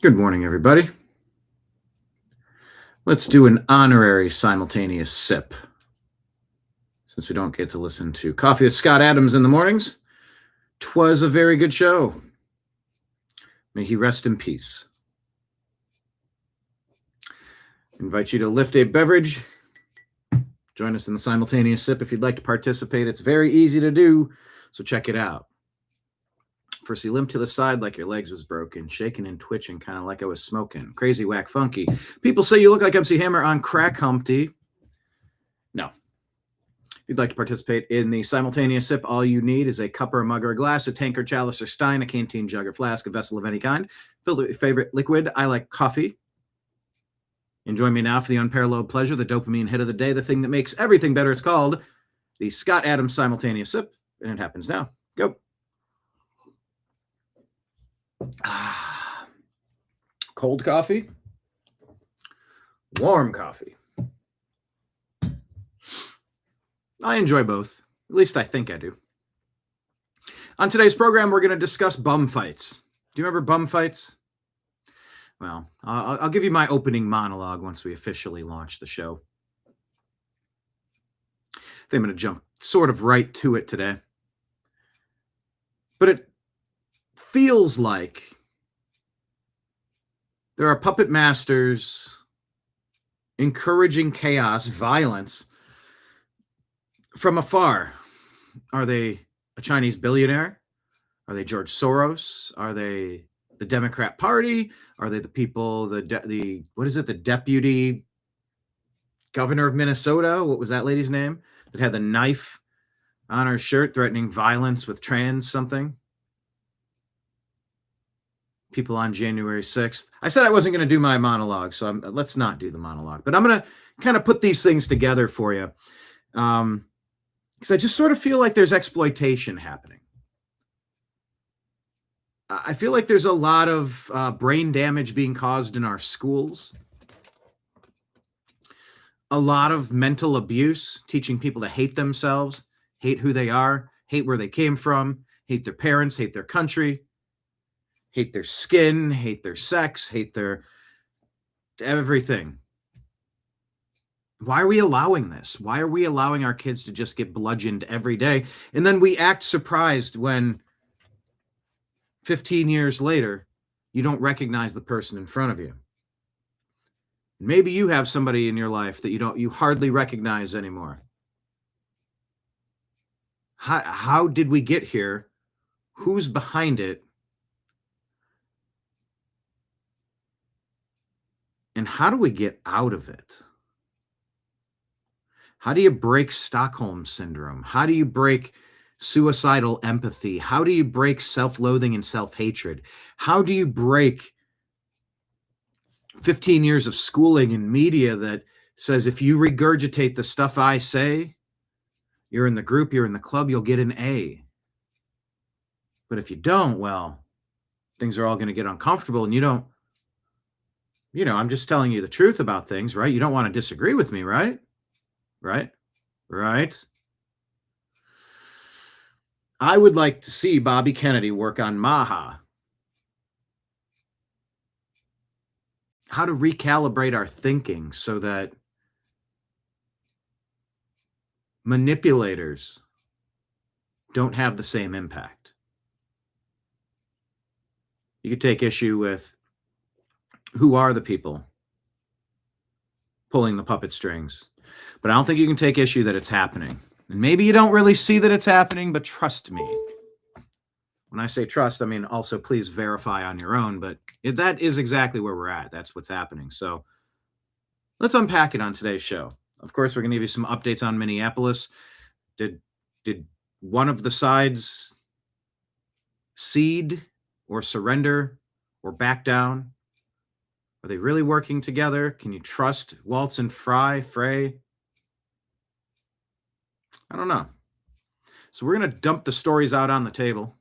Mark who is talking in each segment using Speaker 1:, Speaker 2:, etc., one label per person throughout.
Speaker 1: Good morning, everybody. Let's do an honorary simultaneous sip. Since we don't get to listen to Coffee with Scott Adams in the mornings, 'twas a very good show. May he rest in peace. I invite you to lift a beverage. Join us in the simultaneous sip if you'd like to participate. It's very easy to do, so check it out. First, you limp to the side like your legs was broken, shaking and twitching, kind of like I was smoking. Crazy, whack, funky. People say you look like MC Hammer on crack, Humpty. No. If you'd like to participate in the simultaneous sip, all you need is a cup or a mug or a glass, a tank or chalice or stein, a canteen, jug or flask, a vessel of any kind. Fill with your favorite liquid. I like coffee. And join me now for the unparalleled pleasure, the dopamine hit of the day, the thing that makes everything better. It's called the Scott Adams simultaneous sip, and it happens now. Go. Cold coffee, warm coffee. I enjoy both. At least I think I do. On today's program, we're going to discuss bum fights. Do you remember bum fights? Well, I'll give you my opening monologue once we officially launch the show. I think I'm going to jump sort of right to it today. But it feels like there are puppet masters encouraging chaos, violence from afar. Are they a Chinese billionaire? Are they George Soros? Are they the Democrat Party? Are they the people, the deputy governor of Minnesota? What was that lady's name? That had the knife on her shirt threatening violence with trans something? People on January 6th. I said I wasn't going to do my monologue, so let's not do the monologue. But I'm going to kind of put these things together for you. Because I just sort of feel like there's exploitation happening. I feel like there's a lot of brain damage being caused in our schools. A lot of mental abuse, teaching people to hate themselves, hate who they are, hate where they came from, hate their parents, hate their country, hate their skin, hate their sex, hate their everything. Why are we allowing this? Why are we allowing our kids to just get bludgeoned every day? And then we act surprised when 15 years later, you don't recognize the person in front of you. Maybe you have somebody in your life that you hardly recognize anymore. How did we get here? Who's behind it? And how do we get out of it? How do you break Stockholm syndrome? How do you break suicidal empathy? How do you break self-loathing and self-hatred? How do you break 15 years of schooling and media that says if you regurgitate the stuff I say, you're in the group, you're in the club, you'll get an A. But if you don't, well, things are all going to get uncomfortable and you don't, I'm just telling you the truth about things, right? You don't want to disagree with me, right? Right? I would like to see Bobby Kennedy work on MAGA. How to recalibrate our thinking so that manipulators don't have the same impact. You could take issue with who are the people pulling the puppet strings, but I don't think you can take issue that it's happening. And maybe you don't really see that it's happening, but trust me. When I say trust, I mean also please verify on your own, but that is exactly where we're at. That's what's happening. So let's unpack it on today's show. Of course, we're going to give you some updates on Minneapolis. Did one of the sides cede or surrender or back down? Are they really working together? Can you trust Waltz and Frey? I don't know. So we're going to dump the stories out on the table,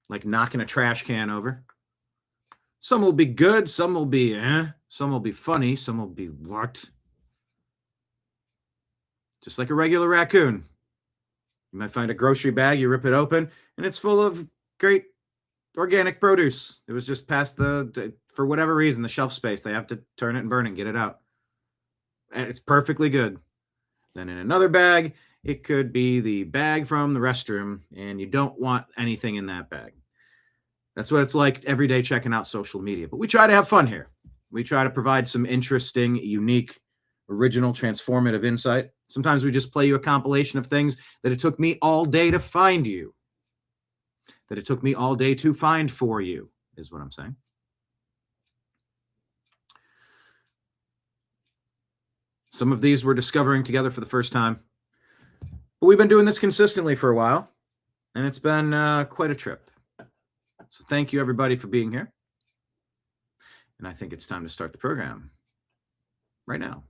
Speaker 1: like knocking a trash can over. Some will be good, some will be some will be funny, some will be what? Just like a regular raccoon. You might find a grocery bag, you rip it open, and it's full of great organic produce. It was just past for whatever reason, the shelf space. They have to turn it and burn it and get it out. And it's perfectly good. Then in another bag, it could be the bag from the restroom, and you don't want anything in that bag. That's what it's like every day checking out social media. But we try to have fun here. We try to provide some interesting, unique, original, transformative insight. Sometimes we just play you a compilation of things that it took me all day to find you. That it took me all day to find for you, is what I'm saying. Some of these we're discovering together for the first time. But we've been doing this consistently for a while, and it's been quite a trip. So thank you, everybody, for being here. And I think it's time to start the program right now.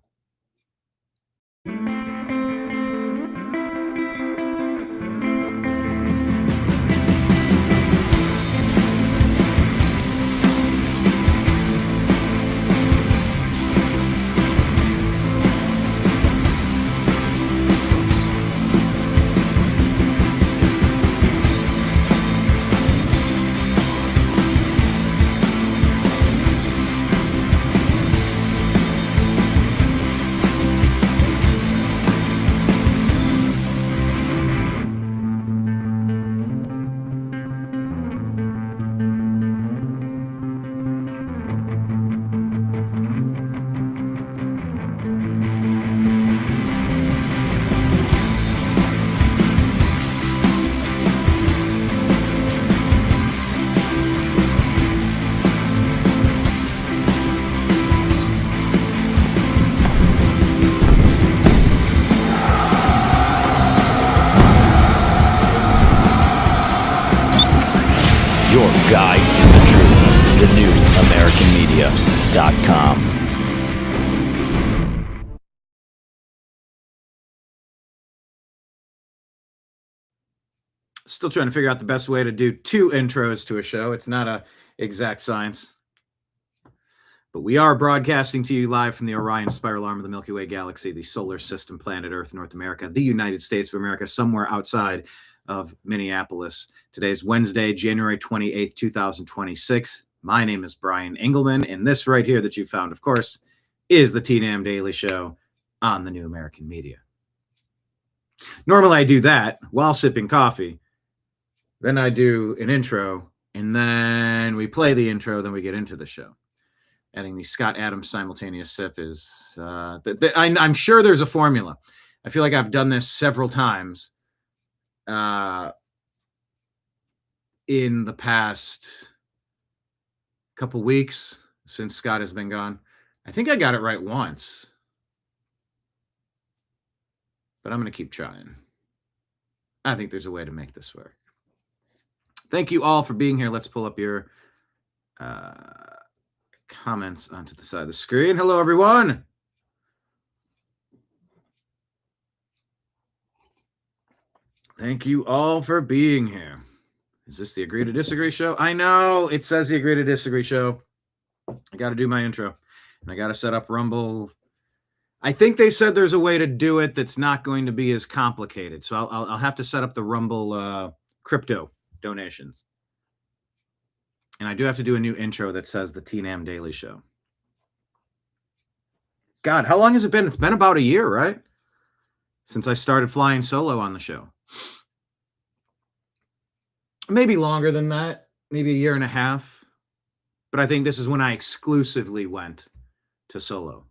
Speaker 2: Your guide to the truth. TheNewAmericanMedia.com.
Speaker 1: Still trying to figure out the best way to do 2 intros to a show. It's not an exact science. But we are broadcasting to you live from the Orion Spiral Arm of the Milky Way Galaxy, the solar system, planet Earth, North America, the United States of America, somewhere outside of Minneapolis. Today's Wednesday, January 28th, 2026. My name is Brian Engelman, and this right here that you found, of course, is the TNAM Daily Show on the New American Media. Normally I do that while sipping coffee. Then I do an intro, and then we play the intro, then we get into the show. Adding the Scott Adams simultaneous sip is, I'm sure there's a formula. I feel like I've done this several times in the past couple weeks since Scott has been gone. I think I got it right once, but I'm going to keep trying. I think there's a way to make this work. Thank you all for being here. Let's pull up your comments onto the side of the screen. Hello, everyone. Thank you all for being here. Is this the Agree to Disagree show? I know it says the Agree to Disagree show. I got to do my intro, and I got to set up Rumble. I think they said there's a way to do it that's not going to be as complicated. So I'll have to set up the Rumble crypto donations. And I do have to do a new intro that says the TNAM Daily Show. God, how long has it been? It's been about a year, right? Since I started flying solo on the show. Maybe longer than that, maybe a year and a half. But I think this is when I exclusively went to solo.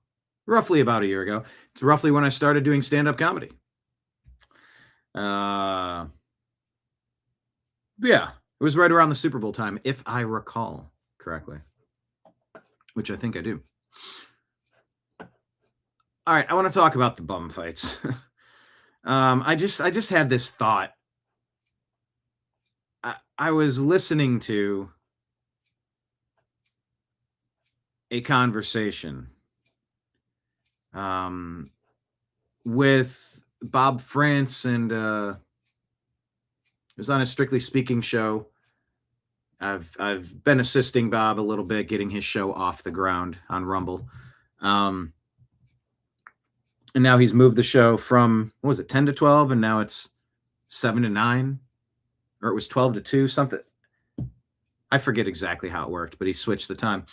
Speaker 1: Roughly about a year ago. It's roughly when I started doing stand-up comedy. Yeah, it was right around the Super Bowl time, if I recall correctly, which I think I do. All right, I want to talk about the bum fights. I just had this thought. I was listening to a conversation with Bob France, and it was on a Strictly Speaking show. I've been assisting Bob a little bit, getting his show off the ground on Rumble. And now he's moved the show from, what was it, 10 to 12, and now it's 7 to 9, or it was 12 to 2, something. I forget exactly how it worked, but he switched the time.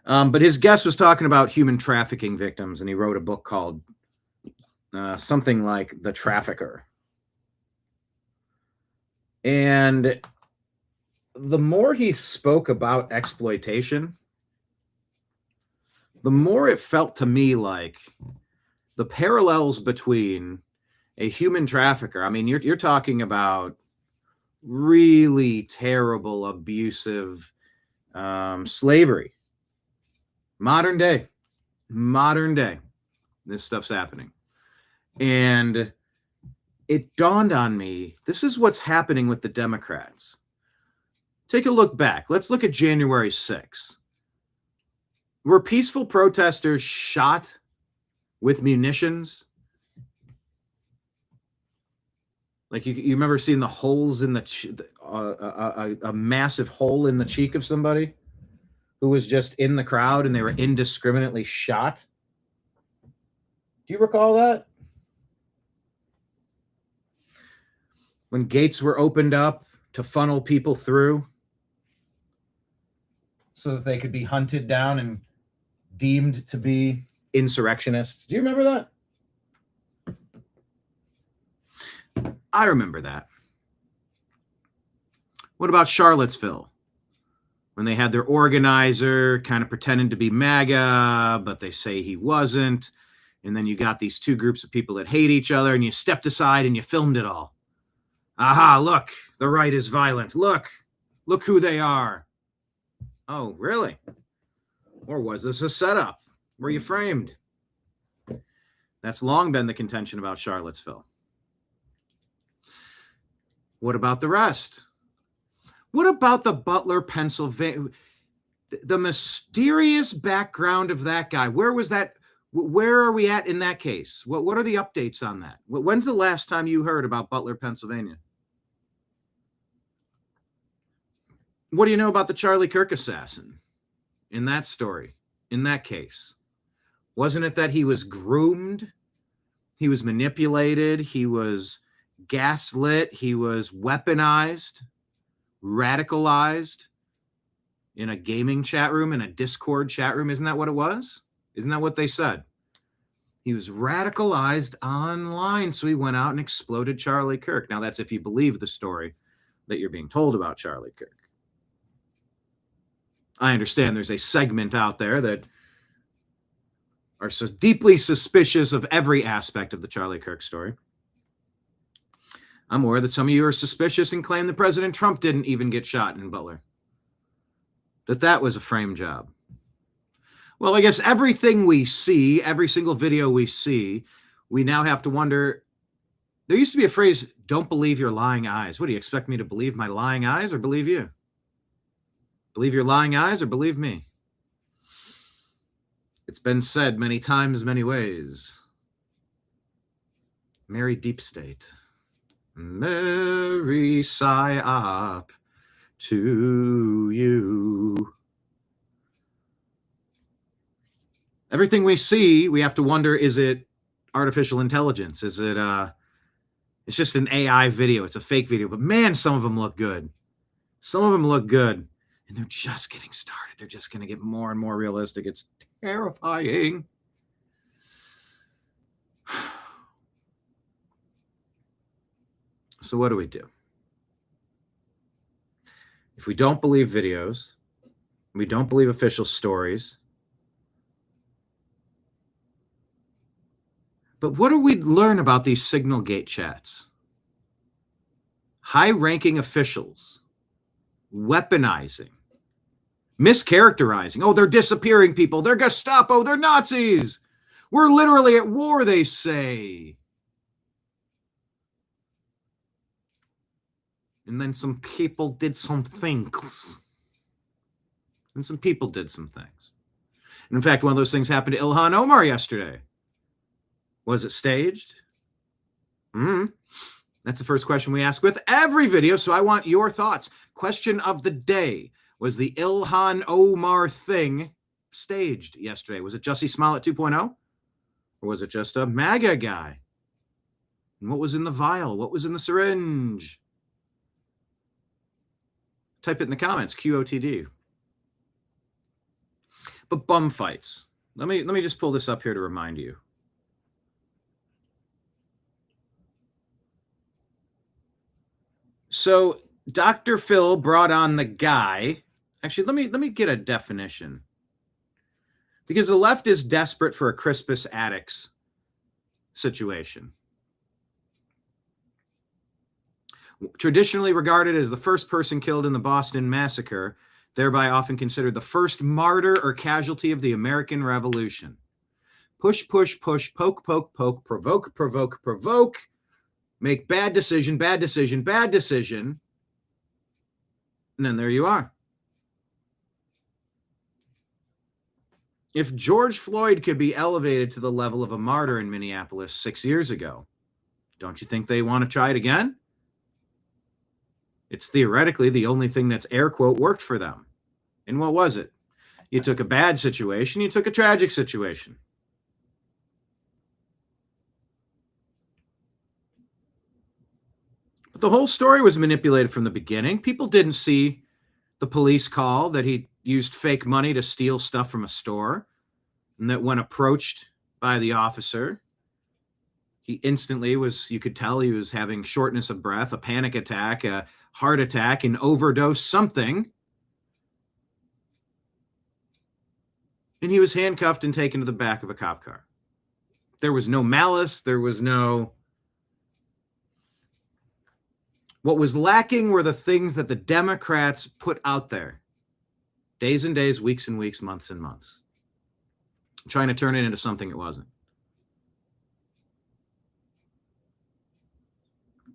Speaker 1: But his guest was talking about human trafficking victims, and he wrote a book called something like The Trafficker. And the more he spoke about exploitation, the more it felt to me like the parallels between a human trafficker. I mean, you're talking about really terrible, abusive slavery. Modern day, this stuff's happening. And it dawned on me, this is what's happening with the Democrats. Take a look back. Let's look at January 6th. Were peaceful protesters shot with munitions? Like you remember seeing the holes in a massive hole in the cheek of somebody who was just in the crowd and they were indiscriminately shot? Do you recall that? When gates were opened up to funnel people through so that they could be hunted down and deemed to be insurrectionists. Do you remember that? I remember that. What about Charlottesville? When they had their organizer kind of pretending to be MAGA, but they say he wasn't. And then you got these two groups of people that hate each other, and you stepped aside and you filmed it all. Aha, look, the right is violent. Look who they are. Oh, really? Or was this a setup? Were you framed? That's long been the contention about Charlottesville. What about the rest? What about the Butler, Pennsylvania? The mysterious background of that guy. Where was that? Where are we at in that case? What are the updates on that? When's the last time you heard about Butler, Pennsylvania? What do you know about the Charlie Kirk assassin in that story, in that case? Wasn't it that he was groomed? He was manipulated. He was gaslit. He was weaponized, radicalized in a gaming chat room, in a Discord chat room. Isn't that what it was? Isn't that what they said? He was radicalized online, so he went out and exploded Charlie Kirk. Now, that's if you believe the story that you're being told about Charlie Kirk. I understand there's a segment out there that are so deeply suspicious of every aspect of the Charlie Kirk story. I'm aware that some of you are suspicious and claim that President Trump didn't even get shot in Butler, that was a frame job. Well, I guess everything we see, every single video we see, we now have to wonder. There used to be a phrase, don't believe your lying eyes. What do you expect me to believe, my lying eyes, or believe you? Believe your lying eyes or believe me? It's been said many times, many ways. Merry deep state. Merry psyop to you. Everything we see, we have to wonder, is it artificial intelligence? Is it it's just an AI video, it's a fake video, but man, some of them look good. Some of them look good, and they're just getting started. They're just going to get more and more realistic. It's terrifying. So what do we do? If we don't believe videos, we don't believe official stories, but what do we learn about these Signal Gate chats? High-ranking officials weaponizing, mischaracterizing. Oh, they're disappearing people. They're Gestapo. They're Nazis. We're literally at war, they say. And then some people did some things. And some people did some things. And in fact, one of those things happened to Ilhan Omar yesterday. Was it staged? That's the first question we ask with every video, so I want your thoughts. Question of the day. Was the Ilhan Omar thing staged yesterday? Was it Jussie Smollett 2.0? Or was it just a MAGA guy? And what was in the vial? What was in the syringe? Type it in the comments, QOTD. But bum fights. Let me just pull this up here to remind you. So Dr. Phil brought on the guy. Actually, let me get a definition. Because the left is desperate for a Crispus Attucks situation. Traditionally regarded as the first person killed in the Boston Massacre, thereby often considered the first martyr or casualty of the American Revolution. Push, push, push, poke, poke, poke, provoke, provoke, provoke, make bad decision, bad decision, bad decision, and then there you are. If George Floyd could be elevated to the level of a martyr in Minneapolis 6 years ago, don't you think they want to try it again? It's theoretically the only thing that's air quote worked for them. And what was it? You took a bad situation, you took a tragic situation. But the whole story was manipulated from the beginning. People didn't see the police call that he used fake money to steal stuff from a store, and that when approached by the officer, he instantly was, you could tell he was having shortness of breath, a panic attack, a heart attack, an overdose, something. And he was handcuffed and taken to the back of a cop car. There was no malice. There was no... What was lacking were the things that the Democrats put out there. Days and days, weeks and weeks, months and months. Trying to turn it into something it wasn't.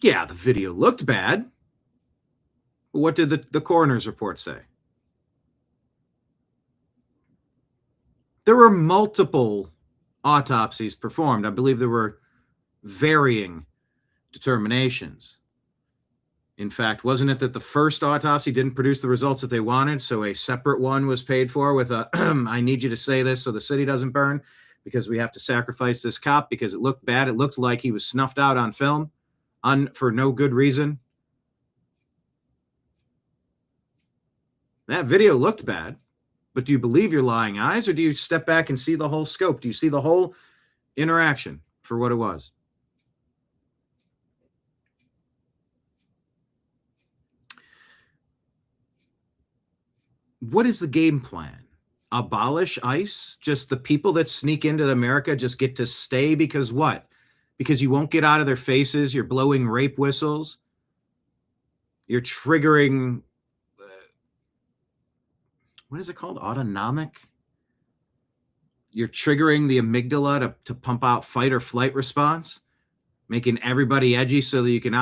Speaker 1: Yeah, the video looked bad. But what did the coroner's report say? There were multiple autopsies performed. I believe there were varying determinations. In fact, wasn't it that the first autopsy didn't produce the results that they wanted, so a separate one was paid for with a, I need you to say this so the city doesn't burn, because we have to sacrifice this cop because it looked bad. It looked like he was snuffed out on film for no good reason. That video looked bad, but do you believe your lying eyes, or do you step back and see the whole scope? Do you see the whole interaction for what it was? What is the game plan? Abolish ICE? Just the people that sneak into America just get to stay because what? Because you won't get out of their faces. You're blowing rape whistles. You're triggering, what is it called? Autonomic? You're triggering the amygdala to pump out fight or flight response, making everybody edgy so that you can,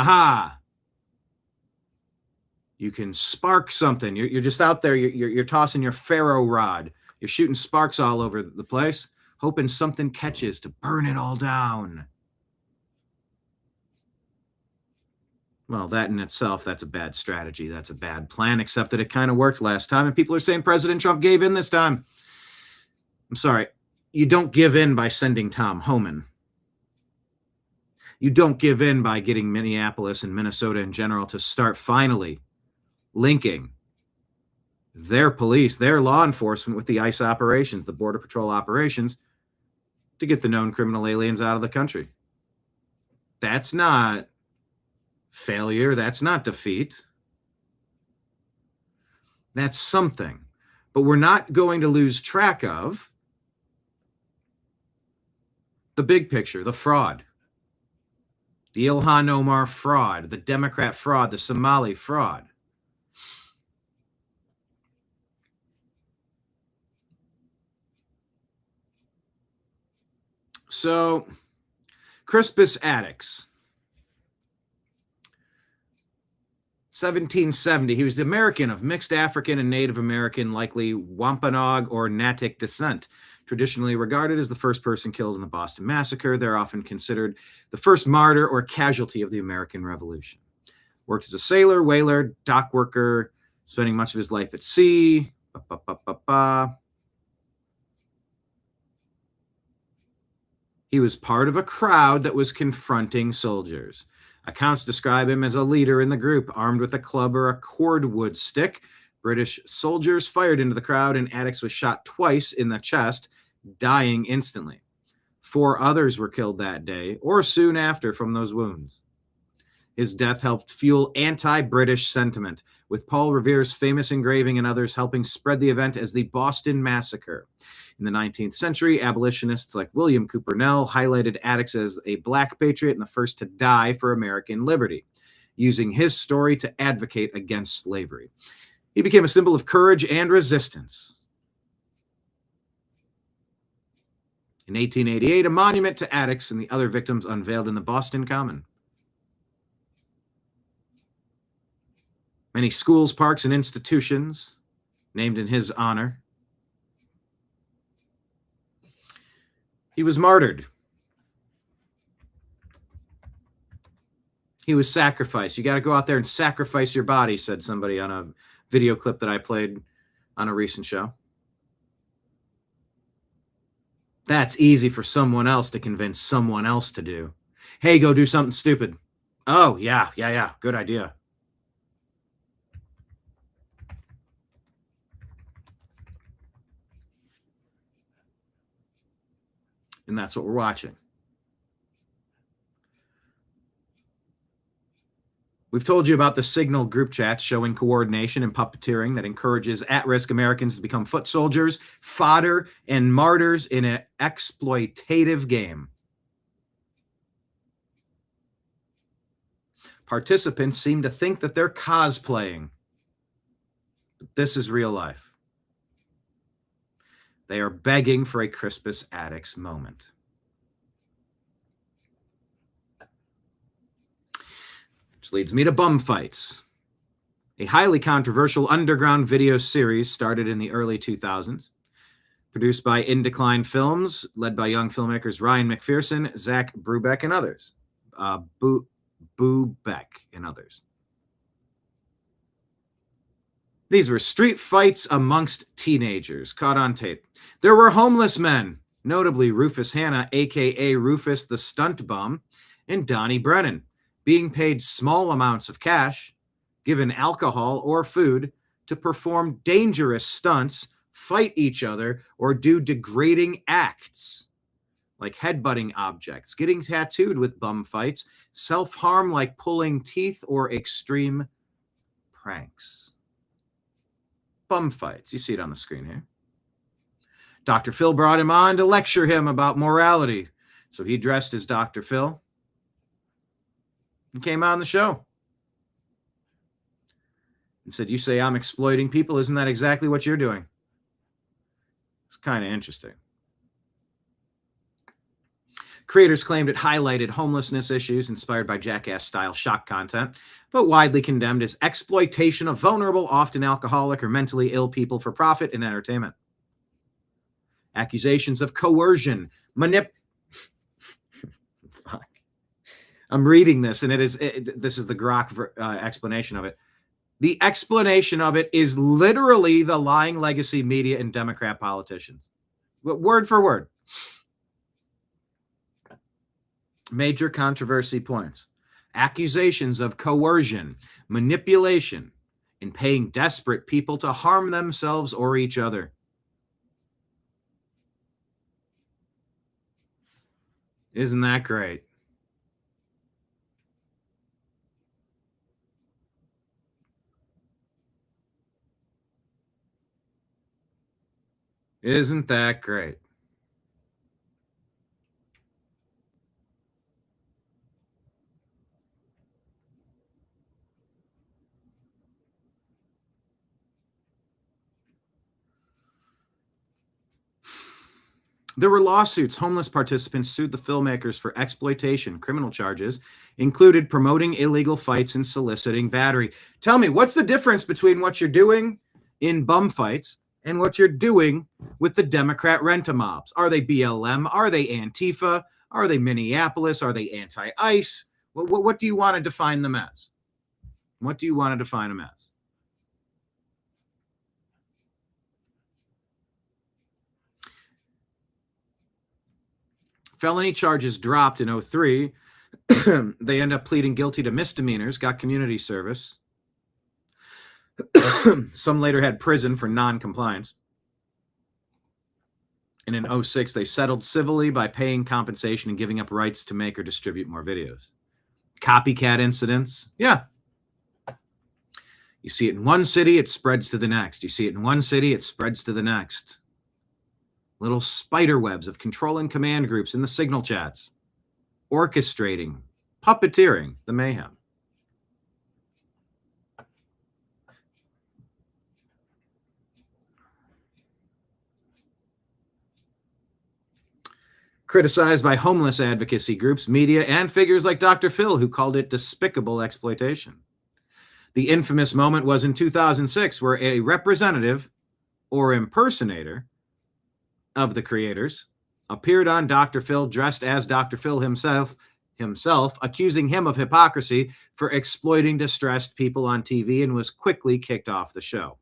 Speaker 1: you can spark something. You're just out there. You're tossing your ferro rod. You're shooting sparks all over the place, hoping something catches to burn it all down. Well, that in itself, that's a bad strategy. That's a bad plan, except that it kind of worked last time. And people are saying President Trump gave in this time. I'm sorry. You don't give in by sending Tom Homan. You don't give in by getting Minneapolis and Minnesota in general to start finally linking their police, their law enforcement with the ICE operations, the Border Patrol operations, to get the known criminal aliens out of the country. That's not failure. That's not defeat. That's something. But we're not going to lose track of the big picture, the fraud. The Ilhan Omar fraud, the Democrat fraud, the Somali fraud. So, Crispus Attucks, 1770. He was the American of mixed African and Native American, likely Wampanoag or Natick descent. Traditionally regarded as the first person killed in the Boston Massacre, they're often considered the first martyr or casualty of the American Revolution. Worked as a sailor, whaler, dock worker, spending much of his life at sea. He was part of a crowd that was confronting soldiers. Accounts describe him as a leader in the group, armed with a club or a cordwood stick. British soldiers fired into the crowd, and Addicts was shot twice in the chest, dying instantly. 4 others were killed that day or soon after from those wounds. His death helped fuel anti-British sentiment, with Paul Revere's famous engraving and others helping spread the event as the Boston Massacre. In the 19th century, abolitionists like William Cooper Nell highlighted Addicts as a black patriot and the first to die for American liberty, using his story to advocate against slavery. He became a symbol of courage and resistance. In 1888, a monument to Addicts and the other victims unveiled in the Boston Common. Many schools, parks, and institutions named in his honor. He was martyred. He was sacrificed. You got to go out there and sacrifice your body, said somebody on a video clip that I played on a recent show. That's easy for someone else to convince someone else to do. Hey, go do something stupid. Oh, yeah. Good idea. And that's what we're watching. We've told you about the Signal group chats showing coordination and puppeteering that encourages at-risk Americans to become foot soldiers, fodder, and martyrs in an exploitative game. Participants seem to think that they're cosplaying, but this is real life. They are begging for a Crispus Attucks moment. Which leads me to bum fights. A highly controversial underground video series started in the early 2000s. Produced by In Decline Films, led by young filmmakers Ryan McPherson, Zach Brubeck, and others. Brubeck and others. These were street fights amongst teenagers caught on tape. There were homeless men, notably Rufus Hanna, a.k.a. Rufus the Stunt Bum, and Donnie Brennan, being paid small amounts of cash, given alcohol or food, to perform dangerous stunts, fight each other, or do degrading acts, like headbutting objects, getting tattooed with bum fights, self-harm like pulling teeth, or extreme pranks. Bum fights. You see it on the screen here. Dr. Phil brought him on to lecture him about morality. So he dressed as Dr. Phil and came on the show and said, "You say I'm exploiting people. Isn't that exactly what you're doing?" It's kind of interesting. Creators claimed it highlighted homelessness issues inspired by Jackass-style shock content, but widely condemned as exploitation of vulnerable, often alcoholic or mentally ill people for profit and entertainment. Accusations of coercion, I'm reading this, and this is the Grok explanation of it. The explanation of it is literally the lying legacy media and Democrat politicians. Word for word. Major controversy points. Accusations of coercion, manipulation, and paying desperate people to harm themselves or each other. Isn't that great? Isn't that great? There were lawsuits. Homeless participants sued the filmmakers for exploitation. Criminal charges included promoting illegal fights and soliciting battery. Tell me, what's the difference between what you're doing in bum fights and what you're doing with the Democrat rent-a-mobs? Are they BLM? Are they Antifa? Are they Minneapolis? Are they anti-ICE? What do you want to define them as? What do you want to define them as? Felony charges dropped in 2003 They end up pleading guilty to misdemeanors, got community service. Some later had prison for non-compliance. And in 2006, they settled civilly by paying compensation and giving up rights to make or distribute more videos. Copycat incidents. Yeah. You see it in one city, it spreads to the next. You see it in one city, it spreads to the next. Little spider webs of controlling command groups in the signal chats, orchestrating, puppeteering the mayhem. Criticized by homeless advocacy groups, media, and figures like Dr. Phil, who called it despicable exploitation. The infamous moment was in 2006, where a representative or impersonator of the creators appeared on Dr. Phil dressed as Dr. Phil himself, accusing him of hypocrisy for exploiting distressed people on TV, and was quickly kicked off the show.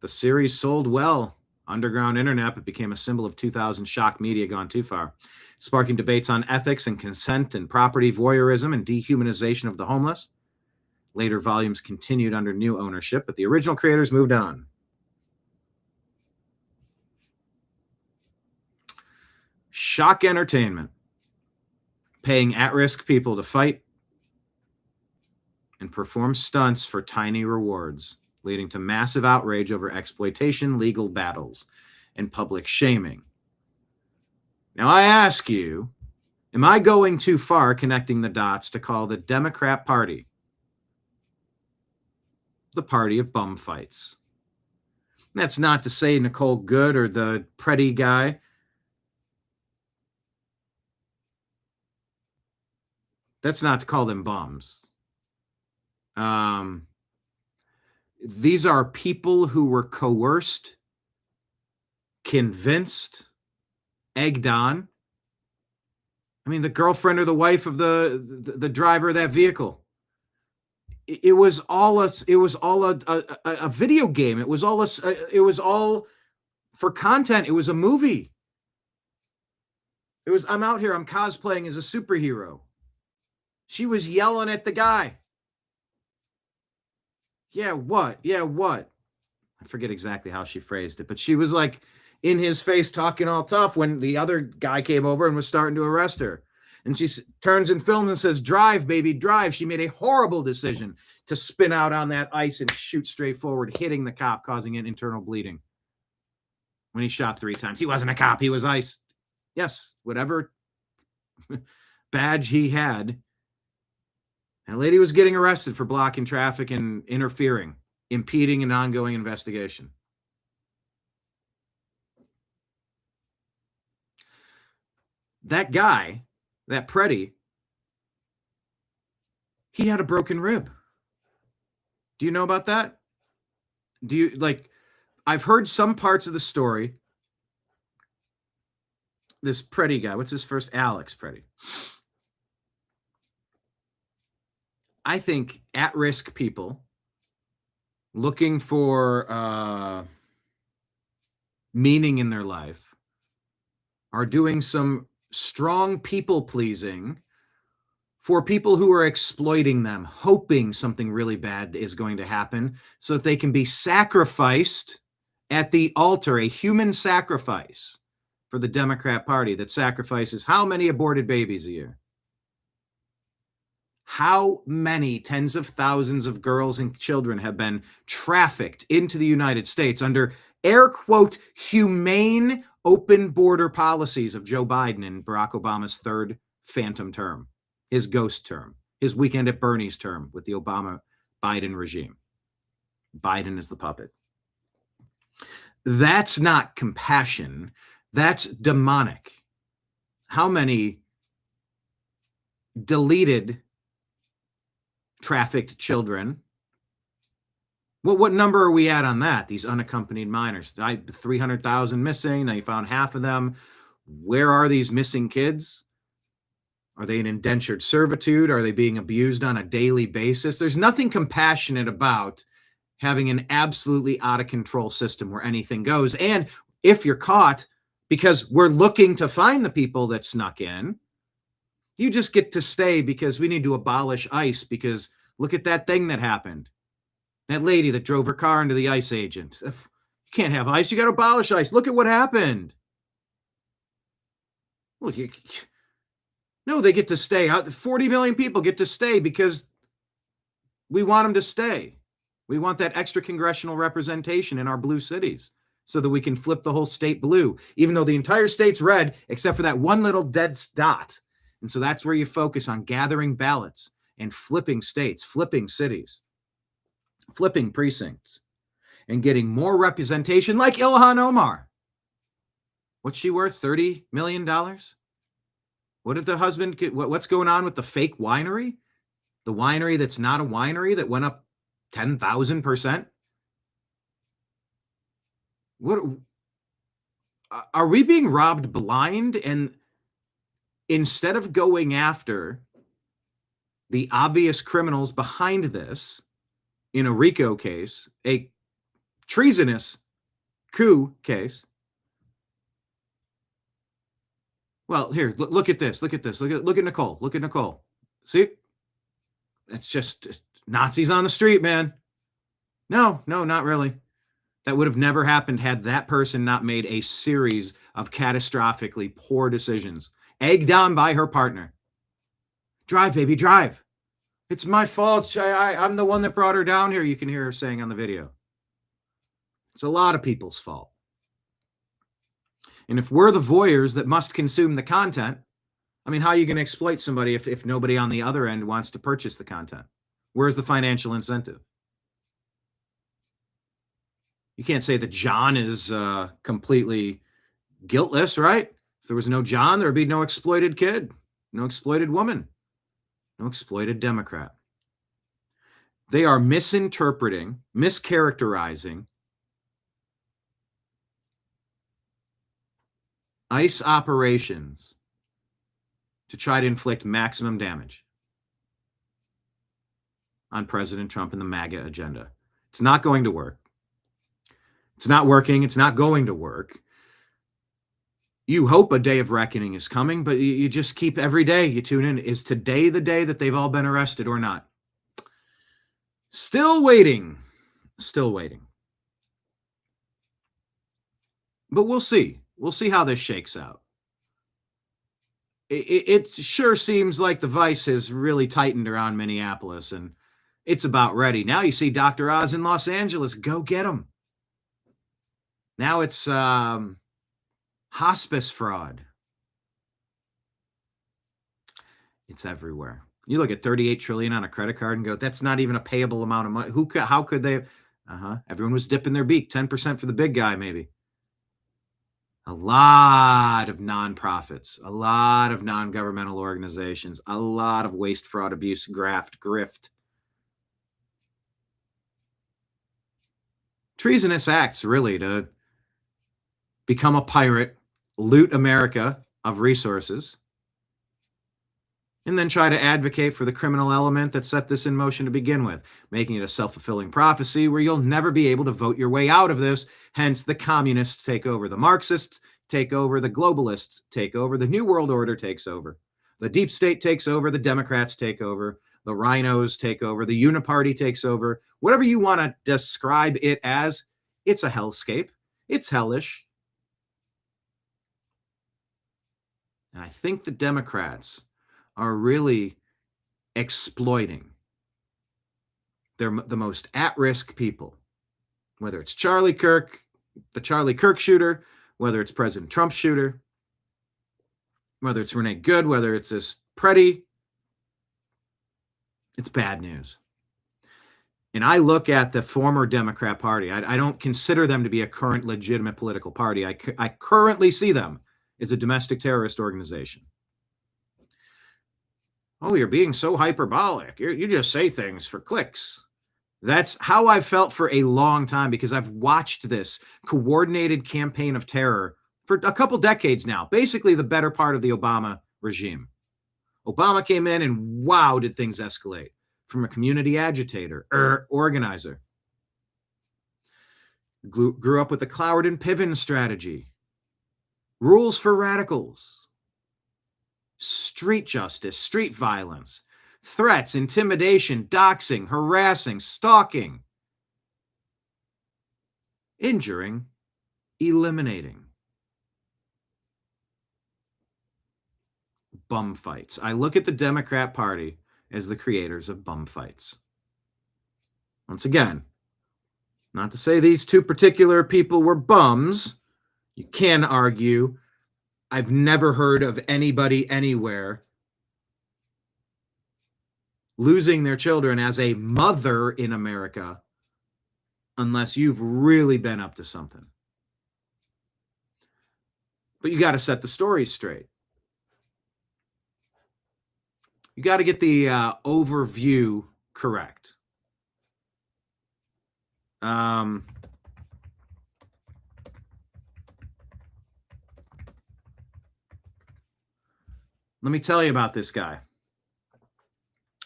Speaker 1: The series sold well. Underground internet, it became a symbol of 2000 shock media gone too far, sparking debates on ethics and consent and property voyeurism and dehumanization of the homeless. Later volumes continued under new ownership, but the original creators moved on. Shock entertainment, paying at-risk people to fight and perform stunts for tiny rewards, leading to massive outrage over exploitation, legal battles, and public shaming. Now I ask you, am I going too far connecting the dots to call the Democrat Party the party of bum fights? That's not to say Nicole Good or the Pretty guy. That's not to call them bums. These are people who were coerced, convinced, egged on. I mean, the girlfriend or the wife of the driver of that vehicle. It was all a video game. It was all for content. It was a movie. It was, I'm out here, I'm cosplaying as a superhero. She was yelling at the guy. Yeah, what? Yeah, what? I forget exactly how she phrased it, but she was like in his face talking all tough when the other guy came over and was starting to arrest her. And she turns and films and says, "Drive, baby, drive." She made a horrible decision to spin out on that ice and shoot straight forward, hitting the cop, causing an internal bleeding. When he shot 3 times, he wasn't a cop, he was ice. Yes, whatever badge he had. That lady was getting arrested for blocking traffic and interfering, impeding an ongoing investigation. That guy, that Pretty, he had a broken rib. Do you know about that? Do you, like, I've heard some parts of the story. This Pretty guy, what's his first? Alex Pretty. I think at-risk people looking for meaning in their life are doing some strong people-pleasing for people who are exploiting them, hoping something really bad is going to happen so that they can be sacrificed at the altar, a human sacrifice for the Democrat Party that sacrifices how many aborted babies a year? How many tens of thousands of girls and children have been trafficked into the United States under air quote humane open border policies of Joe Biden and Barack Obama's third phantom term, his ghost term, his weekend at Bernie's term with the Obama-Biden regime. Biden is the puppet. That's not compassion. That's demonic. How many deleted trafficked children? What number are we at on that? These unaccompanied minors, 300,000 missing. Now you found half of them. Where are these missing kids? Are they in indentured servitude? Are they being abused on a daily basis? There's nothing compassionate about having an absolutely out of control system where anything goes. And if you're caught, because we're looking to find the people that snuck in. You just get to stay because we need to abolish ICE because look at that thing that happened. That lady that drove her car into the ICE agent. You can't have ICE. You got to abolish ICE. Look at what happened. Well, no, they get to stay. 40 million people get to stay because we want them to stay. We want that extra congressional representation in our blue cities so that we can flip the whole state blue, even though the entire state's red, except for that one little dead dot. And so that's where you focus on gathering ballots and flipping states, flipping cities, flipping precincts, and getting more representation like Ilhan Omar. What's she worth? $30 million? What did the husband get? What's going on with the fake winery? The winery that's not a winery that went up 10,000%? What are we being robbed blind? And instead of going after the obvious criminals behind this in a RICO case, a treasonous coup case. Well, here, look at this. Look at this. Look at Nicole. Look at Nicole. See? It's just Nazis on the street, man. No, not really. That would have never happened had that person not made a series of catastrophically poor decisions, egged on by her partner. Drive, baby, drive. It's my fault. I'm the one that brought her down here, you can hear her saying on the video. It's a lot of people's fault. And if we're the voyeurs that must consume the content, I mean, how are you going to exploit somebody if nobody on the other end wants to purchase the content? Where's the financial incentive? You can't say that John is completely guiltless, right? If there was no John, there would be no exploited kid, no exploited woman, no exploited Democrat. They are misinterpreting, mischaracterizing ICE operations to try to inflict maximum damage on President Trump and the MAGA agenda. It's not going to work. It's not working. It's not going to work. You hope a day of reckoning is coming, but you just keep every day you tune in. Is today the day that they've all been arrested or not? Still waiting. Still waiting. But we'll see. We'll see how this shakes out. It sure seems like the vice has really tightened around Minneapolis, and it's about ready. Now you see Dr. Oz in Los Angeles. Go get him. Now it's hospice fraud. It's everywhere. You look at 38 trillion on a credit card and go, that's not even a payable amount of money. How could they? Everyone was dipping their beak. 10% for the big guy, maybe. A lot of nonprofits, a lot of non-governmental organizations, a lot of waste, fraud, abuse, graft, grift. Treasonous acts, really, to become a pirate, loot America of resources, and then try to advocate for the criminal element that set this in motion to begin with, making it a self-fulfilling prophecy where you'll never be able to vote your way out of this. Hence, the communists take over, the Marxists take over, the globalists take over, the New World Order takes over, the deep state takes over, the Democrats take over, the rhinos take over, the uniparty takes over. Whatever you want to describe it as, it's a hellscape. It's hellish. And I think the Democrats are really exploiting the most at-risk people, whether it's Charlie Kirk, the Charlie Kirk shooter, whether it's President Trump's shooter, whether it's Renee Good, whether it's this Preddy. It's bad news. And I look at the former Democrat Party. I don't consider them to be a current legitimate political party. I currently see them as a domestic terrorist organization. Oh, you're being so hyperbolic. You just say things for clicks. That's how I've felt for a long time because I've watched this coordinated campaign of terror for a couple decades now, basically the better part of the Obama regime. Obama came in and wow, did things escalate from a community agitator, organizer. Grew up with the Cloward and Piven strategy. rules for radicals, street justice, street violence, threats, intimidation, doxing, harassing, stalking, injuring, eliminating. Bum fights. I look at the Democrat Party as the creators of bum fights. Once again, not to say these two particular people were bums. You can argue. I've never heard of anybody anywhere losing their children as a mother in America unless you've really been up to something. But you got to set the stories straight. You got to get the overview correct. Let me tell you about this guy,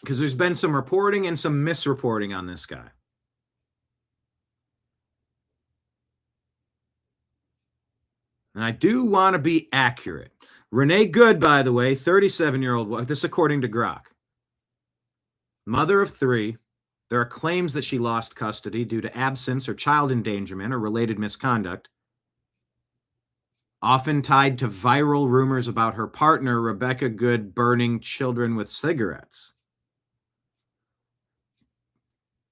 Speaker 1: because there's been some reporting and some misreporting on this guy. And I do want to be accurate. Renee Good, by the way, 37-year-old, this according to Grok, mother of 3. There are claims that she lost custody due to absence or child endangerment or related misconduct, often tied to viral rumors about her partner, Rebecca Good, burning children with cigarettes.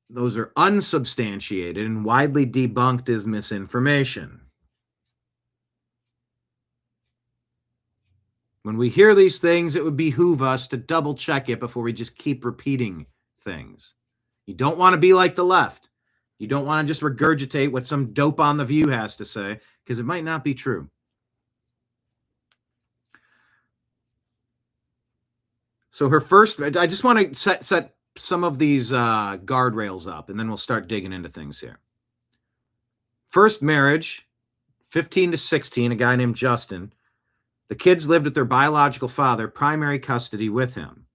Speaker 1: Those are unsubstantiated and widely debunked as misinformation. When we hear these things, it would behoove us to double check it before we just keep repeating things. You don't want to be like the left. You don't want to just regurgitate what some dope on The View has to say, because it might not be true. So her first, I just want to set some of these guardrails up, and then we'll start digging into things here. First marriage, 15 to 16, a guy named Justin. The kids lived with their biological father, primary custody with him.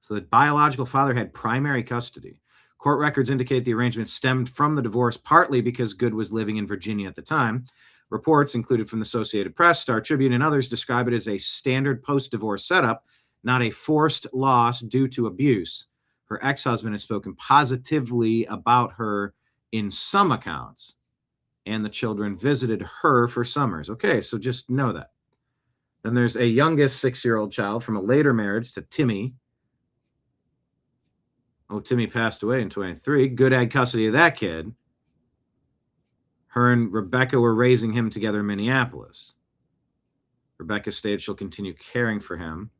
Speaker 1: So the biological father had primary custody. Court records indicate the arrangement stemmed from the divorce, partly because Good was living in Virginia at the time. Reports included from the Associated Press, Star Tribune, and others describe it as a standard post-divorce setup, not a forced loss due to abuse. Her ex-husband has spoken positively about her in some accounts, and the children visited her for summers. Okay, so just know that. Then there's a youngest 6-year-old child from a later marriage to Timmy. Oh, Timmy passed away in 23. Good had custody of that kid. Her and Rebecca were raising him together in Minneapolis. Rebecca stated she'll continue caring for him.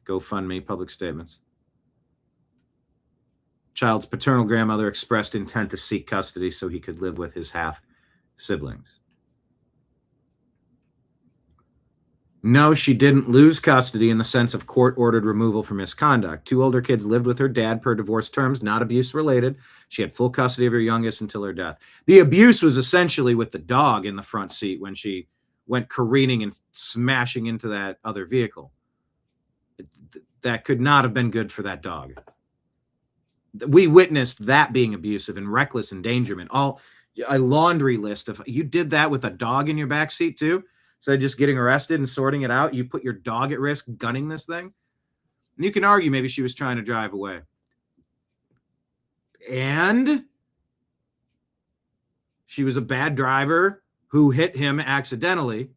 Speaker 1: GoFundMe, public statements. Child's paternal grandmother expressed intent to seek custody so he could live with his half-siblings. No, she didn't lose custody in the sense of court-ordered removal for misconduct. 2 older kids lived with her dad per divorce terms, not abuse-related. She had full custody of her youngest until her death. The abuse was essentially with the dog in the front seat when she went careening and smashing into that other vehicle. That could not have been good for that dog. We witnessed that being abusive and reckless endangerment. A laundry list of, you did that with a dog in your backseat too? So just getting arrested and sorting it out, you put your dog at risk gunning this thing? And you can argue maybe she was trying to drive away. And she was a bad driver who hit him accidentally,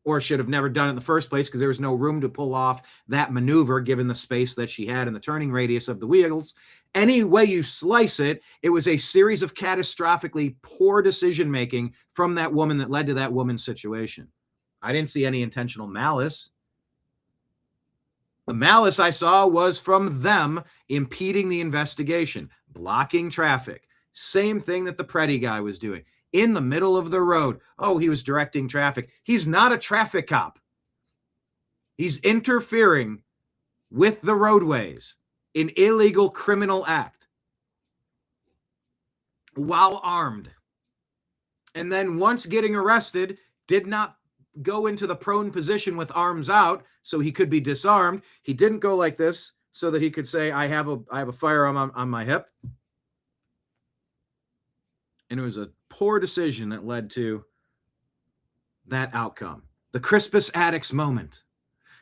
Speaker 1: or should have never done it in the first place because there was no room to pull off that maneuver given the space that she had in the turning radius of the wheels. Any way you slice it, it was a series of catastrophically poor decision-making from that woman that led to that woman's situation. I didn't see any intentional malice. The malice I saw was from them impeding the investigation, blocking traffic. Same thing that the Preddy guy was doing. In the middle of the road. Oh, he was directing traffic. He's not a traffic cop. He's interfering with the roadways, an illegal criminal act, while armed. And then once getting arrested, did not go into the prone position with arms out so he could be disarmed. He didn't go like this so that he could say, I have a firearm on my hip. And it was a poor decision that led to that outcome. The Crispus Attucks moment.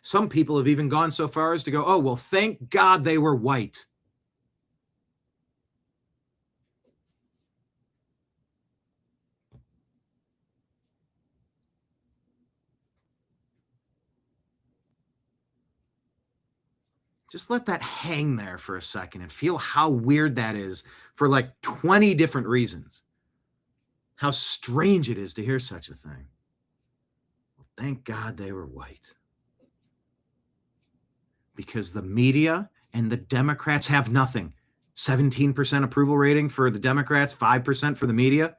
Speaker 1: Some people have even gone so far as to go, oh, well, thank God they were white. Just let that hang there for a second and feel how weird that is for like 20 different reasons. How strange it is to hear such a thing. Well, thank God they were white. Because the media and the Democrats have nothing. 17% approval rating for the Democrats, 5% for the media.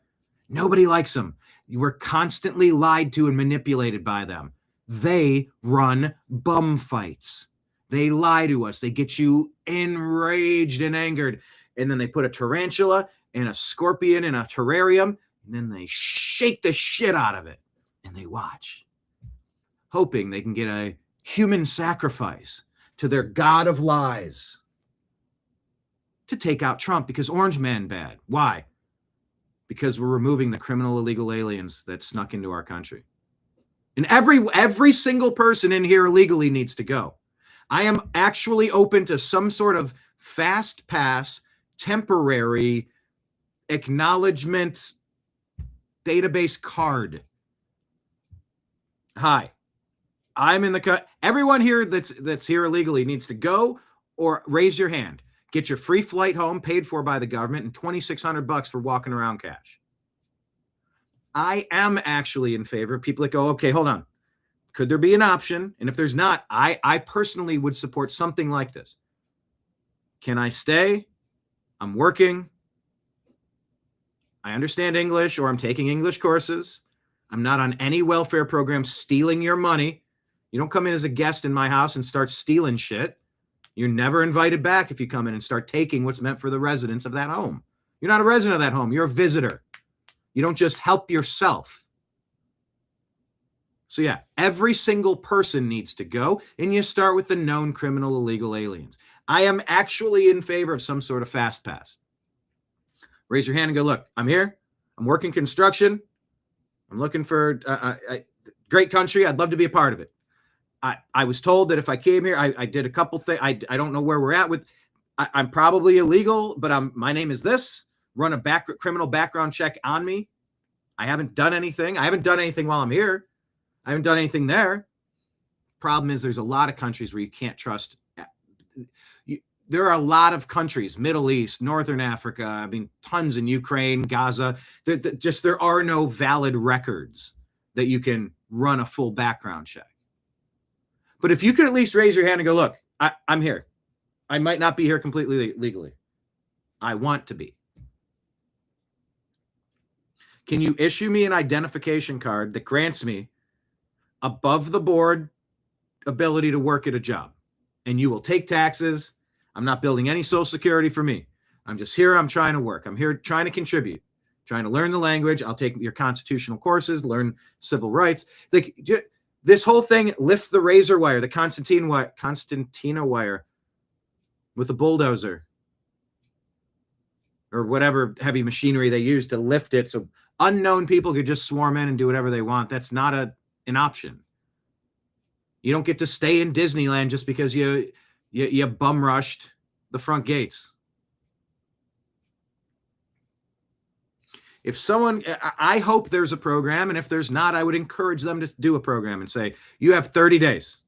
Speaker 1: Nobody likes them. You were constantly lied to and manipulated by them. They run bum fights. They lie to us. They get you enraged and angered. And then they put a tarantula and a scorpion in a terrarium, and then they shake the shit out of it. And they watch, hoping they can get a human sacrifice to their god of lies to take out Trump because Orange Man bad. Why? Because we're removing the criminal illegal aliens that snuck into our country. And every single person in here illegally needs to go. I am actually open to some sort of fast pass, temporary acknowledgement database card. Hi, I'm in the everyone here that's here illegally needs to go or raise your hand. Get your free flight home paid for by the government and $2,600 for walking around cash. I am actually in favor of people that go, okay, hold on. Could there be an option? And if there's not, I personally would support something like this. Can I stay? I'm working. I understand English, or I'm taking English courses. I'm not on any welfare program stealing your money. You don't come in as a guest in my house and start stealing shit. You're never invited back if you come in and start taking what's meant for the residents of that home. You're not a resident of that home. You're a visitor. You don't just help yourself. So yeah, every single person needs to go, and you start with the known criminal illegal aliens. I am actually in favor of some sort of fast pass. Raise your hand and go, look, I'm here. I'm working construction. I'm looking for a great country. I'd love to be a part of it. I was told that if I came here, I did a couple things. I don't know where we're at with. I'm probably illegal, but my name is this. Run a criminal background check on me. I haven't done anything. I haven't done anything while I'm here. I haven't done anything there. Problem is, there's a lot of countries where you can't trust. There are a lot of countries, Middle East, Northern Africa, I mean, tons in Ukraine, Gaza. There are no valid records that you can run a full background check. But if you could at least raise your hand and go, look, I'm here. I might not be here completely legally. I want to be. Can you issue me an identification card that grants me above the board ability to work at a job? And you will take taxes. I'm not building any Social Security for me. I'm just here. I'm trying to work. I'm here trying to contribute, trying to learn the language. I'll take your constitutional courses, learn civil rights. Like this whole thing, lift the razor wire, the Constantina wire with a bulldozer or whatever heavy machinery they use to lift it so unknown people could just swarm in and do whatever they want. That's not an option. You don't get to stay in Disneyland just because you bum rushed the front gates. If someone, I hope there's a program, and if there's not, I would encourage them to do a program and say, you have 30 days.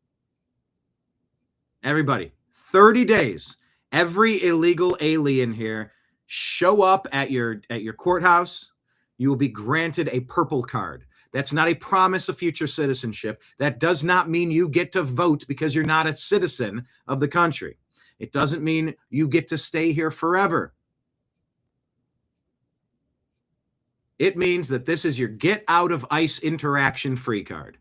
Speaker 1: Everybody, 30 days. Every illegal alien here, show up at your courthouse. You will be granted a purple card. That's not a promise of future citizenship. That does not mean you get to vote because you're not a citizen of the country. It doesn't mean you get to stay here forever. It means that this is your get out of ICE interaction free card.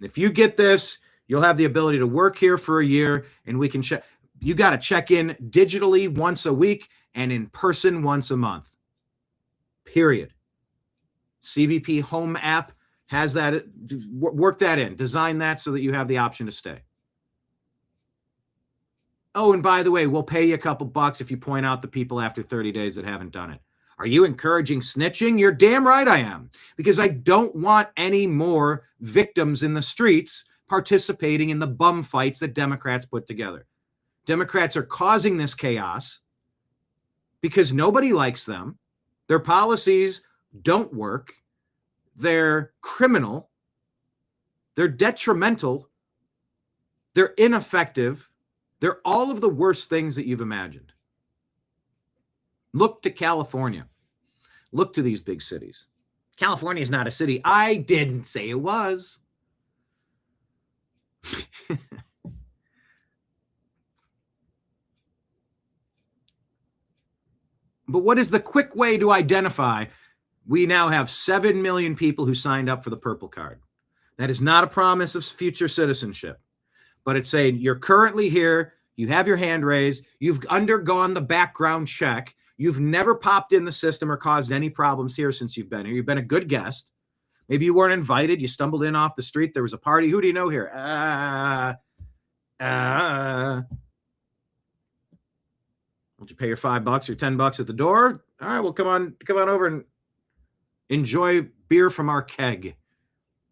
Speaker 1: If you get this, you'll have the ability to work here for a year, and we can check. You got to check in digitally once a week and in person once a month. Period. CBP Home app has that. Work that in. Design that so that you have the option to stay. Oh, and by the way, we'll pay you a couple bucks if you point out the people after 30 days that haven't done it. Are you encouraging snitching? You're damn right I am, because I don't want any more victims in the streets participating in the bum fights that Democrats put together. Democrats are causing this chaos because nobody likes them. Their policies don't work. They're criminal. They're detrimental. They're ineffective. They're all of the worst things that you've imagined. Look to California. Look to these big cities. California is not a city. I didn't say it was. But what is the quick way to identify? We now have 7 million people who signed up for the purple card. That is not a promise of future citizenship, but it's saying you're currently here, you have your hand raised, you've undergone the background check, you've never popped in the system or caused any problems here since you've been here. You've been a good guest. Maybe you weren't invited. You stumbled in off the street. There was a party. Who do you know here? Would you pay your $5 or $10 at the door? All right, well, come on over and enjoy beer from our keg.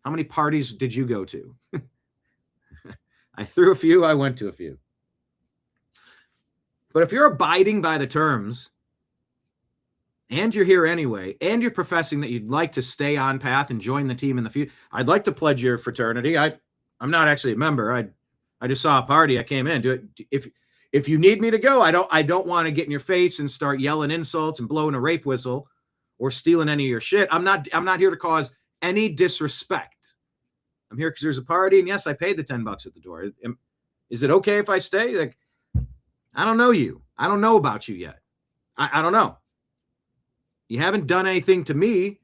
Speaker 1: How many parties did you go to? I threw a few. I went to a few. But if you're abiding by the terms and you're here anyway, and you're professing that you'd like to stay on path and join the team in the future, I'd like to pledge your fraternity. I'm not actually a member. I just saw a party. I came in. Do it. If you need me to go, I don't want to get in your face and start yelling insults and blowing a rape whistle or stealing any of your shit. I'm not here to cause any disrespect. I'm here because there's a party, and yes, I paid the $10 at the door. Is it okay if I stay? Like, I don't know you. I don't know about you yet. I don't know. You haven't done anything to me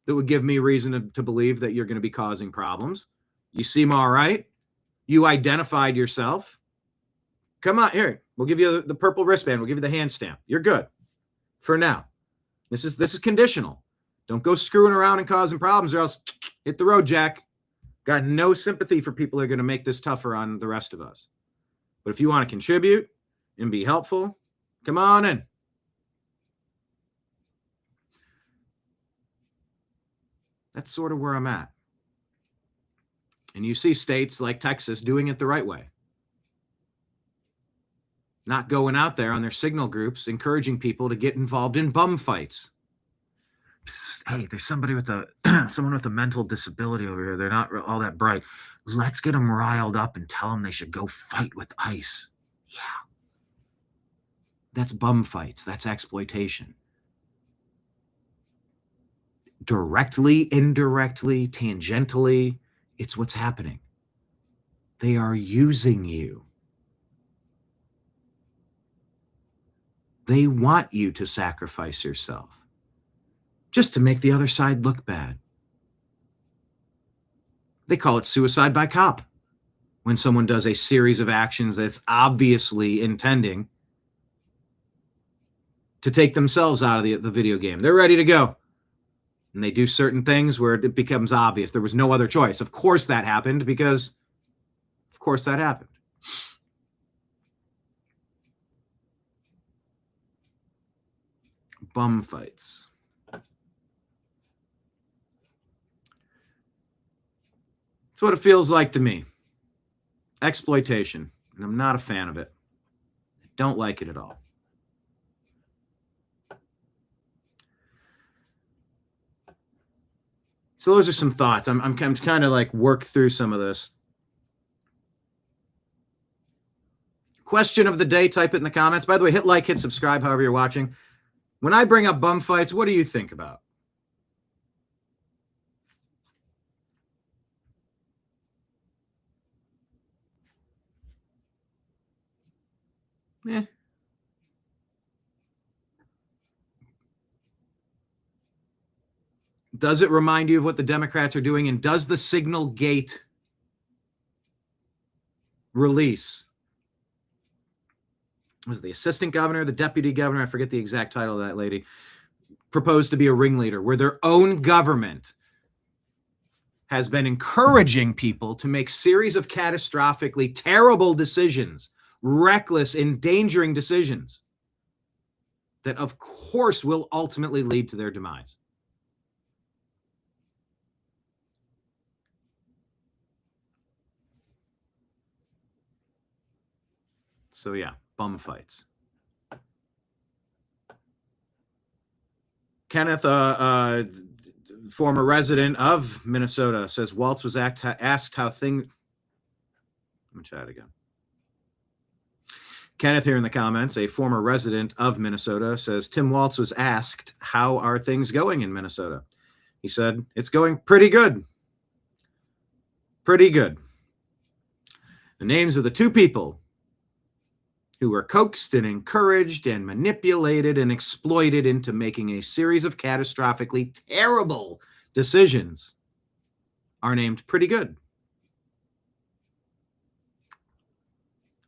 Speaker 1: that would give me reason to believe that you're going to be causing problems. You seem all right. You identified yourself. Come on, here. We'll give you the purple wristband. We'll give you the hand stamp. You're good for now. This is conditional. Don't go screwing around and causing problems, or else hit the road, Jack. Got no sympathy for people that are going to make this tougher on the rest of us. But if you want to contribute and be helpful, come on in. That's sort of where I'm at. And you see states like Texas doing it the right way. Not going out there on their signal groups, encouraging people to get involved in bum fights. Hey, there's somebody with someone with a mental disability over here. They're not all that bright. Let's get them riled up and tell them they should go fight with ICE. Yeah. That's bum fights. That's exploitation. Directly, indirectly, tangentially, it's what's happening. They are using you. They want you to sacrifice yourself just to make the other side look bad. They call it suicide by cop when someone does a series of actions that's obviously intending to take themselves out of the video game. They're ready to go. And they do certain things where it becomes obvious. There was no other choice. Of course that happened because, of course that happened. Bum fights. It's what it feels like to me. Exploitation. And I'm not a fan of it. I don't like it at all. So those are some thoughts. I'm kind of like work through some of this. Question of the day, type it in the comments. By the way, hit like, hit subscribe, however you're watching. When I bring up bum fights, what do you think about? Does it remind you of what the Democrats are doing? And does the Signal Gate release, was it the assistant governor, the deputy governor, I forget the exact title of that lady, proposed to be a ringleader, where their own government has been encouraging people to make series of catastrophically terrible decisions, reckless, endangering decisions that of course will ultimately lead to their demise. So yeah, bum fights. Kenneth, former resident of Minnesota, says Waltz was asked how things. Let me chat again. Kenneth here in the comments, a former resident of Minnesota, says Tim Waltz was asked, how are things going in Minnesota? He said, it's going pretty good. Pretty good. The names of the two people who were coaxed and encouraged and manipulated and exploited into making a series of catastrophically terrible decisions are named pretty good.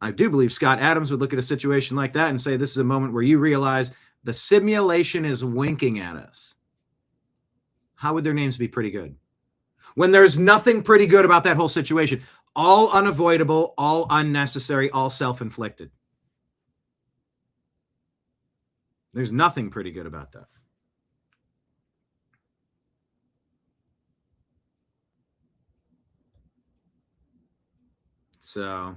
Speaker 1: I do believe Scott Adams would look at a situation like that and say, this is a moment where you realize the simulation is winking at us. How would their names be pretty good? When there's nothing pretty good about that whole situation, all unavoidable, all unnecessary, all self-inflicted. There's nothing pretty good about that. So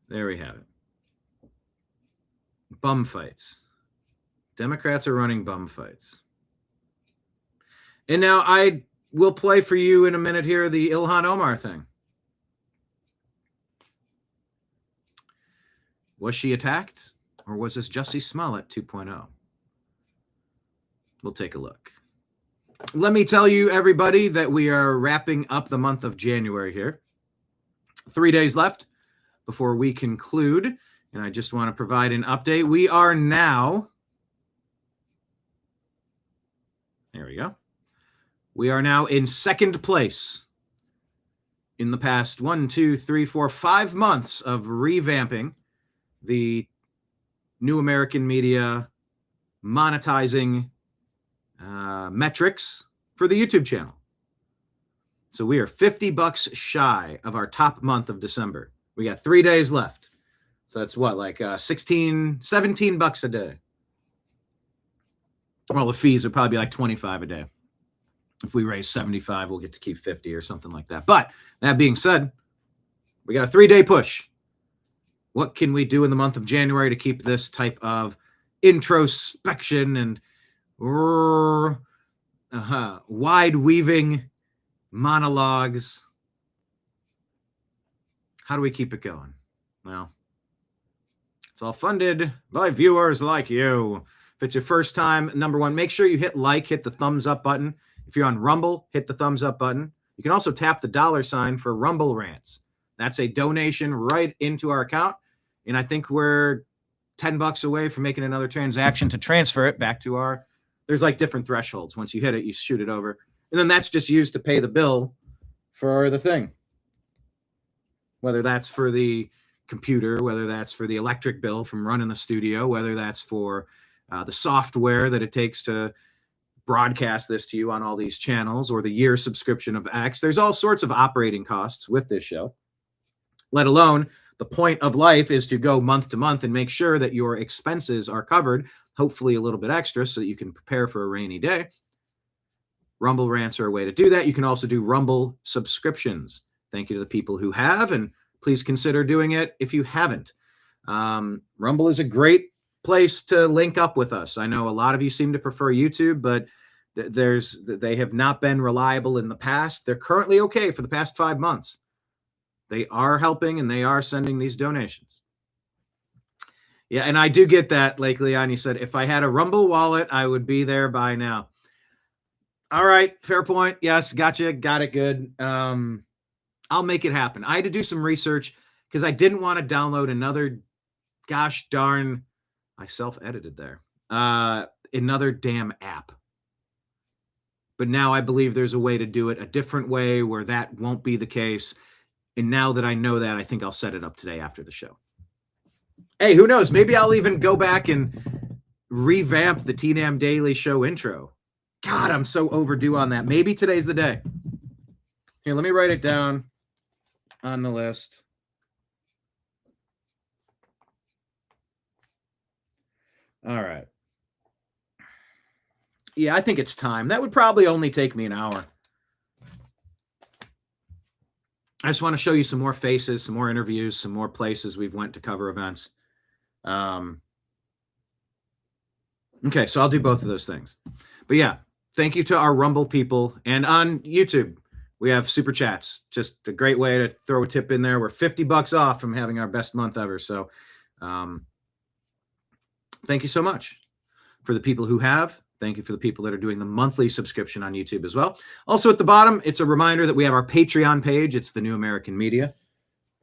Speaker 1: there we have it. Bum fights. Democrats are running bum fights. And now I will play for you in a minute here the Ilhan Omar thing. Was she attacked, or was this Jussie Smollett 2.0? We'll take a look. Let me tell you, everybody, that we are wrapping up the month of January here. 3 days left before we conclude, and I just want to provide an update. We are now, there we go. We are now in second place in the past 1, 2, 3, 4, 5 months of revamping the New American Media monetizing metrics for the YouTube channel. So we are $50 shy of our top month of December. We got 3 days left. So that's what, like $17 a day. Well, the fees would probably be like 25 a day. If we raise 75, we'll get to keep 50 or something like that. But that being said, we got a 3-day push. What can we do in the month of January to keep this type of introspection and wide-weaving monologues? How do we keep it going? Well, it's all funded by viewers like you. If it's your first time, number one, make sure you hit like, hit the thumbs up button. If you're on Rumble, hit the thumbs up button. You can also tap the $ for Rumble Rants. That's a donation right into our account. And I think we're $10 away from making another transaction to transfer it back to our, there's like different thresholds. Once you hit it, you shoot it over. And then that's just used to pay the bill for the thing. Whether that's for the computer, whether that's for the electric bill from running the studio, whether that's for the software that it takes to broadcast this to you on all these channels, or the year subscription of X. There's all sorts of operating costs with this show, let alone the point of life is to go month to month and make sure that your expenses are covered, hopefully a little bit extra so that you can prepare for a rainy day. Rumble Rants are a way to do that. You can also do Rumble subscriptions. Thank you to the people who have, and please consider doing it if you haven't. Rumble is a great place to link up with us. I know a lot of you seem to prefer YouTube, but they have not been reliable in the past. They're currently okay for the past 5 months. They are helping and they are sending these donations. Yeah, and I do get that. Like Leon, you said, if I had a Rumble wallet, I would be there by now. All right, fair point. Yes, gotcha. Got it good. I'll make it happen. I had to do some research because I didn't want to download another, gosh darn, I self-edited there, another damn app. But now I believe there's a way to do it a different way where that won't be the case. And now that I know that, I think I'll set it up today after the show. Hey, who knows? Maybe I'll even go back and revamp the TNAM Daily Show intro. God, I'm so overdue on that. Maybe today's the day. Here, let me write it down on the list. All right. Yeah, I think it's time. That would probably only take me an hour. I just want to show you some more faces, some more interviews, some more places we've went to cover events. Okay, so I'll do both of those things. But yeah, thank you to our Rumble people. And on YouTube, we have super chats. Just a great way to throw a tip in there. We're $50 off from having our best month ever. So thank you so much for the people who have. Thank you for the people that are doing the monthly subscription on YouTube as well. Also at the bottom, it's a reminder that we have our Patreon page. It's the New American Media.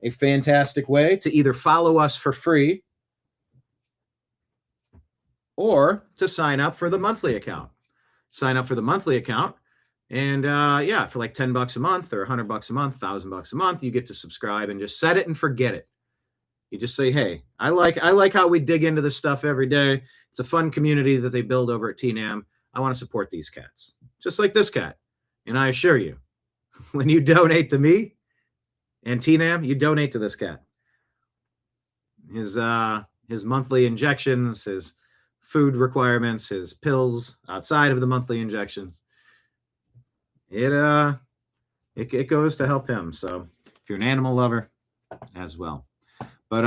Speaker 1: A fantastic way to either follow us for free or to sign up for the monthly account. Sign up for the monthly account. And yeah, for like $10 a month or $100 a month, $1,000 a month, you get to subscribe and just set it and forget it. You just say, hey, I like how we dig into this stuff every day. It's a fun community that they build over at TNAM. I want to support these cats, just like this cat. And I assure you, when you donate to me and TNAM, you donate to this cat. His monthly injections, his food requirements, his pills outside of the monthly injections, it goes to help him. So if you're an animal lover as well. But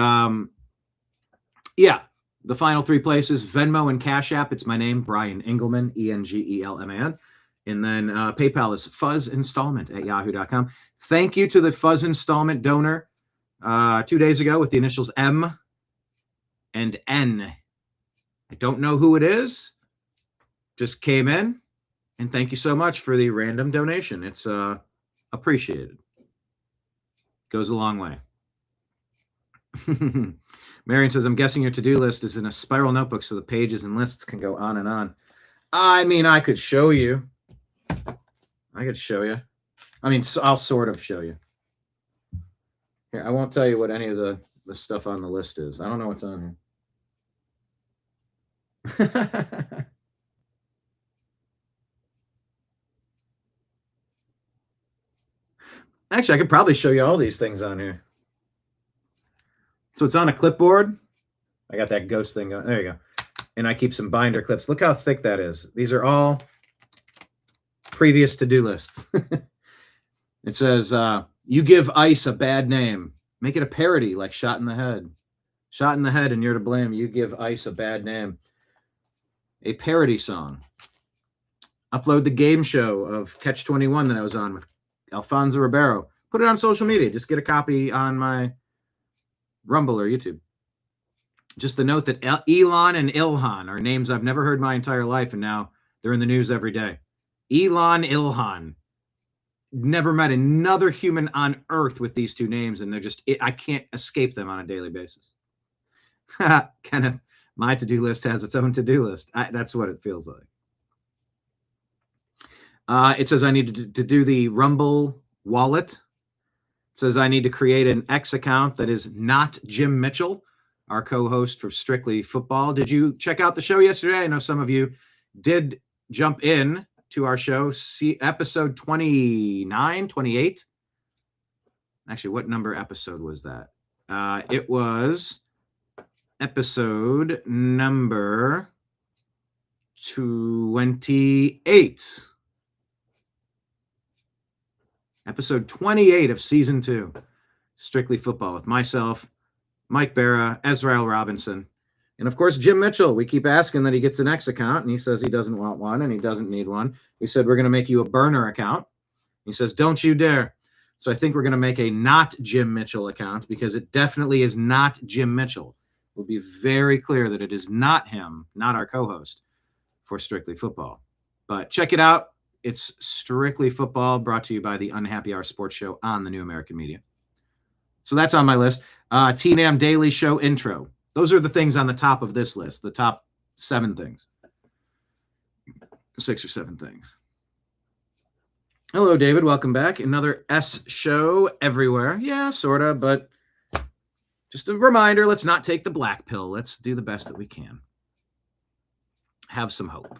Speaker 1: yeah, the final three places: Venmo and Cash App. It's my name, Brian Engelman, Engelman. And then PayPal is fuzzinstallment@yahoo.com. Thank you to the Fuzz Installment donor 2 days ago with the initials M and N. I don't know who it is. Just came in. And thank you so much for the random donation. It's appreciated. Goes a long way. Marion says, I'm guessing your to-do list is in a spiral notebook so the pages and lists can go on and on. I mean, I could show you. I mean, I'll sort of show you. Here, I won't tell you what any of the stuff on the list is. I don't know what's on here. Actually, I could probably show you all these things on here. So it's on a clipboard. I got that ghost thing going. There you go. And I keep some binder clips. Look how thick that is. These are all previous to-do lists. It says, you give ICE a bad name. Make it a parody like Shot in the Head. Shot in the Head and you're to blame. You give ICE a bad name. A parody song. Upload the game show of Catch 21 that I was on with Alfonso Ribeiro. Put it on social media. Just get a copy on my Rumble or YouTube. Just the note that Elon and Ilhan are names I've never heard my entire life, and now they're in the news every day. Elon, Ilhan. Never met another human on earth with these two names, and they're just, I can't escape them on a daily basis. Kind of, my to-do list has its own to-do list. That's what it feels like. It says I need to do the Rumble wallet. It says I need to create an X account that is not Jim Mitchell, our co-host for Strictly Football. Did you check out the show yesterday? I know some of you did jump in to our show, see episode 29, 28. Actually, what number episode was that? It was episode number 28. Episode 28 of season 2, Strictly Football, with myself, Mike Barra, Ezrael Robinson, and of course, Jim Mitchell. We keep asking that he gets an X account, and he says he doesn't want one, and he doesn't need one. We said we're going to make you a burner account. He says, don't you dare. So I think we're going to make a not Jim Mitchell account, because it definitely is not Jim Mitchell. We'll be very clear that it is not him, not our co-host for Strictly Football. But check it out. It's Strictly Football, brought to you by the Unhappy Hour Sports Show on the New American Media. So that's on my list. TNAM Daily Show intro. Those are the things on the top of this list, the top 7 things. 6 or 7 things. Hello, David. Welcome back. Another S show everywhere. Yeah, sort of, but just a reminder, let's not take the black pill. Let's do the best that we can. Have some hope.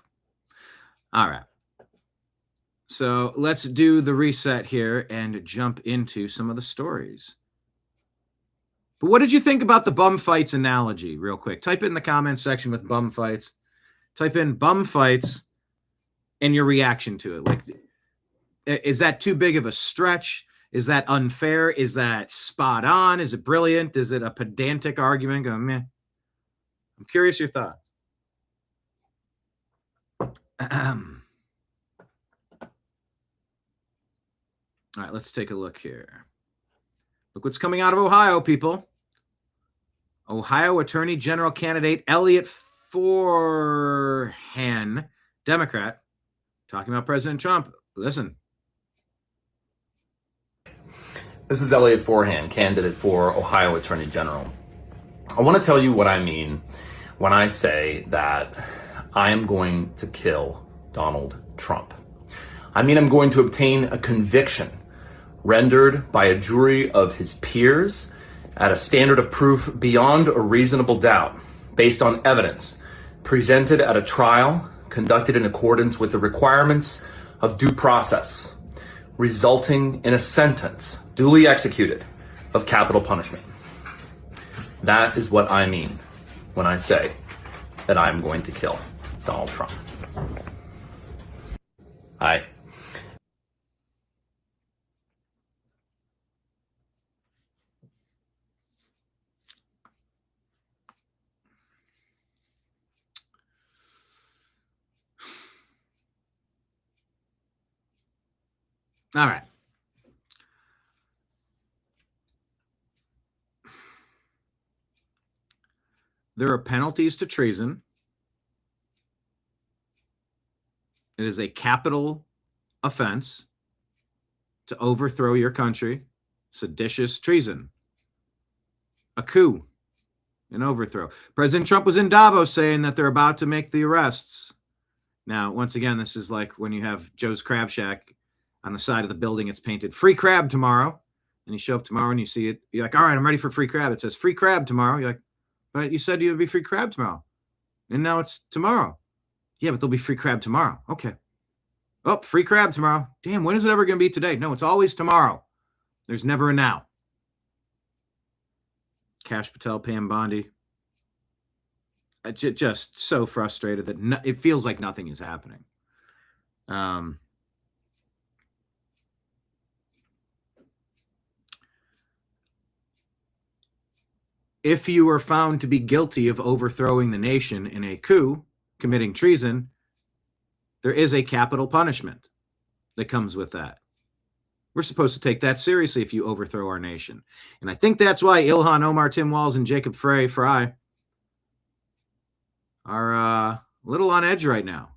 Speaker 1: All right. So let's do the reset here and jump into some of the stories. But what did you think about the bum fights analogy, real quick? Type it in the comments section with bum fights. Type in bum fights and your reaction to it. Like, is that too big of a stretch? Is that unfair? Is that spot on? Is it brilliant? Is it a pedantic argument? Go, meh. I'm curious your thoughts. All right, let's take a look here. Look what's coming out of Ohio, people. Ohio Attorney General candidate Elliot Forhan, Democrat, talking about President Trump. Listen.
Speaker 3: This is Elliot Forhan, candidate for Ohio Attorney General. I want to tell you what I mean when I say that I am going to kill Donald Trump. I mean, I'm going to obtain a conviction rendered by a jury of his peers at a standard of proof beyond a reasonable doubt, based on evidence presented at a trial conducted in accordance with the requirements of due process, resulting in a sentence duly executed of capital punishment. That is what I mean when I say that I'm going to kill Donald Trump. Hi.
Speaker 1: All right. There are penalties to treason. It is a capital offense to overthrow your country, seditious treason, a coup, an overthrow. President Trump was in Davos saying that they're about to make the arrests. Now, once again, this is like when you have Joe's Crab Shack on the side of the building. It's painted free crab tomorrow. And you show up tomorrow and you see it. You're like, all right, I'm ready for free crab. It says free crab tomorrow. You're like, but you said you'd be free crab tomorrow. And now it's tomorrow. Yeah, but there'll be free crab tomorrow. Okay. Oh, free crab tomorrow. Damn, when is it ever going to be today? No, it's always tomorrow. There's never a now. Kash Patel, Pam Bondi. Just so frustrated that it feels like nothing is happening. If you are found to be guilty of overthrowing the nation in a coup, committing treason, there is a capital punishment that comes with that. We're supposed to take that seriously if you overthrow our nation. And I think that's why Ilhan Omar, Tim Walz, and Jacob Frey are a little on edge right now.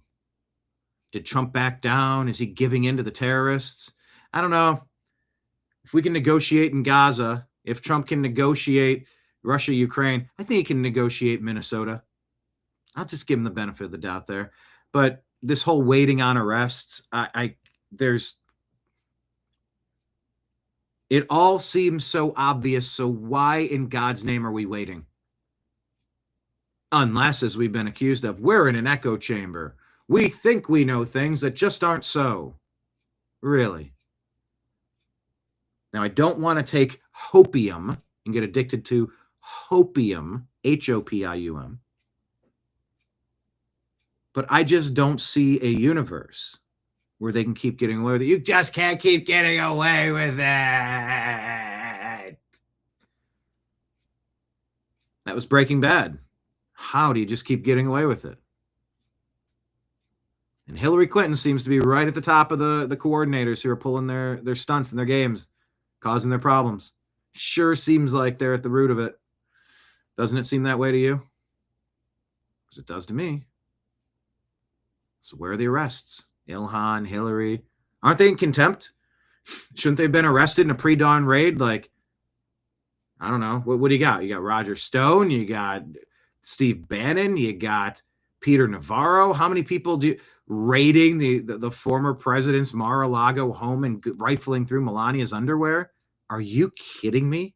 Speaker 1: Did Trump back down? Is he giving in to the terrorists? I don't know. If we can negotiate in Gaza, if Trump can negotiate Russia, Ukraine, I think he can negotiate Minnesota. I'll just give him the benefit of the doubt there. But this whole waiting on arrests, it all seems so obvious. So why in God's name are we waiting? Unless, as we've been accused of, we're in an echo chamber. We think we know things that just aren't so. Really. Now, I don't want to take hopium and get addicted to hopium, Hopium. But I just don't see a universe where they can keep getting away with it. You just can't keep getting away with it. That was Breaking Bad. How do you just keep getting away with it? And Hillary Clinton seems to be right at the top of the coordinators who are pulling their stunts and their games, causing their problems. Sure seems like they're at the root of it. Doesn't it seem that way to you? Because it does to me. So where are the arrests? Ilhan, Hillary. Aren't they in contempt? Shouldn't they have been arrested in a pre-dawn raid? Like, I don't know. What do you got? You got Roger Stone. You got Steve Bannon. You got Peter Navarro. How many people raiding the former president's Mar-a-Lago home and rifling through Melania's underwear? Are you kidding me?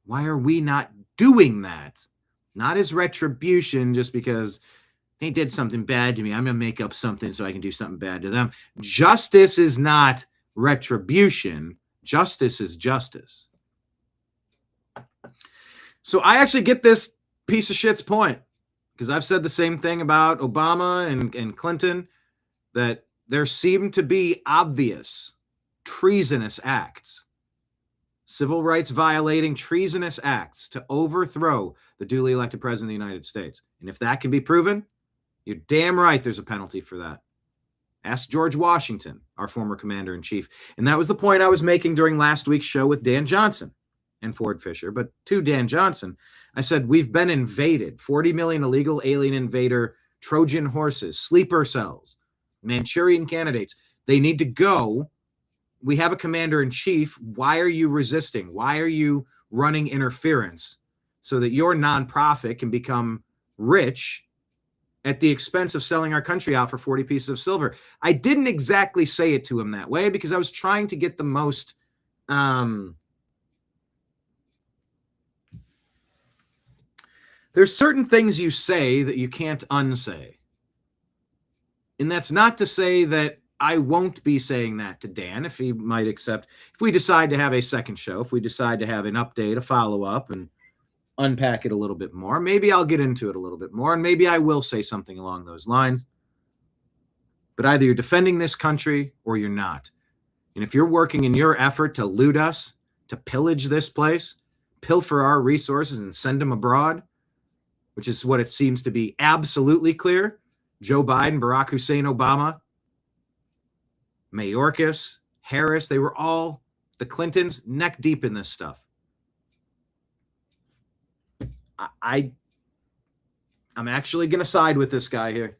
Speaker 1: Why are we not doing that? Not as retribution, just because they did something bad to me. I'm going to make up something so I can do something bad to them. Justice is not retribution. Justice is justice. So I actually get this piece of shit's point, because I've said the same thing about Obama and Clinton, that there seem to be obvious treasonous acts, civil rights violating treasonous acts to overthrow the duly elected president of the United States. And if that can be proven, you're damn right there's a penalty for that. Ask George Washington, our former commander-in-chief. And that was the point I was making during last week's show with Dan Johnson and Ford Fisher. But to Dan Johnson, I said, we've been invaded. 40 million illegal alien invader, Trojan horses, sleeper cells, Manchurian candidates. They need to go. We have a commander-in-chief. Why are you resisting? Why are you running interference so that your nonprofit can become rich at the expense of selling our country out for 40 pieces of silver? I didn't exactly say it to him that way, because I was trying to get the most there's certain things you say that you can't unsay. And that's not to say that I won't be saying that to Dan, if he might accept, if we decide to have a second show, if we decide to have an update, a follow-up, and unpack it a little bit more. Maybe I'll get into it a little bit more, and maybe I will say something along those lines. But either you're defending this country or you're not. And if you're working in your effort to loot us, to pillage this place, pilfer our resources and send them abroad, which is what it seems to be absolutely clear, Joe Biden, Barack Hussein Obama, Mayorkas, Harris, they were all, the Clintons, neck deep in this stuff. I'm actually going to side with this guy here.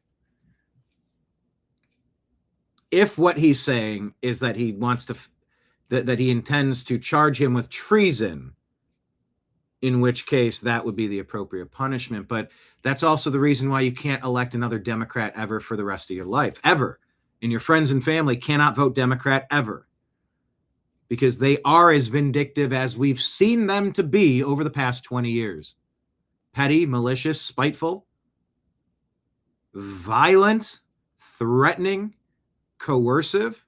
Speaker 1: If what he's saying is that he wants to, that he intends to charge him with treason, in which case that would be the appropriate punishment. But that's also the reason why you can't elect another Democrat ever for the rest of your life, ever. And your friends and family cannot vote Democrat ever, because they are as vindictive as we've seen them to be over the past 20 years. Petty, malicious, spiteful, violent, threatening, coercive,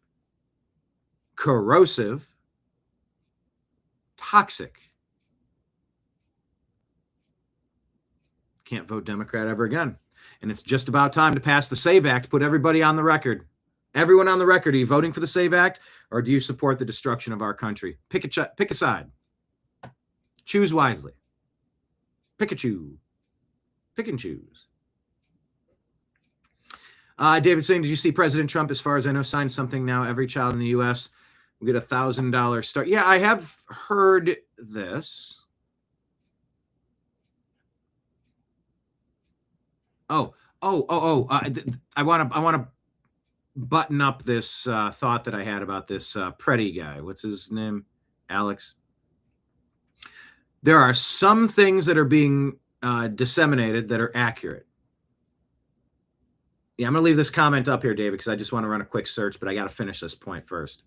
Speaker 1: corrosive, toxic. Can't vote Democrat ever again. And it's just about time to pass the SAVE Act, put everybody on the record. Everyone on the record, are you voting for the SAVE Act, or do you support the destruction of our country? Pick a side. Choose wisely. Pick and choose. Pick and choose. David saying, did you see President Trump, as far as I know, signed something now? Every child in the U.S. will get $1,000 start. Yeah, I have heard this. I want to button up this thought that I had about this Pretty guy. What's his name? Alex. There are some things that are being disseminated that are accurate. Yeah, I'm going to leave this comment up here, David, because I just want to run a quick search, but I got to finish this point first.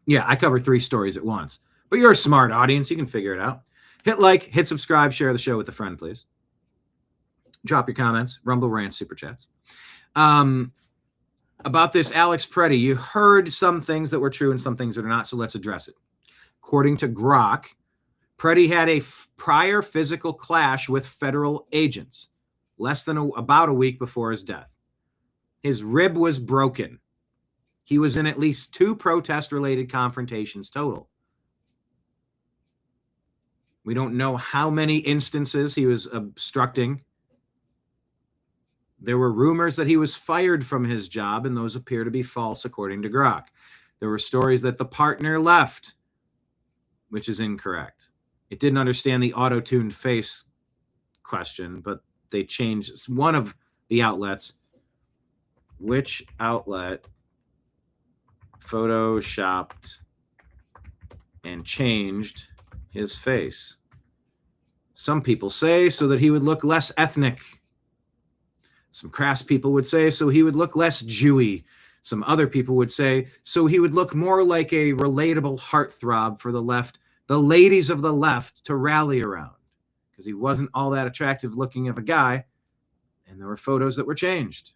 Speaker 1: Yeah, I cover 3 stories at once, but you're a smart audience. You can figure it out. Hit like, hit subscribe, share the show with a friend, please. Drop your comments, Rumble, rants, super chats. About this Alex Pretty, you heard some things that were true and some things that are not, so let's address it. According to Grok, Pretty had a prior physical clash with federal agents less than about a week before his death. His rib was broken. He was in at least 2 protest-related confrontations total. We don't know how many instances he was obstructing. There were rumors that he was fired from his job, and those appear to be false, according to Grok. There were stories that the partner left, which is incorrect. It didn't understand the auto-tuned face question, but they changed one of the outlets. Which outlet photoshopped and changed his face? Some people say so that he would look less ethnic. Some crass people would say so he would look less Jewy. Some other people would say so he would look more like a relatable heartthrob for the left, the ladies of the left to rally around, because he wasn't all that attractive looking of a guy, and there were photos that were changed.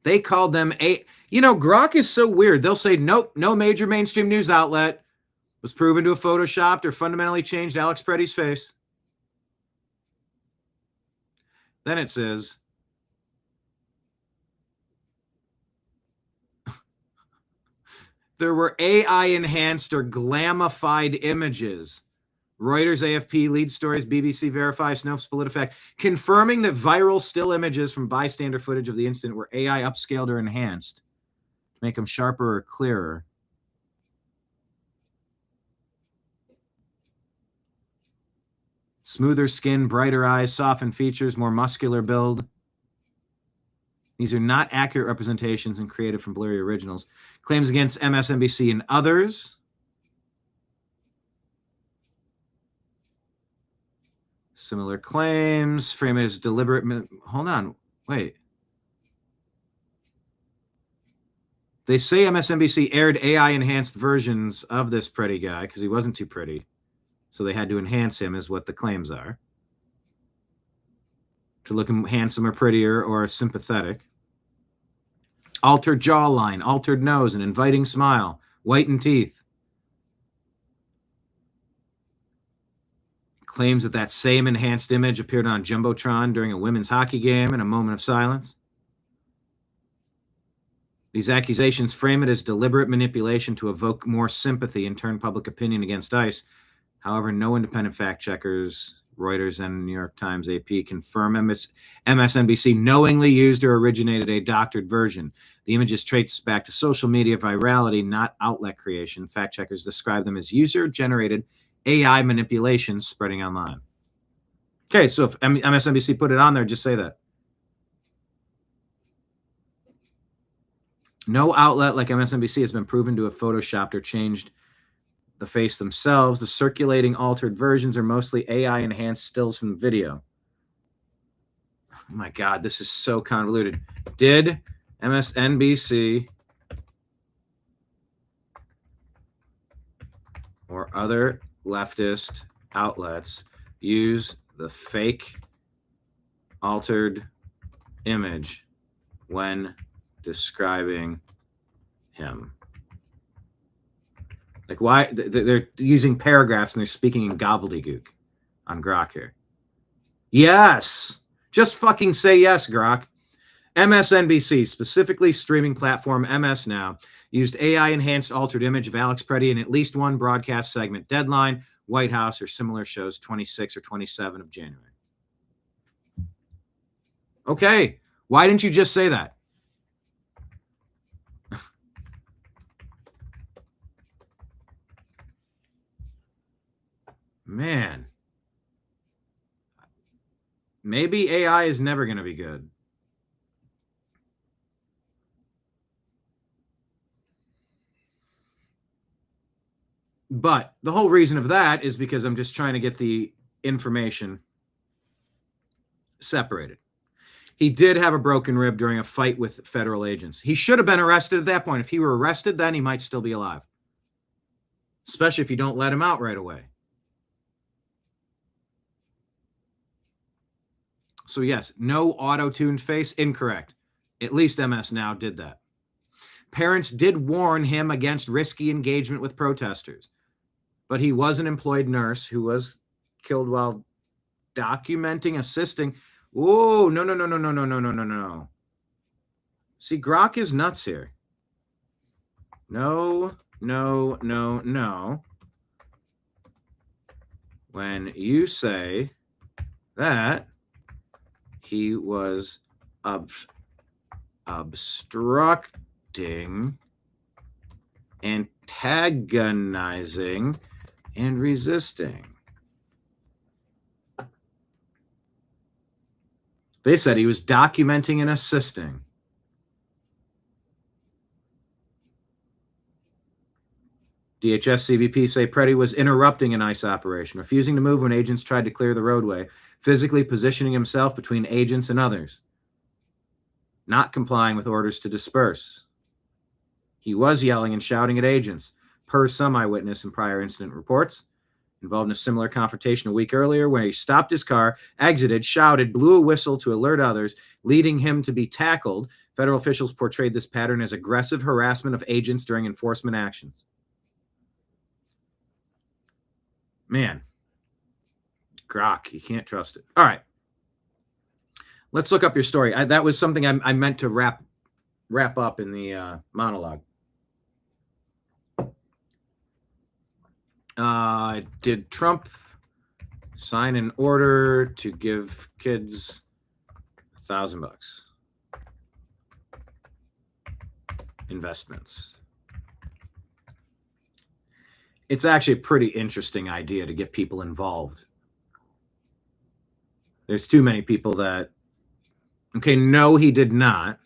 Speaker 1: They called them Grok is so weird. They'll say, nope, no major mainstream news outlet was proven to have photoshopped or fundamentally changed Alex Preddy's face. Then it says, there were AI-enhanced or glamified images. Reuters, AFP, lead stories, BBC Verify, Snopes, PolitiFact, confirming that viral still images from bystander footage of the incident were AI upscaled or enhanced to make them sharper or clearer. Smoother skin, brighter eyes, softened features, more muscular build. These are not accurate representations and created from blurry originals. Claims against MSNBC and others. Similar claims. Frame it as deliberate. Hold on. Wait. They say MSNBC aired AI-enhanced versions of this pretty guy because he wasn't too pretty. So they had to enhance him, is what the claims are. To look handsome or prettier or sympathetic. Altered jawline, altered nose, an inviting smile, whitened teeth. Claims that that same enhanced image appeared on Jumbotron during a women's hockey game in a moment of silence. These accusations frame it as deliberate manipulation to evoke more sympathy and turn public opinion against ICE. However, no independent fact checkers, Reuters and New York Times, AP, confirm MSNBC knowingly used or originated a doctored version. The images trace back to social media virality, not outlet creation. Fact checkers describe them as user-generated AI manipulations spreading online. Okay, so if MSNBC put it on there, just say that. No outlet like MSNBC has been proven to have photoshopped or changed the face themselves. The circulating altered versions are mostly AI-enhanced stills from video. Oh my God, this is so convoluted. Did MSNBC or other leftist outlets use the fake altered image when describing him? Like, why? They're using paragraphs and they're speaking in gobbledygook on Grok here. Yes. Just fucking say yes, Grok. MSNBC, specifically streaming platform MS Now, used AI-enhanced altered image of Alex Preddy in at least one broadcast segment. Deadline, White House, or similar shows 26 or 27 of January. Okay. Why didn't you just say that? Man, maybe AI is never going to be good. But the whole reason of that is because I'm just trying to get the information separated. He did have a broken rib during a fight with federal agents. He should have been arrested at that point. If he were arrested, then he might still be alive. Especially if you don't let him out right away. So yes, no auto-tuned face, incorrect. At least MS Now did that. Parents did warn him against risky engagement with protesters, but he was an employed nurse who was killed while documenting, assisting. Oh, no. See, Grok is nuts here. No. When you say that he was obstructing, antagonizing, and resisting. They said he was documenting and assisting. DHS CBP say Preddy was interrupting an ICE operation, refusing to move when agents tried to clear the roadway, physically positioning himself between agents and others, not complying with orders to disperse. He was yelling and shouting at agents, per some eyewitness and prior incident reports. Involved in a similar confrontation a week earlier where he stopped his car, exited, shouted, blew a whistle to alert others, leading him to be tackled, Federal officials portrayed this pattern as aggressive harassment of agents during enforcement actions. Man, Grok, you can't trust it. All right. Let's look up your story. That was something I meant to wrap up in the monologue. Did Trump sign an order to give kids $1,000 investments? It's actually a pretty interesting idea to get people involved. There's too many people that, okay, no, he did not.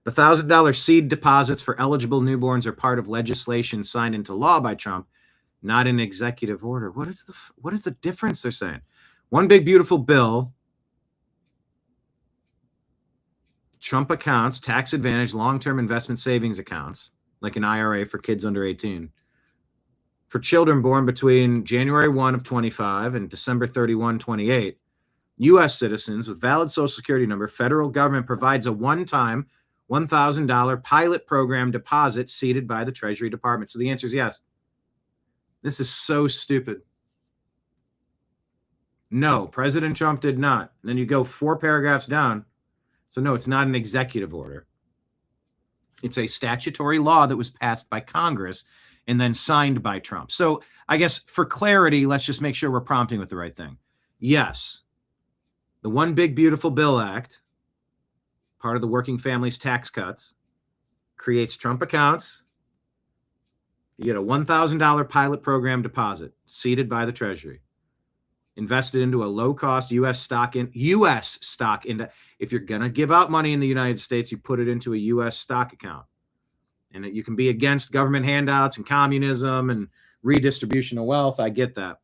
Speaker 1: The $1,000 seed deposits for eligible newborns are part of legislation signed into law by Trump, not an executive order. What is the difference they're saying? One big beautiful bill. Trump accounts, tax advantage, long-term investment savings accounts, like an IRA for kids under 18, for children born between January 1 of 25 and December 31, 28. U.S. citizens with valid Social Security number, federal government provides a one-time $1,000 pilot program deposit seeded by the Treasury Department. So the answer is yes. This is so stupid. No, President Trump did not. And then you go 4 paragraphs down. So no, it's not an executive order. It's a statutory law that was passed by Congress and then signed by Trump. So I guess for clarity, let's just make sure we're prompting with the right thing. Yes, the One Big Beautiful Bill Act, part of the working families tax cuts, creates Trump accounts. You get a $1,000 pilot program deposit seeded by the Treasury, invested into a low-cost U.S. stock index. If you're going to give out money in the United States, you put it into a U.S. stock account. And you can be against government handouts and communism and redistribution of wealth. I get that.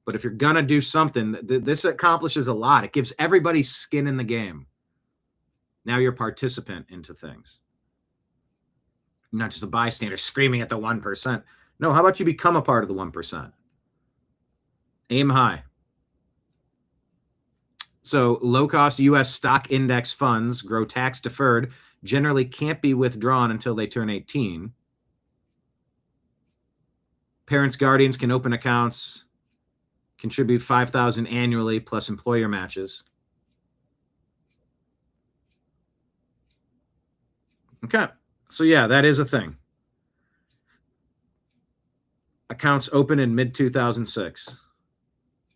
Speaker 1: But if you're going to do something, this accomplishes a lot. It gives everybody skin in the game. Now you're a participant into things. You're not just a bystander screaming at the 1%. No, how about you become a part of the 1%? Aim high. So low-cost U.S. stock index funds grow tax-deferred, generally can't be withdrawn until they turn 18. Parents, guardians can open accounts, contribute $5,000 annually plus employer matches. Okay, so yeah, that is a thing. Accounts open in mid-2006.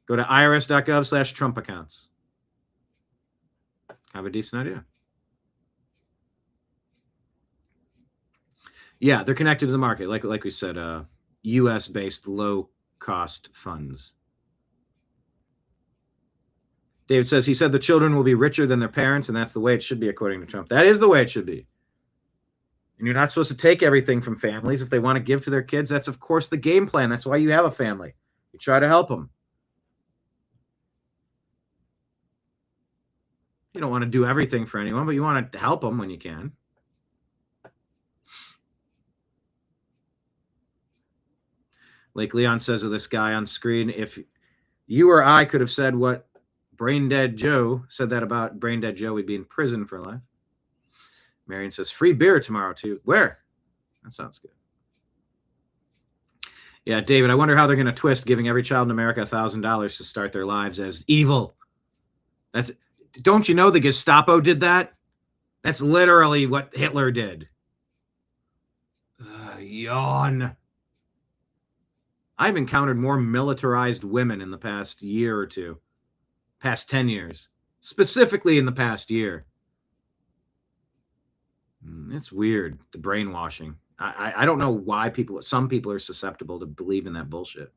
Speaker 1: Go to irs.gov/Trump accounts. Have a decent idea. Yeah, they're connected to the market, like we said, U.S.-based low-cost funds. David says, he said the children will be richer than their parents, and that's the way it should be, according to Trump. That is the way it should be. And you're not supposed to take everything from families. If they want to give to their kids, that's, of course, the game plan. That's why you have a family. You try to help them. You don't want to do everything for anyone, but you want to help them when you can. Like Leon says of this guy on screen, if you or I could have said what Brain Dead Joe said that about Brain Dead Joe, we'd be in prison for life. Marion says, free beer tomorrow, too. Where? That sounds good. Yeah, David, I wonder how they're going to twist giving every child in America $1,000 to start their lives as evil. Don't you know the Gestapo did that? That's literally what Hitler did. Yawn. I've encountered more militarized women in the past year or two. Past 10 years. Specifically in the past year. It's weird, the brainwashing. I don't know why some people are susceptible to believe in that bullshit.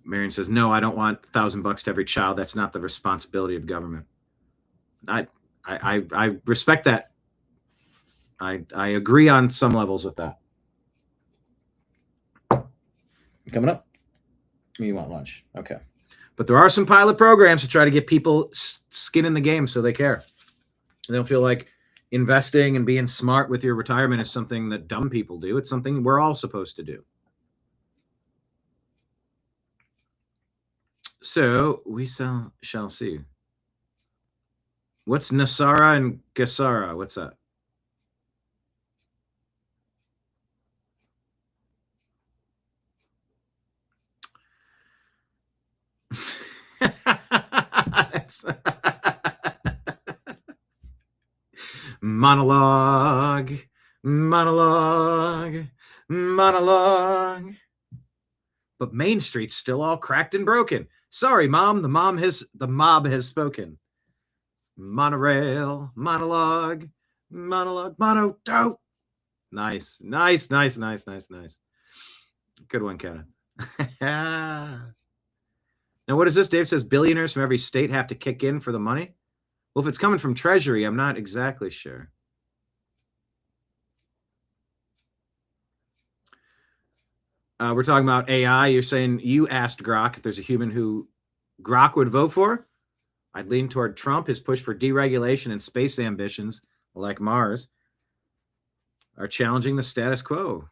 Speaker 1: Marion says, no, I don't want $1,000 to every child. That's not the responsibility of government. I respect that. I agree on some levels with that. Coming up? You want lunch? Okay. But there are some pilot programs to try to get people skin in the game so they care. They don't feel like investing and being smart with your retirement is something that dumb people do. It's something we're all supposed to do. So we shall see. What's Nasara and Gassara? What's that? Monologue, monologue, monologue. But Main Street's still all cracked and broken. Sorry, Mom. The mob has spoken. Monorail, monologue, monologue, mono dope. Nice. Good one, Kenneth. Now, what is this? Dave says billionaires from every state have to kick in for the money. Well, if it's coming from Treasury, I'm not exactly sure. We're talking about AI. You're saying you asked Grok if there's a human who Grok would vote for. I'd lean toward Trump. His push for deregulation and space ambitions, like Mars, are challenging the status quo.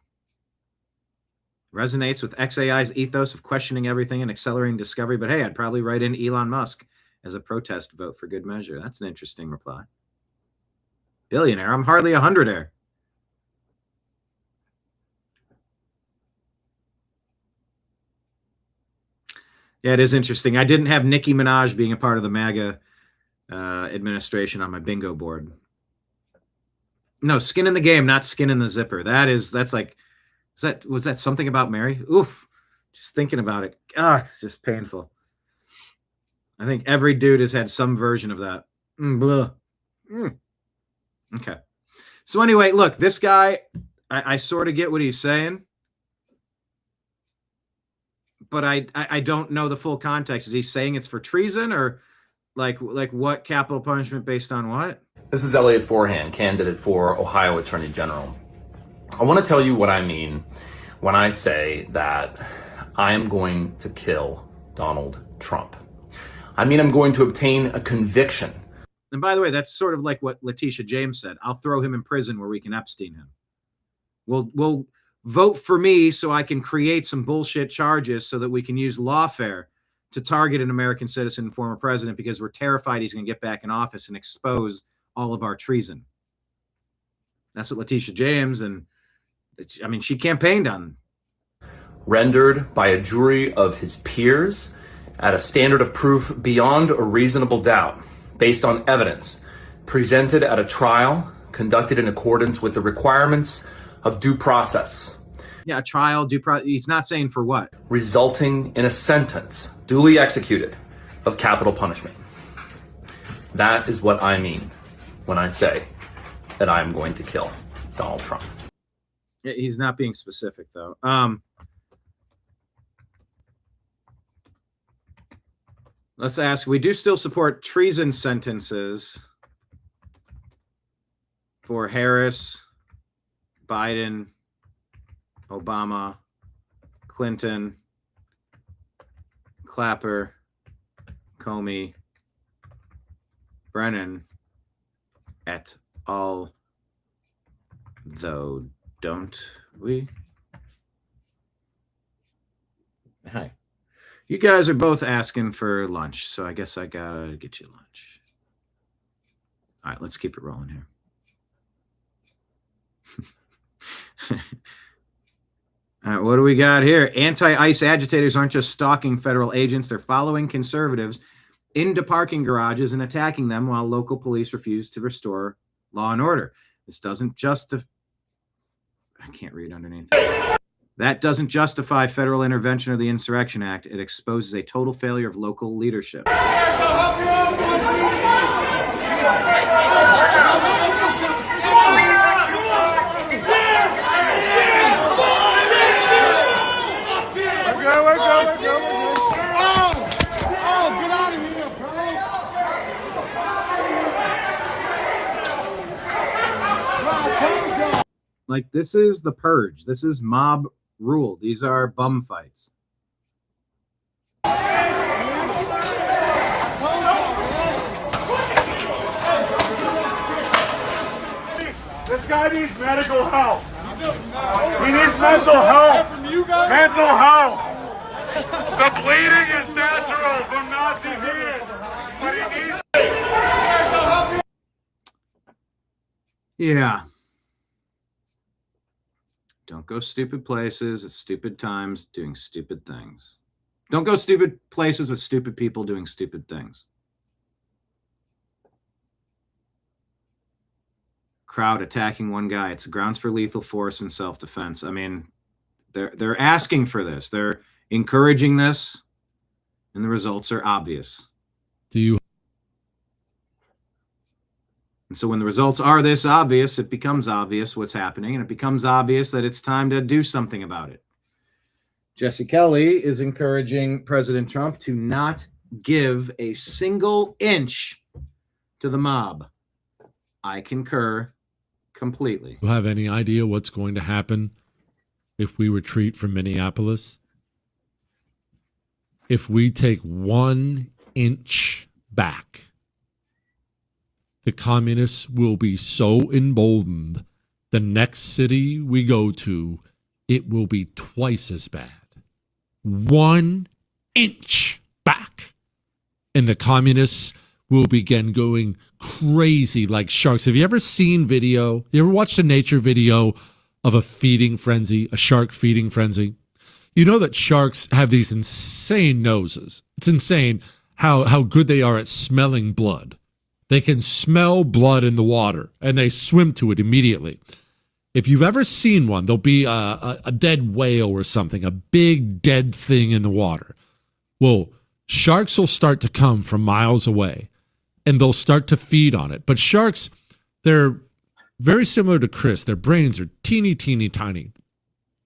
Speaker 1: Resonates with XAI's ethos of questioning everything and accelerating discovery. But hey, I'd probably write in Elon Musk as a protest vote for good measure. That's an interesting reply. Billionaire. I'm hardly a hundredaire. Yeah, it is interesting. I didn't have Nicki Minaj being a part of the MAGA administration on my bingo board. No, skin in the game, not skin in the zipper. Was that something about Mary? Oof. Just thinking about it. It's just painful. I think every dude has had some version of that. Okay. So anyway, look, this guy, I sort of get what he's saying. But I don't know the full context. Is he saying it's for treason or like what capital punishment based on what?
Speaker 3: This is Elliot Forehand, candidate for Ohio Attorney General. I want to tell you what I mean when I say that I am going to kill Donald Trump. I mean, I'm going to obtain a conviction.
Speaker 1: And by the way, that's sort of like what Letitia James said. I'll throw him in prison where we can Epstein him. We'll vote for me so I can create some bullshit charges so that we can use lawfare to target an American citizen and former president because we're terrified he's going to get back in office and expose all of our treason. That's what Letitia James, and I mean, she campaigned on.
Speaker 3: Rendered by a jury of his peers at a standard of proof beyond a reasonable doubt, based on evidence presented at a trial conducted in accordance with the requirements of due process.
Speaker 1: Yeah, a trial, due process. He's not saying for what.
Speaker 3: Resulting in a sentence duly executed of capital punishment. That is what I mean when I say that I'm going to kill Donald Trump.
Speaker 1: He's not being specific, though. Let's ask, we do still support treason sentences for Harris, Biden, Obama, Clinton, Clapper, Comey, Brennan, et al. Though, don't we? Hi. You guys are both asking for lunch, so I guess I gotta get you lunch. All right, let's keep it rolling here. All right, what do we got here? Anti-ICE agitators aren't just stalking federal agents. They're following conservatives into parking garages and attacking them while local police refuse to restore law and order. This doesn't justify... I can't read underneath. That doesn't justify federal intervention or the Insurrection Act. It exposes a total failure of local leadership. Like, this is the purge. This is mob rule. These are bum fights.
Speaker 4: This guy needs medical help. He needs mental help. Mental help. The bleeding is natural from Nazi hands, but he needs
Speaker 1: Yeah. Don't go stupid places at stupid times doing stupid things. Don't go stupid places with stupid people doing stupid things. Crowd attacking one guy. It's grounds for lethal force and self-defense. I mean, they're asking for this. They're encouraging this, and the results are obvious. And so when the results are this obvious, it becomes obvious what's happening, and it becomes obvious that it's time to do something about it. Jesse Kelly is encouraging President Trump to not give a single inch to the mob. I concur completely.
Speaker 5: Do you have any idea what's going to happen if we retreat from Minneapolis? If we take 1 inch back, the communists will be so emboldened, the next city we go to, it will be twice as bad. 1 inch back, and the communists will begin going crazy like sharks. Have you ever seen video? You ever watched a nature video of a feeding frenzy, a shark feeding frenzy? You know that sharks have these insane noses. It's insane how good they are at smelling blood. They can smell blood in the water, and they swim to it immediately. If you've ever seen one, there'll be a dead whale or something, a big dead thing in the water. Well, sharks will start to come from miles away, and they'll start to feed on it. But sharks, they're very similar to Chris. Their brains are teeny, teeny, tiny.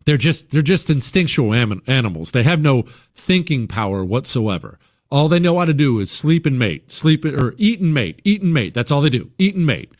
Speaker 5: They're just instinctual animals. They have no thinking power whatsoever. All they know how to do is sleep and mate, or eat and mate. That's all they do, eat and mate.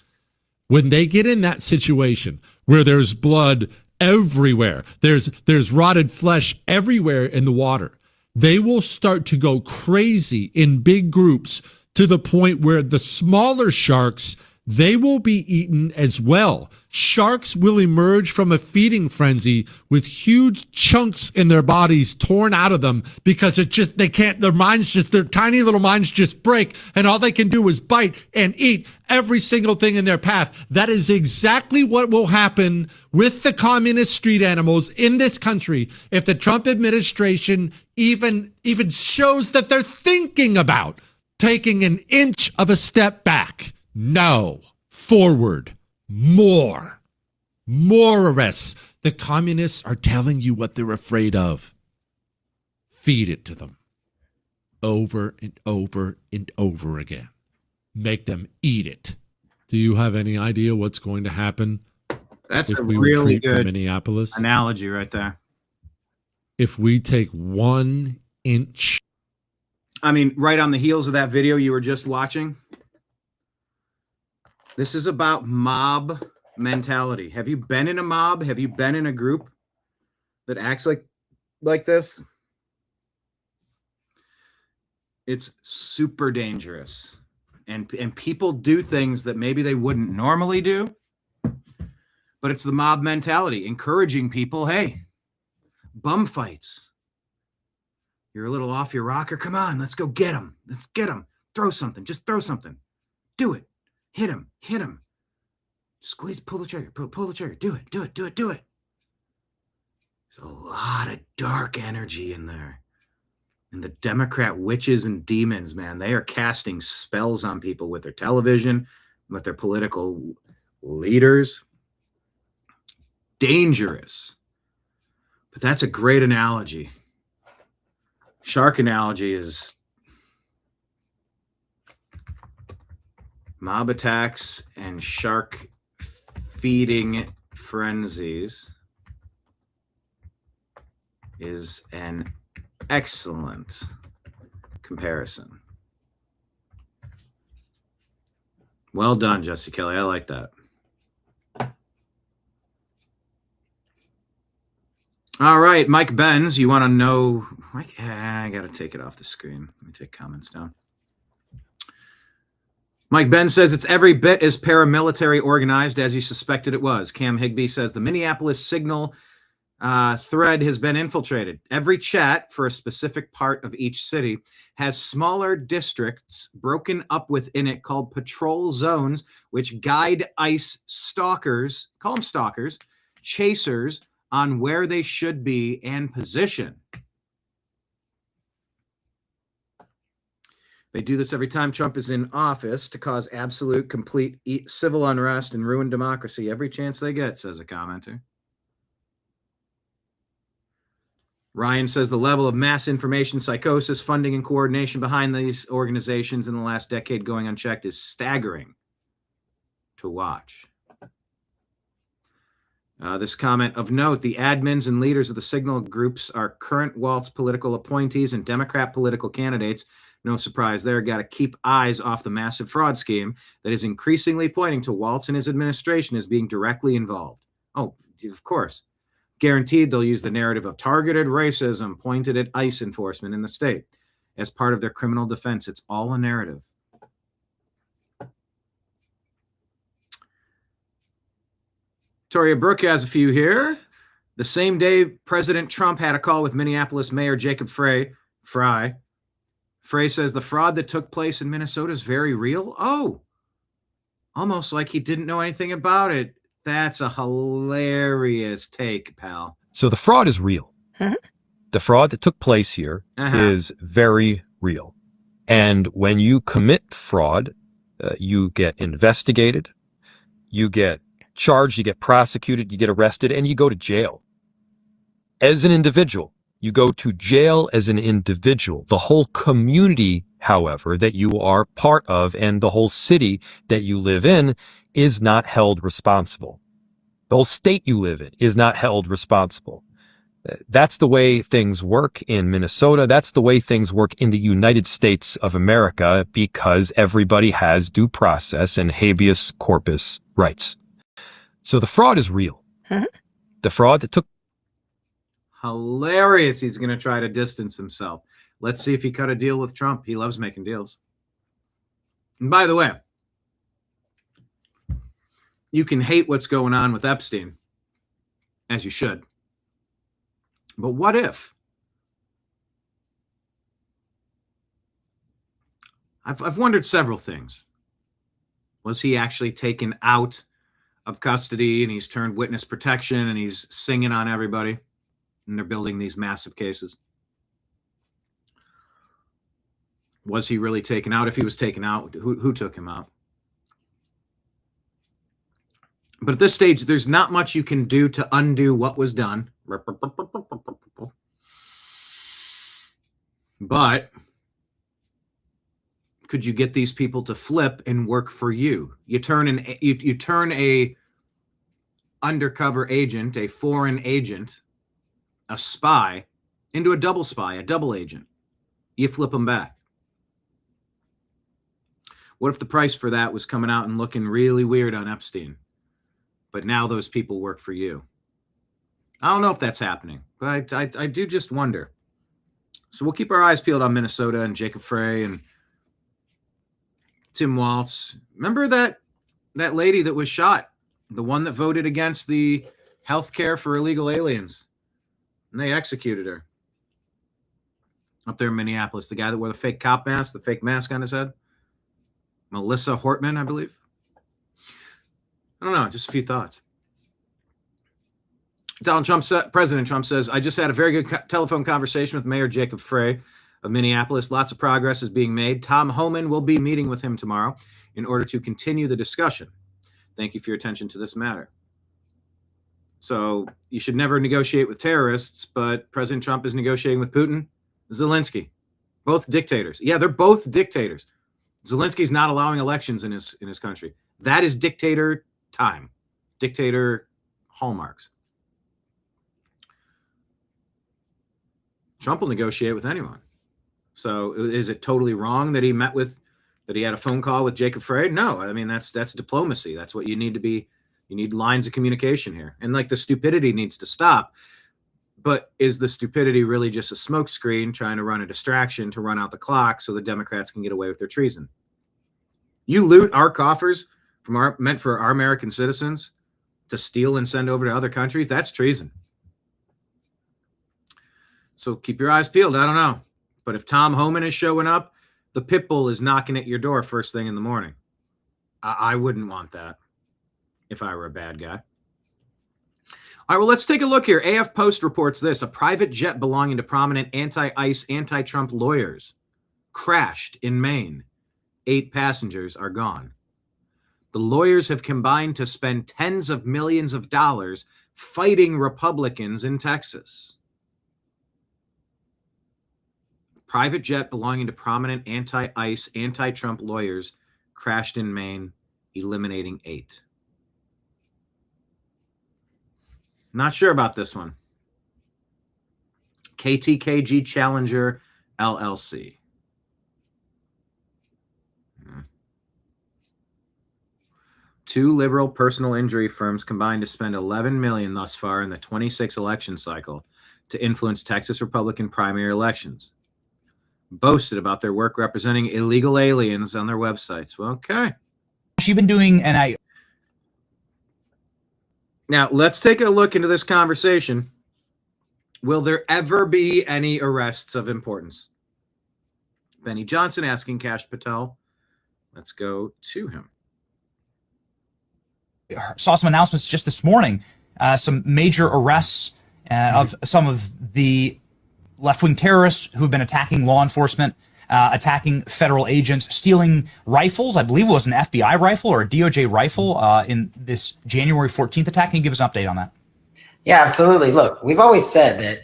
Speaker 5: When they get in that situation where there's blood everywhere, there's rotted flesh everywhere in the water, they will start to go crazy in big groups to the point where the smaller sharks, they will be eaten as well. Sharks will emerge from a feeding frenzy with huge chunks in their bodies torn out of them because they can't, their tiny little minds just break, and all they can do is bite and eat every single thing in their path. That is exactly what will happen with the communist street animals in this country if the Trump administration even shows that they're thinking about taking an inch of a step back. No, forward, more arrests. The communists are telling you what they're afraid of. Feed it to them over and over and over again. Make them eat it. Do you have any idea what's going to happen?
Speaker 1: That's
Speaker 5: if
Speaker 1: a
Speaker 5: we
Speaker 1: really
Speaker 5: retreat from
Speaker 1: good
Speaker 5: Minneapolis
Speaker 1: analogy right there.
Speaker 5: If we take 1 inch.
Speaker 1: I mean, right on the heels of that video you were just watching, this is about mob mentality. Have you been in a mob? Have you been in a group that acts like this? It's super dangerous. And people do things that maybe they wouldn't normally do. But it's the mob mentality, encouraging people, hey, bum fights. You're a little off your rocker. Come on, let's go get him. Let's get him. Throw something. Just throw something. Do it. Hit him. Hit him. Squeeze. Pull the trigger. Pull the trigger. Do it. Do it. Do it. Do it. There's a lot of dark energy in there. And the Democrat witches and demons, man, they are casting spells on people with their television, with their political leaders. Dangerous. But that's a great analogy. Shark analogy is mob attacks and shark feeding frenzies is an excellent comparison. Well done, Jesse Kelly. I like that. All right, Mike Benz, you want to know? I got to take it off the screen. Let me take comments down. Mike Benz says it's every bit as paramilitary organized as you suspected it was. Cam Higbee says the Minneapolis signal thread has been infiltrated. Every chat for a specific part of each city has smaller districts broken up within it called patrol zones, which guide ICE stalkers, call them stalkers, chasers, on where they should be and position. They do this every time Trump is in office to cause absolute, complete civil unrest and ruin democracy every chance they get, says a commenter. Ryan says the level of mass information psychosis, funding, and coordination behind these organizations in the last decade going unchecked is staggering to watch. This comment of note, the admins and leaders of the signal groups are current Waltz political appointees and Democrat political candidates. No surprise there. Got to keep eyes off the massive fraud scheme that is increasingly pointing to Waltz and his administration as being directly involved. Oh, of course. Guaranteed they'll use the narrative of targeted racism pointed at ICE enforcement in the state as part of their criminal defense. It's all a narrative. Victoria Brooke has a few here. The same day President Trump had a call with Minneapolis Mayor Jacob Frey. Frey says the fraud that took place in Minnesota is very real. Oh, almost like he didn't know anything about it. That's a hilarious take, pal.
Speaker 6: So the fraud is real. The fraud that took place here is very real. And when you commit fraud, you get investigated, you get charged, you get prosecuted, you get arrested, and you go to jail. As an individual, you go to jail as an individual. The whole community, however, that you are part of and the whole city that you live in is not held responsible. The whole state you live in is not held responsible. That's the way things work in Minnesota. That's the way things work in the United States of America because everybody has due process and habeas corpus rights. So the fraud is real. The fraud that took...
Speaker 1: Hilarious. He's going to try to distance himself. Let's see if he cut a deal with Trump. He loves making deals. And by the way, you can hate what's going on with Epstein, as you should. But what if? I've wondered several things. Was he actually taken out of custody and he's turned witness protection and he's singing on everybody and they're building these massive cases? Was he really taken out? If he was taken out, who took him out? But at this stage, there's not much you can do to undo what was done. But could you get these people to flip and work for you? You turn a undercover agent, a foreign agent, a spy, into a double spy, a double agent. You flip them back. What if the price for that was coming out and looking really weird on Epstein? But now those people work for you. I don't know if that's happening, but I do just wonder. So we'll keep our eyes peeled on Minnesota and Jacob Frey and Tim Waltz. Remember that lady that was shot, the one that voted against the health care for illegal aliens, and they executed her up there in Minneapolis. The guy that wore the fake cop mask, the fake mask on his head, Melissa Hortman, I believe. I don't know, just a few thoughts. President Trump says, I just had a very good telephone conversation with Mayor Jacob Frey of Minneapolis. Lots of progress is being made. Tom Homan will be meeting with him tomorrow in order to continue the discussion. Thank you for your attention to this matter. So you should never negotiate with terrorists, but President Trump is negotiating with Putin, Zelensky, both dictators. Yeah, they're both dictators. Zelensky's not allowing elections in his country. That is dictator time, dictator hallmarks. Trump will negotiate with anyone. So is it totally wrong that he had a phone call with Jacob Frey? No, I mean, that's diplomacy. That's what you need to be. You need lines of communication here. And like the stupidity needs to stop. But is the stupidity really just a smokescreen trying to run a distraction to run out the clock so the Democrats can get away with their treason? You loot our coffers meant for our American citizens to steal and send over to other countries. That's treason. So keep your eyes peeled. I don't know. But if Tom Homan is showing up, the pit bull is knocking at your door first thing in the morning. I wouldn't want that if I were a bad guy. All right, well, let's take a look here. AF Post reports this. A private jet belonging to prominent anti-ICE, anti-Trump lawyers crashed in Maine. 8 passengers are gone. The lawyers have combined to spend tens of millions of dollars fighting Republicans in Texas. Private jet belonging to prominent anti-ICE, anti-Trump lawyers crashed in Maine, eliminating 8. Not sure about this one. KTKG Challenger LLC. 2 liberal personal injury firms combined to spend $11 million thus far in the 26 election cycle to influence Texas Republican primary elections. Boasted about their work representing illegal aliens on their websites. Well, okay.
Speaker 7: You've been doing, and
Speaker 1: Now, let's take a look into this conversation. Will there ever be any arrests of importance? Benny Johnson asking Kash Patel. Let's go to him.
Speaker 7: saw some announcements just this morning, some major arrests of some of the left-wing terrorists who've been attacking law enforcement, attacking federal agents, stealing rifles. I believe it was an FBI rifle or a DOJ rifle in this January 14th attack. Can you give us an update on that?
Speaker 8: Yeah, absolutely. Look, we've always said that,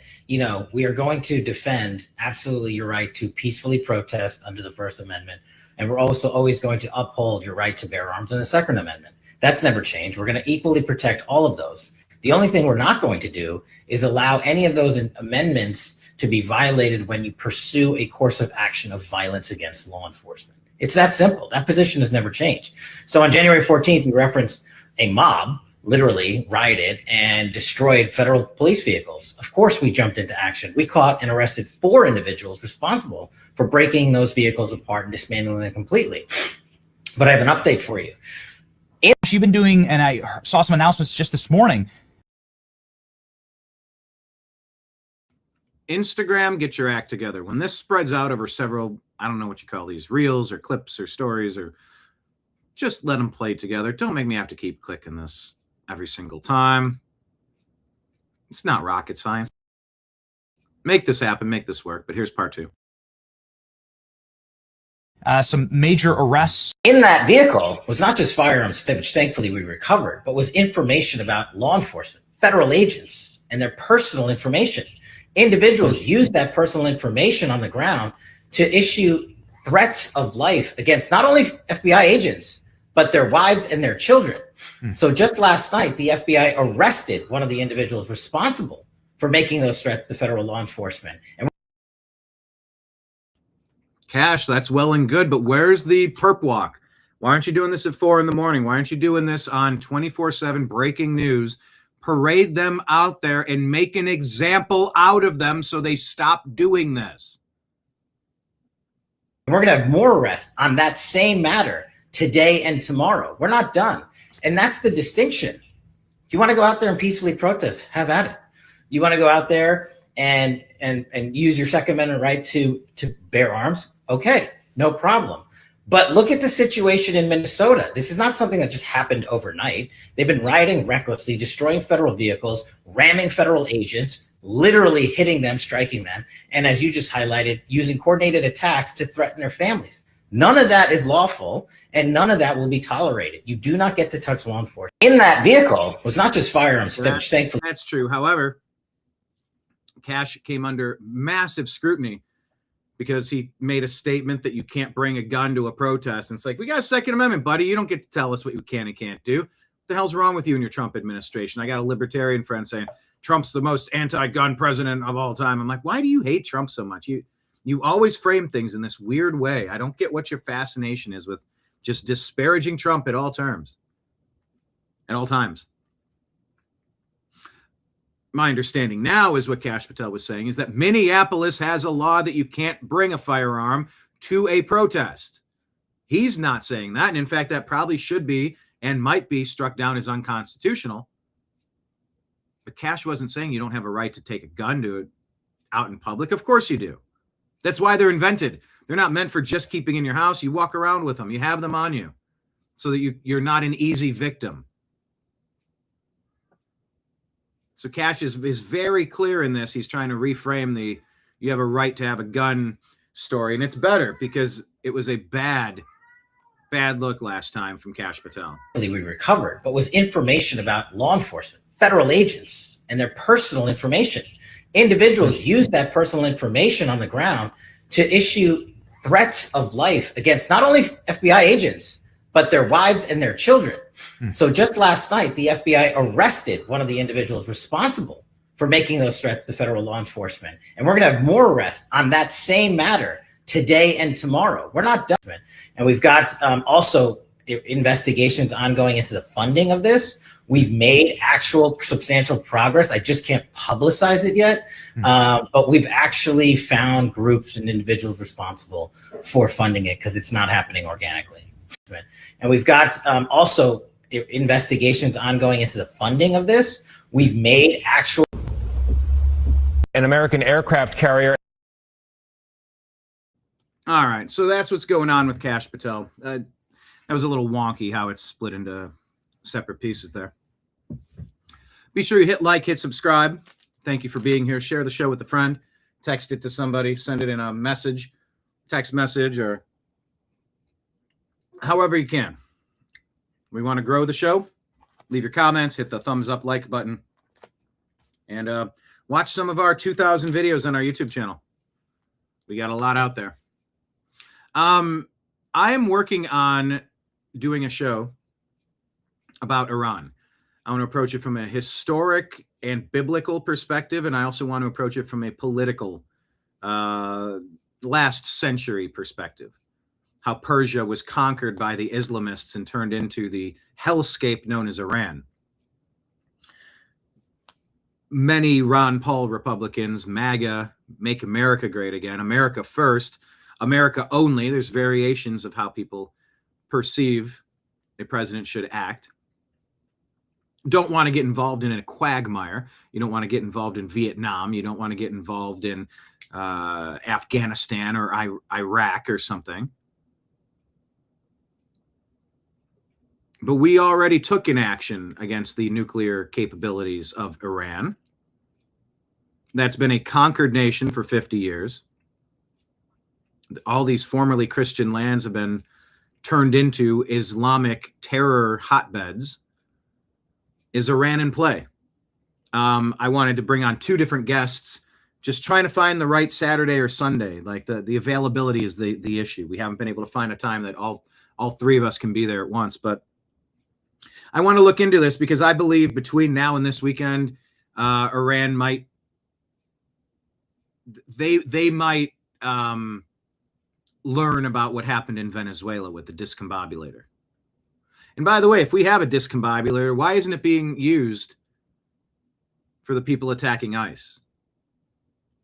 Speaker 8: we are going to defend absolutely your right to peacefully protest under the First Amendment. And we're also always going to uphold your right to bear arms in the Second Amendment. That's never changed. We're going to equally protect all of those. The only thing we're not going to do is allow any of those amendments to be violated when you pursue a course of action of violence against law enforcement. It's that simple. That position has never changed. So on January 14th, we referenced a mob literally rioted and destroyed federal police vehicles. Of course, we jumped into action. We caught and arrested 4 individuals responsible for breaking those vehicles apart and dismantling them completely. But I have an update for you.
Speaker 7: You've been doing, and I saw some announcements just this morning.
Speaker 1: Instagram, get your act together. When this spreads out over several, I don't know what you call these, reels or clips or stories, or just let them play together. Don't make me have to keep clicking this every single time. It's not rocket science. Make this happen, make this work. But here's part 2.
Speaker 7: Some major arrests.
Speaker 8: In that vehicle was not just firearms, which thankfully we recovered, but was information about law enforcement, federal agents, and their personal information. Individuals used that personal information on the ground to issue threats of life against not only FBI agents, but their wives and their children. So just last night, the FBI arrested one of the individuals responsible for making those threats to federal law enforcement. And
Speaker 1: Cash, that's well and good, but where's the perp walk? Why aren't you doing this at 4 a.m? Why aren't you doing this on 24/7 breaking news? Parade them out there and make an example out of them so they stop doing this.
Speaker 8: we're going to have more arrests on that same matter today and tomorrow. We're not done. And that's the distinction. If you want to go out there and peacefully protest, have at it. You want to go out there and use your Second Amendment right to bear arms? Okay, no problem. But look at the situation in Minnesota. This is not something that just happened overnight. They've been rioting recklessly, destroying federal vehicles, ramming federal agents, literally hitting them, striking them, and as you just highlighted, using coordinated attacks to threaten their families. None of that is lawful, and none of that will be tolerated. You do not get to touch law enforcement. In that vehicle was not just firearms, which thankfully...
Speaker 1: That's true. However, Cash came under massive scrutiny because he made a statement that you can't bring a gun to a protest. And it's like, we got a Second Amendment, buddy. You don't get to tell us what you can and can't do. What the hell's wrong with you and your Trump administration? I got a libertarian friend saying, Trump's the most anti-gun president of all time. I'm like, why do you hate Trump so much? You always frame things in this weird way. I don't get what your fascination is with just disparaging Trump at all terms, at all times. My understanding now is what Kash Patel was saying is that Minneapolis has a law that you can't bring a firearm to a protest. He's not saying that. And in fact, that probably should be and might be struck down as unconstitutional. But Kash wasn't saying you don't have a right to take a gun to out in public? Of course you do. That's why they're invented. They're not meant for just keeping in your house. You walk around with them. You have them on you so that you're not an easy victim. So Cash is very clear in this. He's trying to reframe the you have a right to have a gun story. And it's better because it was a bad look last time from Cash Patel.
Speaker 8: We recovered, but was information about law enforcement, federal agents, and their personal information. Individuals used that personal information on the ground to issue threats of life against not only FBI agents, but their wives and their children. So just last night, the FBI arrested one of the individuals responsible for making those threats to federal law enforcement. And we're going to have more arrests on that same matter today and tomorrow. We're not done. And we've got also investigations ongoing into the funding of this. We've made actual substantial progress. I just can't publicize it yet. But we've actually found groups and individuals responsible for funding it because it's not happening organically. And we've got also investigations ongoing into the funding of this. We've made actual.
Speaker 9: An American aircraft carrier.
Speaker 1: All right, so that's what's going on with Cash Patel. That was a little wonky how it's split into separate pieces there. Be sure you hit like, hit subscribe. Thank you for being here. Share the show with a friend. Text it to somebody. Send it in a message, text message, or however you can. We want to grow the show. Leave your comments. Hit the thumbs up, like button. And watch some of our 2,000 videos on our YouTube channel. We got a lot out there. I am working on doing a show about Iran. I want to approach it from a historic and biblical perspective, and I also want to approach it from a political, last century perspective. How Persia was conquered by the Islamists and turned into the hellscape known as Iran. Many Ron Paul Republicans, MAGA, Make America Great Again, America First, America Only. There's variations of how people perceive a president should act. Don't want to get involved in a quagmire. You don't want to get involved in Vietnam. You don't want to get involved in Afghanistan or Iraq or something. But we already took an action against the nuclear capabilities of Iran. That's been a conquered nation for 50 years. All these formerly Christian lands have been turned into Islamic terror hotbeds. Is Iran in play? I wanted to bring on two different guests, just trying to find the right Saturday or Sunday. Like the availability is the issue. We haven't been able to find a time that all three of us can be there at once. But I want to look into this because I believe between now and this weekend, Iran might learn about what happened in Venezuela with the discombobulator. And by the way, if we have a discombobulator, why isn't it being used for the people attacking ICE?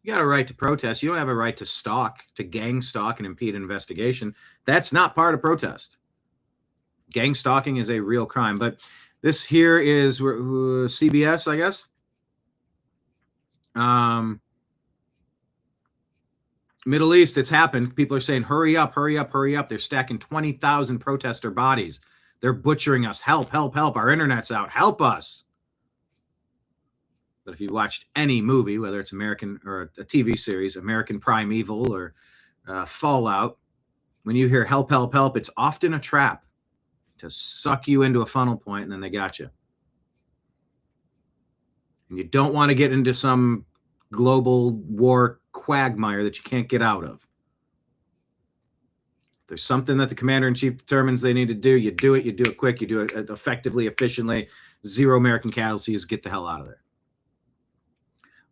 Speaker 1: You got a right to protest. You don't have a right to stalk, to gang stalk and impede an investigation. That's not part of protest. Gang stalking is a real crime. But this here is CBS, I guess. Middle East, it's happened. People are saying, hurry up, hurry up, hurry up. They're stacking 20,000 protester bodies. They're butchering us. Help, help, help. Our internet's out. Help us. But if you watched any movie, whether it's American or a TV series, American Primeval or Fallout, when you hear help, help, help, it's often a trap to suck you into a funnel point, and then they got you. And you don't want to get into some global war quagmire that you can't get out of. If there's something that the commander-in-chief determines they need to do, you do it quick, you do it effectively, efficiently, zero American casualties, get the hell out of there.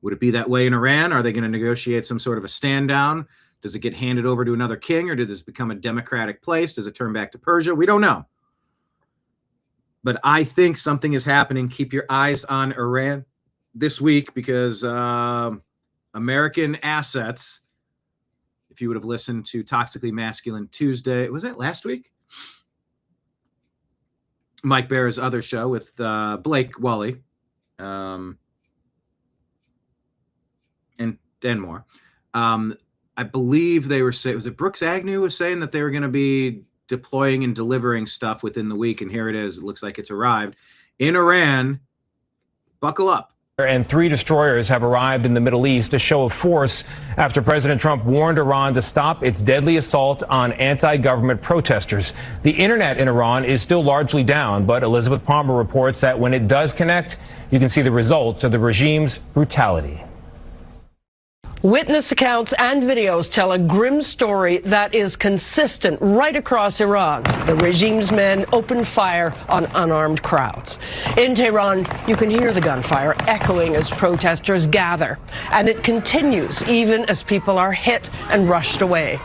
Speaker 1: Would it be that way in Iran? Are they going to negotiate some sort of a stand down? Does it get handed over to another king, or does this become a democratic place? Does it turn back to Persia? We don't know. But I think something is happening. Keep your eyes on Iran this week because American assets, if you would have listened to Toxically Masculine Tuesday, was that last week? Mike Barra's other show with Blake Wally. And and more. I believe they were saying, was it Brooks Agnew was saying that they were going to be deploying and delivering stuff within the week, and here it is. It looks like it's arrived in Iran. Buckle up.
Speaker 9: And 3 destroyers have arrived in the Middle East, a show of force after President Trump warned Iran to stop its deadly assault on anti-government protesters. The internet in Iran is still largely down, but Elizabeth Palmer reports that when it does connect, you can see the results of the regime's brutality.
Speaker 10: Witness accounts and videos tell a grim story that is consistent right across Iran. The regime's men opened fire on unarmed crowds. In Tehran, you can hear the gunfire echoing as protesters gather. And it continues even as people are hit and rushed away.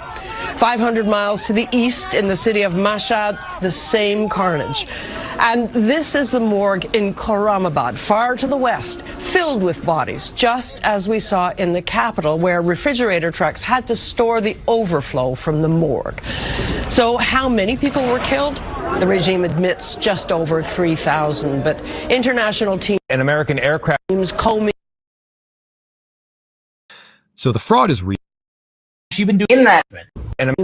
Speaker 10: 500 miles to the east in the city of Mashhad, the same carnage. And this is the morgue in Khorramabad, far to the west, filled with bodies, just as we saw in the capital, where refrigerator trucks had to store the overflow from the morgue. So how many people were killed? The regime admits just over 3,000, but international teams...
Speaker 9: An American aircraft...
Speaker 10: combing...
Speaker 6: So the fraud is real.
Speaker 7: You've been doing that.
Speaker 9: And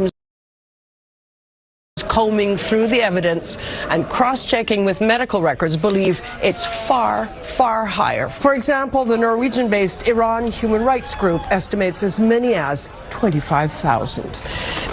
Speaker 10: combing through the evidence and cross-checking with medical records believe it's far, far higher. For example, the Norwegian-based Iran Human Rights Group estimates as many as 25,000.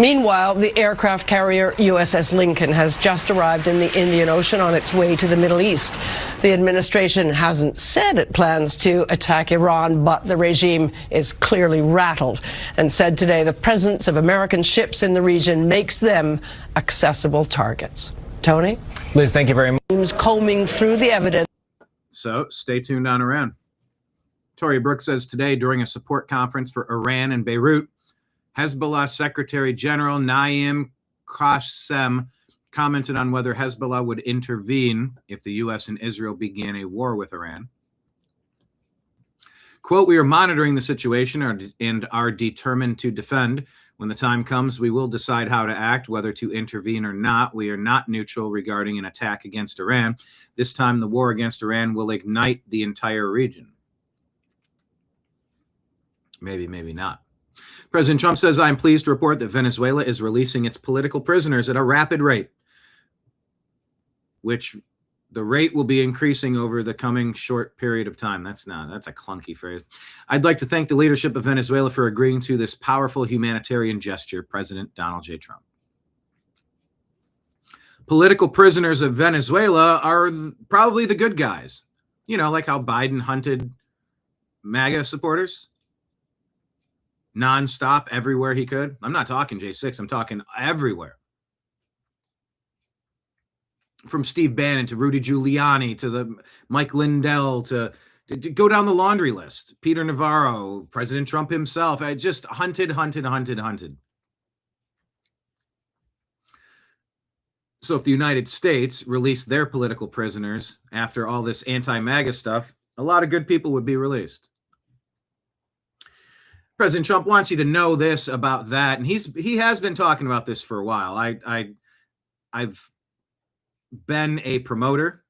Speaker 10: Meanwhile, the aircraft carrier USS Lincoln has just arrived in the Indian Ocean on its way to the Middle East. The administration hasn't said it plans to attack Iran, but the regime is clearly rattled and said today the presence of American ships in the region makes them accessible targets. Tony?
Speaker 9: Liz, thank you very much.
Speaker 10: Combing through the evidence.
Speaker 1: So stay tuned on Iran. Tory Brooks says today during a support conference for Iran and Beirut, Hezbollah Secretary General Naim Qassem commented on whether Hezbollah would intervene if the U.S. and Israel began a war with Iran. Quote, "We are monitoring the situation and are determined to defend. When the time comes, we will decide how to act, whether to intervene or not. We are not neutral regarding an attack against Iran. This time, the war against Iran will ignite the entire region." Maybe, maybe not. President Trump says, "I'm pleased to report that Venezuela is releasing its political prisoners at a rapid rate, which the rate will be increasing over the coming short period of time." That's a clunky phrase. "I'd like to thank the leadership of Venezuela for agreeing to this powerful humanitarian gesture," President Donald J. Trump. Political prisoners of Venezuela are probably the good guys. You know, like how Biden hunted MAGA supporters nonstop everywhere he could. I'm not talking J6. I'm talking everywhere. From Steve Bannon to Rudy Giuliani to the Mike Lindell to go down the laundry list. Peter Navarro, President Trump himself. I just hunted. So if the United States released their political prisoners after all this anti-MAGA stuff, a lot of good people would be released. President Trump wants you to know this about that, and he has been talking about this for a while. I've been a promoter.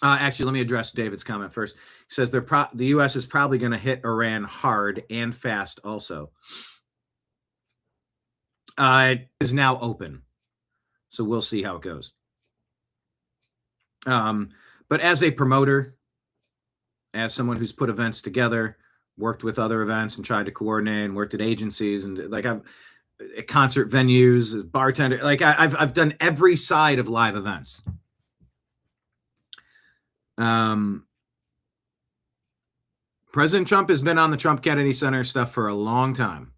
Speaker 1: Actually, let me address David's comment first. He says the U.S. is probably going to hit Iran hard and fast also. It is now open, so we'll see how it goes. But as a promoter, as someone who's put events together, worked with other events and tried to coordinate and worked at agencies and like I've at concert venues, as bartender, like I've done every side of live events. President Trump has been on the Trump Kennedy Center stuff for a long time.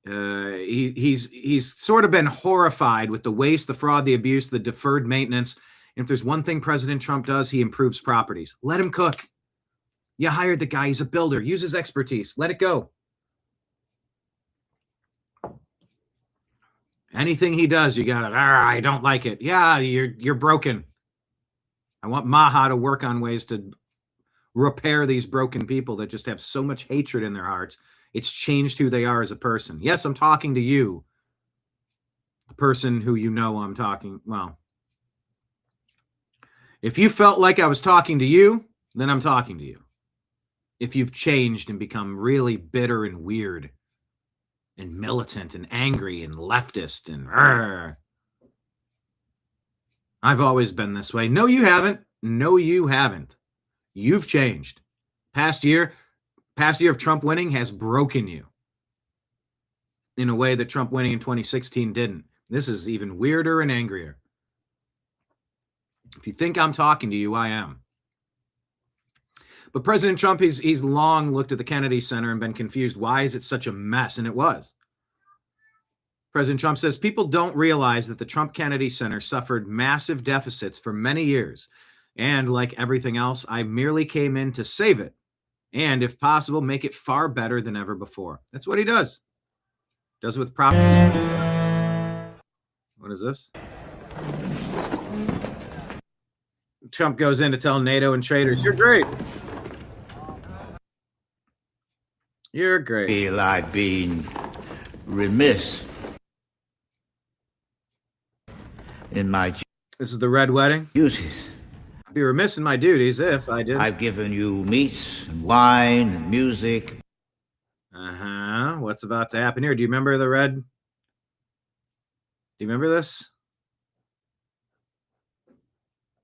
Speaker 1: He's sort of been horrified with the waste, the fraud, the abuse, the deferred maintenance. And if there's one thing President Trump does, he improves properties. Let him cook. You hired the guy. He's a builder. Use his expertise. Let it go. Anything he does, you got to, I don't like it. Yeah, you're broken. I want Maha to work on ways to repair these broken people that just have so much hatred in their hearts. It's changed who they are as a person. Yes, I'm talking to you, the person who you know I'm talking. Well, if you felt like I was talking to you, then I'm talking to you. if you've changed and become really bitter and weird and militant and angry and leftist and I've always been this way. No, you haven't. No, you haven't. You've changed. Past year of Trump winning has broken you in a way that Trump winning in 2016 didn't. This is even weirder and angrier. If you think I'm talking to you, I am. But President Trump, he's long looked at the Kennedy Center and been confused. Why is it such a mess? And it was. President Trump says people don't realize that the Trump Kennedy Center suffered massive deficits for many years. And like everything else, I merely came in to save it. And if possible, make it far better than ever before. That's what he does. Does it with prop. What is this? Trump goes in to tell NATO and traders, you're great. You're great.
Speaker 11: Feel I've been remiss in my
Speaker 1: This is the red wedding.
Speaker 11: duties.
Speaker 1: I'd be remiss in my duties if I did.
Speaker 11: I've given you meats and wine and music.
Speaker 1: What's about to happen here? Do you remember the red? Do you remember this?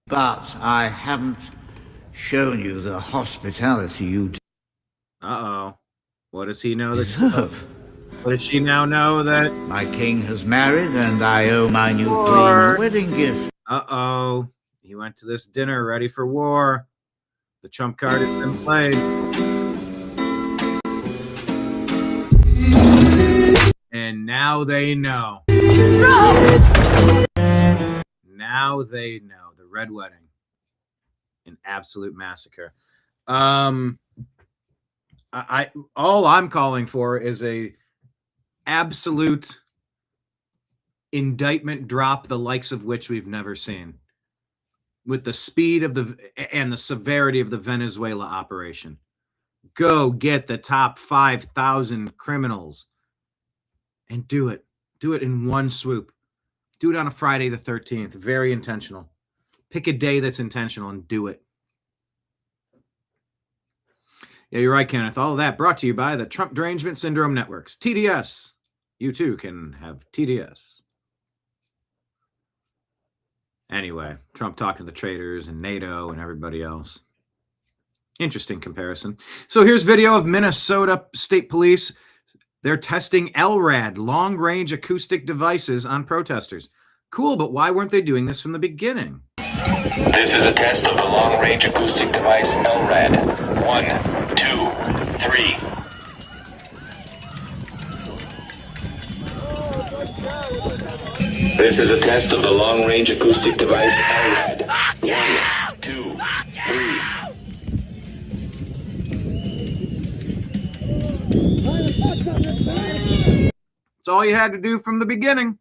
Speaker 11: But I haven't shown you the hospitality you
Speaker 1: Uh-oh. What does he know that
Speaker 11: deserve.
Speaker 1: What does she now know that?
Speaker 11: My king has married, and I owe my new
Speaker 1: War.
Speaker 11: queen a wedding gift.
Speaker 1: Uh-oh. He went to this dinner ready for war. The Trump card has been played. And now they know. Now they know. The red wedding. An absolute massacre. All I'm calling for is a absolute indictment drop, the likes of which we've never seen, with the speed of and the severity of the Venezuela operation. Go get the top 5,000 criminals and do it. Do it in one swoop. Do it on a Friday the 13th. Very intentional. Pick a day that's intentional and do it. Yeah, you're right, Kenneth. All of that brought to you by the Trump Derangement Syndrome Networks. TDS. You too can have TDS. Anyway, Trump talking to the traders and NATO and everybody else. Interesting comparison. So here's video of Minnesota State Police. They're testing LRAD, long-range acoustic devices, on protesters. Cool, but why weren't they doing this from the beginning?
Speaker 12: This is a test of the long-range acoustic device LRAD. 1, 2, 3. This is a test of the long-range acoustic device LRAD. 1, 2, 3.
Speaker 1: It's all you had to do from the beginning.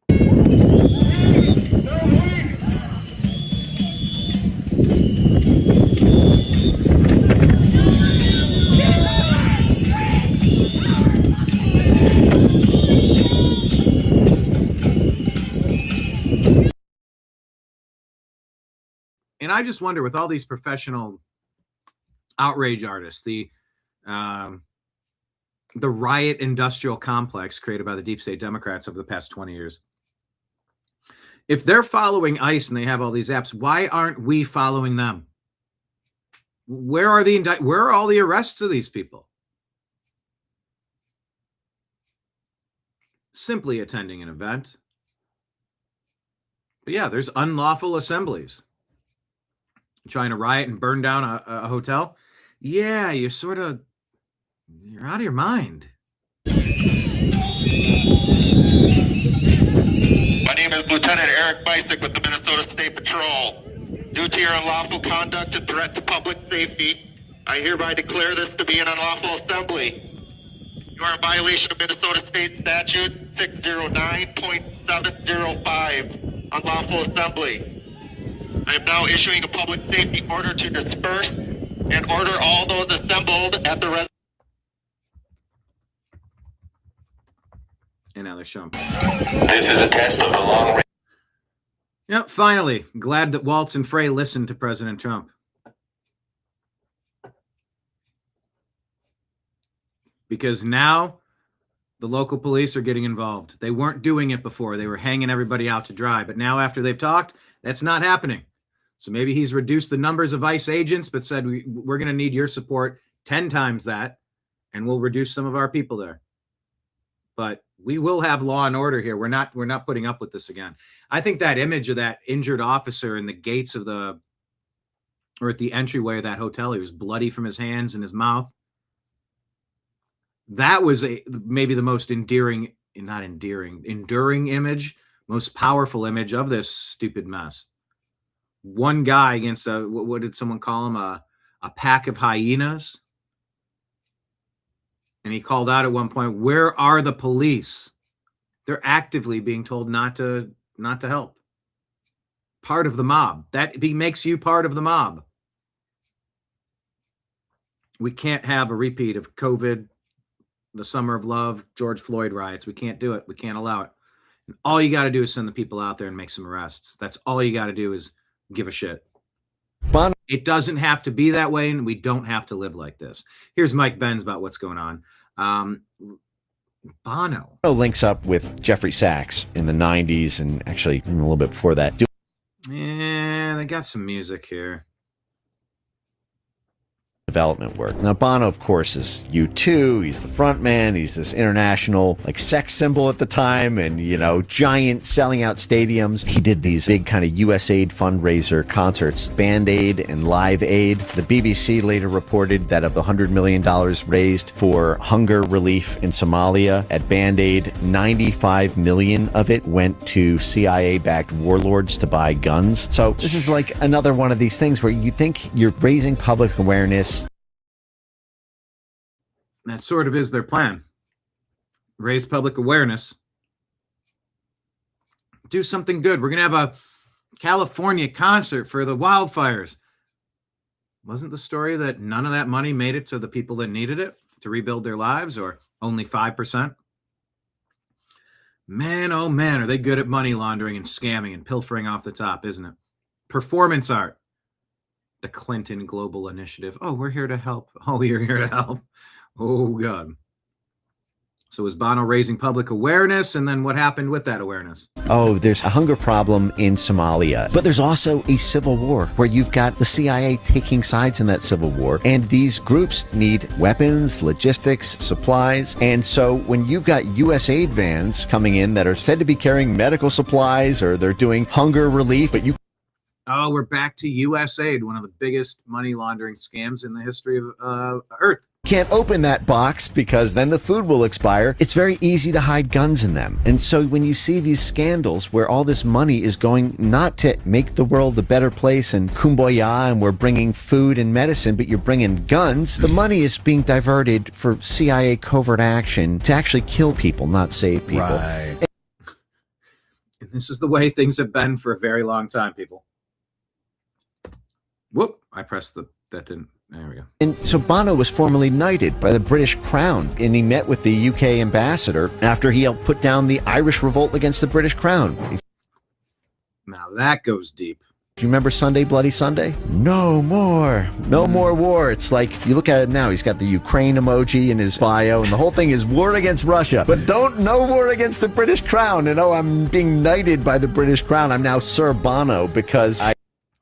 Speaker 1: And I just wonder, with all these professional outrage artists, the riot industrial complex created by the deep state Democrats over the past 20 years, if they're following ICE and they have all these apps, why aren't we following them? Where are all the arrests of these people? Simply attending an event. But yeah, there's unlawful assemblies. Trying to riot and burn down a hotel. Yeah, you're out of your mind.
Speaker 12: My name is Lieutenant Eric Bisick with the Minnesota State Patrol. Due to your unlawful conduct and threat to public safety, I hereby declare this to be an unlawful assembly. You are in violation of Minnesota State Statute 609.705, unlawful assembly. I am now issuing a public safety order to disperse and order all those assembled at the
Speaker 1: And now they're showing.
Speaker 12: This is a test of the long range.
Speaker 1: Yep, finally. Glad that Waltz and Frey listened to President Trump. because now the local police are getting involved. They weren't doing it before. They were hanging everybody out to dry. But now after they've talked, that's not happening. So maybe he's reduced the numbers of ICE agents, but said, we're going to need your support 10 times that, and we'll reduce some of our people there. But we will have law and order here. We're not putting up with this again. I think that image of that injured officer in the gates of or at the entryway of that hotel, he was bloody from his hands and his mouth. That was maybe the most enduring image, most powerful image of this stupid mess. One guy against what did someone call him? A pack of hyenas. And he called out at one point, where are the police? They're actively being told not to help. Part of the mob. That makes you part of the mob. We can't have a repeat of COVID, the Summer of Love, George Floyd riots. We can't do it. We can't allow it. And all you got to do is send the people out there and make some arrests. That's all you got to do is give a shit. It doesn't have to be that way, and we don't have to live like this. Here's Mike Benz about what's going on. Bono
Speaker 13: links up with Jeffrey Sachs in the 90s and actually a little bit before that.
Speaker 1: Yeah, they got some music here.
Speaker 13: Development work. Now, Bono, of course, is U2. He's the front man. He's this international sex symbol at the time, and giant selling out stadiums. He did these big kind of USAID fundraiser concerts, Band Aid and Live Aid. The BBC later reported that of the $100 million raised for hunger relief in Somalia at Band Aid, 95 million of it went to CIA-backed warlords to buy guns. So this is like another one of these things where you think you're raising public awareness.
Speaker 1: That sort of is their plan. Raise public awareness. Do something good. We're going to have a California concert for the wildfires. Wasn't the story that none of that money made it to the people that needed it to rebuild their lives, or only 5%? Man, oh man, are they good at money laundering and scamming and pilfering off the top, isn't it? Performance art. The Clinton Global Initiative. Oh, we're here to help. Oh, you're here to help. Oh, God. So is Bono raising public awareness? And then what happened with that awareness?
Speaker 13: Oh, there's a hunger problem in Somalia. But there's also a civil war where you've got the CIA taking sides in that civil war. And these groups need weapons, logistics, supplies. And so when you've got USAID vans coming in that are said to be carrying medical supplies, or they're doing hunger relief, but you...
Speaker 1: Oh, we're back to USAID, one of the biggest money laundering scams in the history of Earth.
Speaker 13: Can't open that box because then the food will expire. It's very easy to hide guns in them. And so when you see these scandals where all this money is going not to make the world a better place and kumbaya and we're bringing food and medicine, but you're bringing guns, the money is being diverted for CIA covert action to actually kill people, not save people.
Speaker 1: Right. And this is the way things have been for a very long time, people. Whoop, I pressed that didn't. There we go.
Speaker 13: And so Bono was formally knighted by the British Crown, and he met with the UK ambassador after he helped put down the Irish revolt against the British Crown.
Speaker 1: Now that goes deep.
Speaker 13: Do you remember Sunday, Bloody Sunday? No more war. It's like, you look at it now, he's got the Ukraine emoji in his bio, and the whole thing is war against Russia. But no war against the British Crown. And I'm being knighted by the British Crown. I'm now Sir Bono because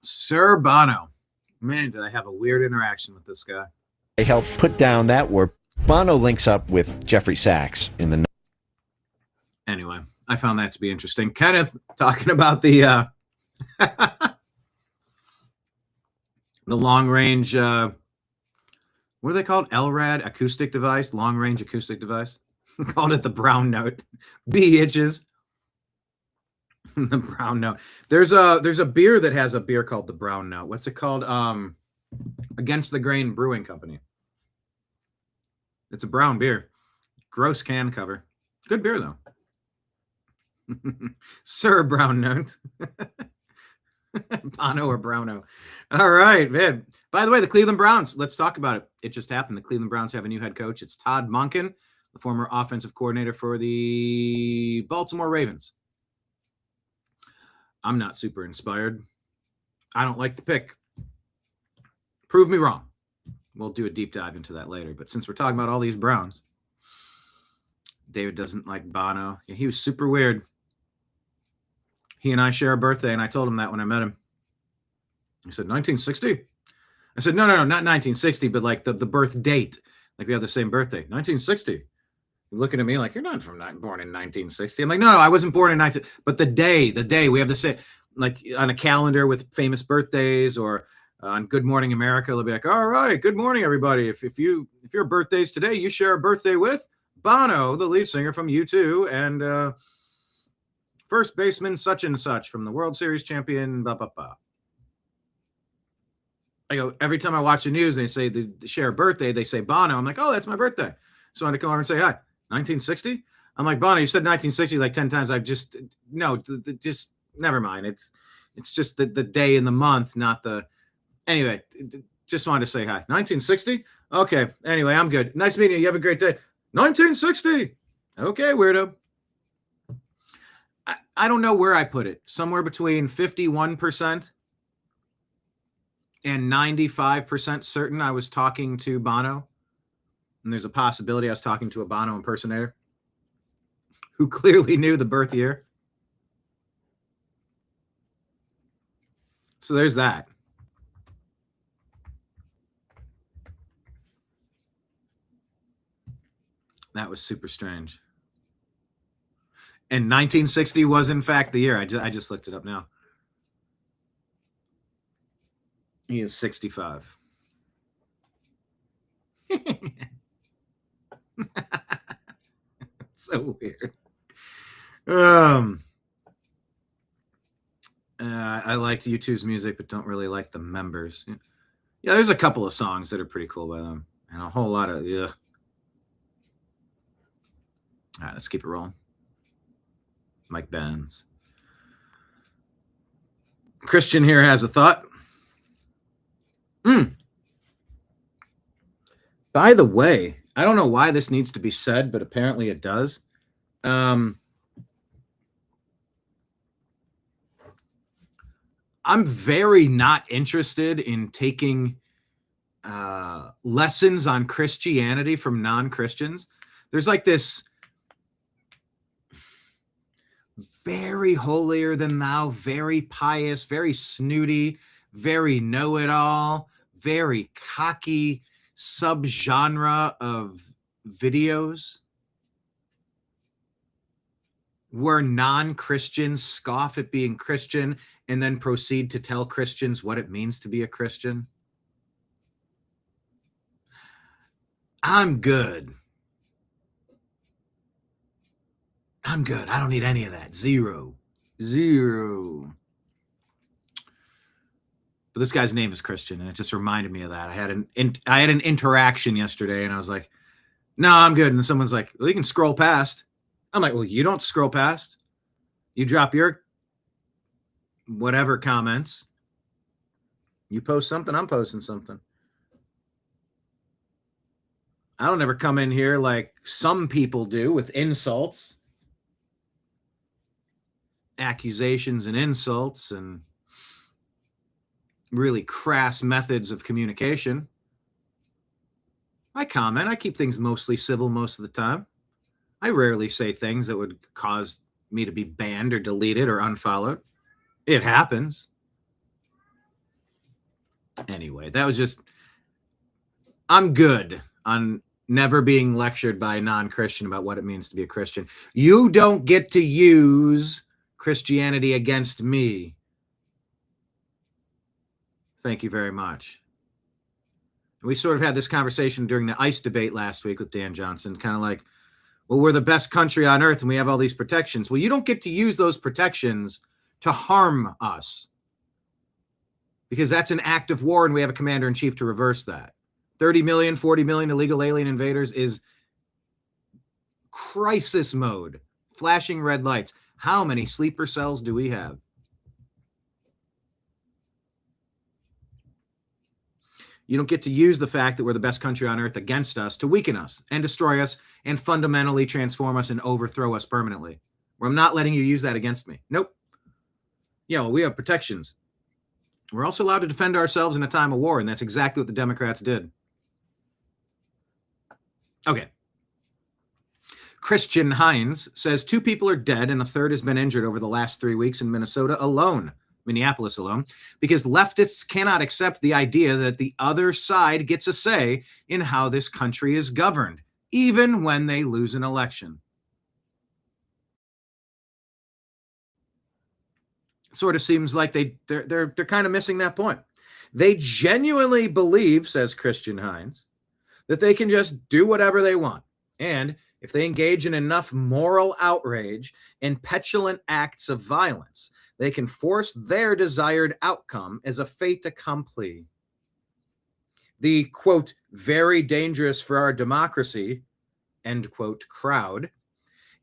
Speaker 1: Sir Bono. Man, did I have a weird interaction with this guy.
Speaker 13: I helped put down that war. Bono links up with Jeffrey Sachs in the...
Speaker 1: Anyway, I found that to be interesting. Kenneth talking about the the long-range, what are they called? LRAD acoustic device, long-range acoustic device. Called it the brown note. B itches. The brown note. There's a beer that has a beer called the brown note. What's it called? Against the Grain Brewing Company. It's a brown beer. Gross can cover. Good beer though. Sir Brown Note. Bono or Browno. All right, man. By the way, the Cleveland Browns, let's talk about it. It just happened. The Cleveland Browns have a new head coach. It's Todd Monken, the former offensive coordinator for the Baltimore Ravens. I'm not super inspired. I don't like the pick. Prove me wrong. We'll do a deep dive into that later. But since we're talking about all these Browns, David doesn't like Bono. Yeah, he was super weird. He and I share a birthday, and I told him that when I met him. He said, 1960? I said, no, not 1960, but like the birth date. Like we have the same birthday, 1960. Looking at me like, you're not born in 1960. I'm like, no, I wasn't born in 19. But the day, we have the same, like on a calendar with famous birthdays, or on Good Morning America, they'll be like, all right, good morning, everybody. If your birthday's today, you share a birthday with Bono, the lead singer from U2, and first baseman such and such from the World Series champion, blah, blah, blah. I go, every time I watch the news, they say they share a birthday, they say Bono. I'm like, oh, that's my birthday. So I want to come over and say, hi, 1960? I'm like, Bono, you said 1960 like 10 times. I've just, no, just never mind. It's just the day and the month, not the, anyway, just wanted to say hi. 1960? Okay, anyway, I'm good. Nice meeting you. You have a great day. 1960. Okay, weirdo. I don't know where I put it. Somewhere between 51% and 95% certain I was talking to Bono. And there's a possibility I was talking to a Bono impersonator who clearly knew the birth year. So there's that. That was super strange. And 1960 was, in fact, the year. I just looked it up now. He is 65. So weird. I liked U2's music, but don't really like the members. Yeah, there's a couple of songs that are pretty cool by them, and a whole lot of yeah. All right, let's keep it rolling. Mike Benz. Christian here has a thought. By the way, I don't know why this needs to be said, but apparently it does. I'm very not interested in taking lessons on Christianity from non-Christians. There's like this very holier than thou, very pious, very snooty, very know-it-all, very cocky subgenre of videos where non-Christians scoff at being Christian and then proceed to tell Christians what it means to be a Christian. I'm good. I don't need any of that. Zero. But this guy's name is Christian, and it just reminded me of that. I had an interaction yesterday, and I was like, no, I'm good. And then someone's like, well, you can scroll past. I'm like, well, you don't scroll past. You drop your whatever comments. You post something, I'm posting something. I don't ever come in here like some people do with insults, accusations and insults, and really crass methods of communication. I comment. I keep things mostly civil most of the time. I rarely say things that would cause me to be banned or deleted or unfollowed. It happens. Anyway, that was just, I'm good on never being lectured by a non-Christian about what it means to be a Christian. You don't get to use Christianity against me. Thank you very much. We sort of had this conversation during the ICE debate last week with Dan Johnson, kind of like, well, we're the best country on earth and we have all these protections. Well, you don't get to use those protections to harm us, because that's an act of war and we have a commander-in-chief to reverse that. 30 million, 40 million illegal alien invaders is crisis mode, flashing red lights. How many sleeper cells do we have? You don't get to use the fact that we're the best country on earth against us to weaken us and destroy us and fundamentally transform us and overthrow us permanently. Where I'm not letting you use that against me. Nope. Yeah, well, we have protections. We're also allowed to defend ourselves in a time of war, and that's exactly what the Democrats did. Okay. Christian Hines says 2 people are dead and a third has been injured over the last 3 weeks in Minnesota alone, Minneapolis alone, because leftists cannot accept the idea that the other side gets a say in how this country is governed, even when they lose an election. It sort of seems like they're kind of missing that point. They genuinely believe, says Christian Hines, that they can just do whatever they want. And if they engage in enough moral outrage and petulant acts of violence, they can force their desired outcome as a fait accompli. The, quote, very dangerous for our democracy, end quote, crowd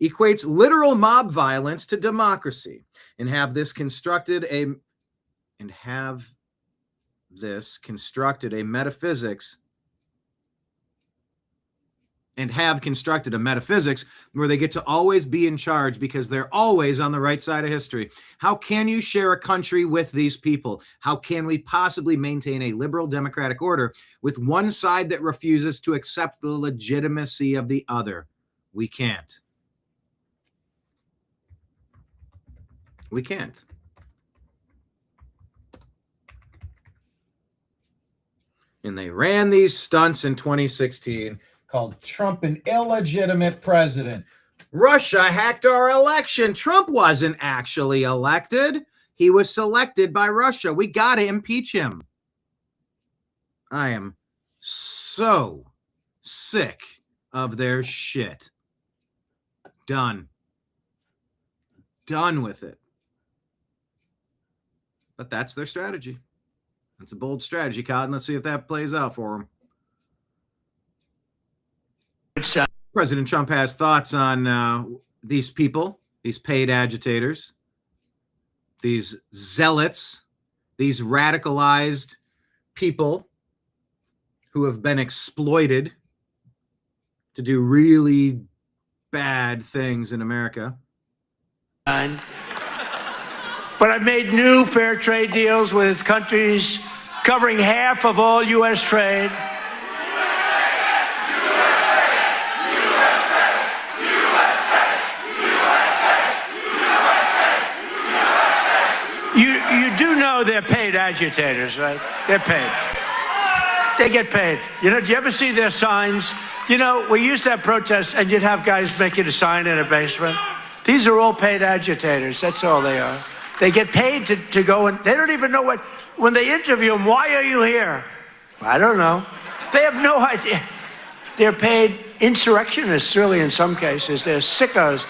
Speaker 1: equates literal mob violence to democracy and have constructed a metaphysics where they get to always be in charge because they're always on the right side of history. How can you share a country with these people? How can we possibly maintain a liberal democratic order with one side that refuses to accept the legitimacy of the other? We can't. We can't. And they ran these stunts in 2016 called Trump an illegitimate president. Russia hacked our election. Trump wasn't actually elected. He was selected by Russia. We got to impeach him. I am so sick of their shit. Done. Done with it. But that's their strategy. That's a bold strategy, Cotton. Let's see if that plays out for them. President Trump has thoughts on these people, these paid agitators, these zealots, these radicalized people who have been exploited to do really bad things in America.
Speaker 14: But I've made new fair trade deals with countries covering half of all U.S. trade. You do know they're paid agitators, right? They're paid. They get paid. You know, do you ever see their signs? You know, we used to have protests and you'd have guys make you a sign in a basement. These are all paid agitators. That's all they are. They get paid to go, and they don't even know what, when they interview them, why are you here? I don't know. They have no idea. They're paid insurrectionists, really, in some cases. They're sickos.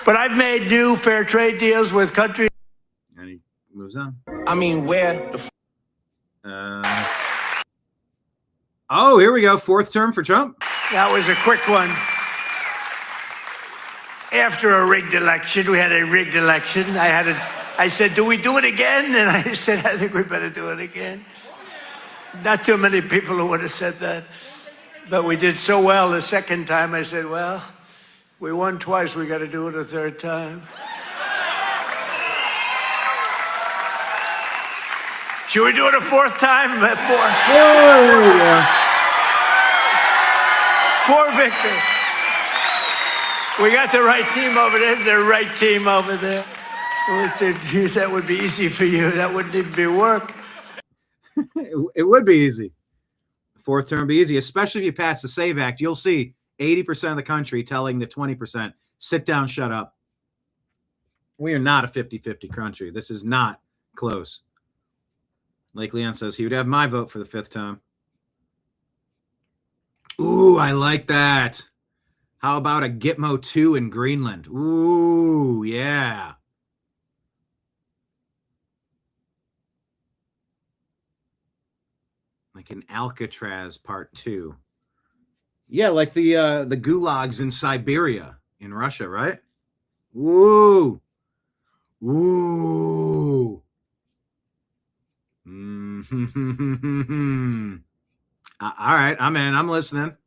Speaker 14: But I've made new fair trade deals with countries.
Speaker 1: And he moves on.
Speaker 15: I mean, where the
Speaker 1: oh, here we go. 4th term for Trump.
Speaker 14: That was a quick one. After a rigged election, we had a rigged election. I said, do we do it again? And I said, I think we better do it again. Not too many people who would have said that. But we did so well the second time, I said, well, we won twice, we got to do it a third time. Should we do it a 4th time? 4.
Speaker 1: Oh, yeah.
Speaker 14: 4 victories. We got the right team over there. The right team over there. That would be easy for you. That wouldn't even be work.
Speaker 1: It would be easy. 4th term would be easy, especially if you pass the SAVE Act. You'll see 80% of the country telling the 20%, sit down, shut up. We are not a 50-50 country. This is not close. Lake Leon says he would have my vote for the 5th time. Ooh, I like that. How about a Gitmo 2 in Greenland? Ooh, yeah. Like an Alcatraz Part 2. Yeah, like the gulags in Siberia in Russia, right? Ooh. Ooh. Mm-hmm. All right, I'm in. I'm listening.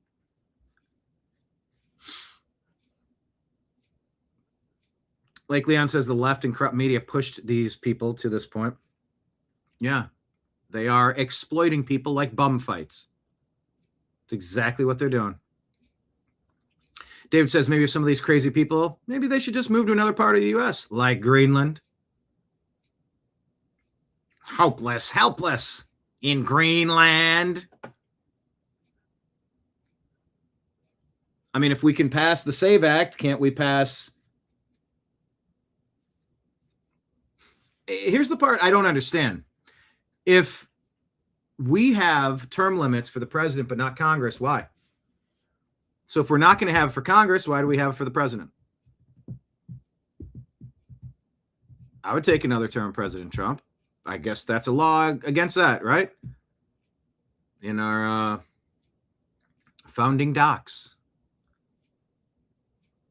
Speaker 1: Lake Leon says the left and corrupt media pushed these people to this point. Yeah, they are exploiting people like bum fights. It's exactly what they're doing. David says maybe some of these crazy people, maybe they should just move to another part of the U.S., like Greenland. Helpless in Greenland. I mean, if we can pass the SAVE Act, can't we pass? Here's the part I don't understand. If we have term limits for the president, but not Congress, why? So if we're not going to have it for Congress, why do we have it for the president? I would take another term, President Trump. I guess that's a law against that, right? In our founding docs.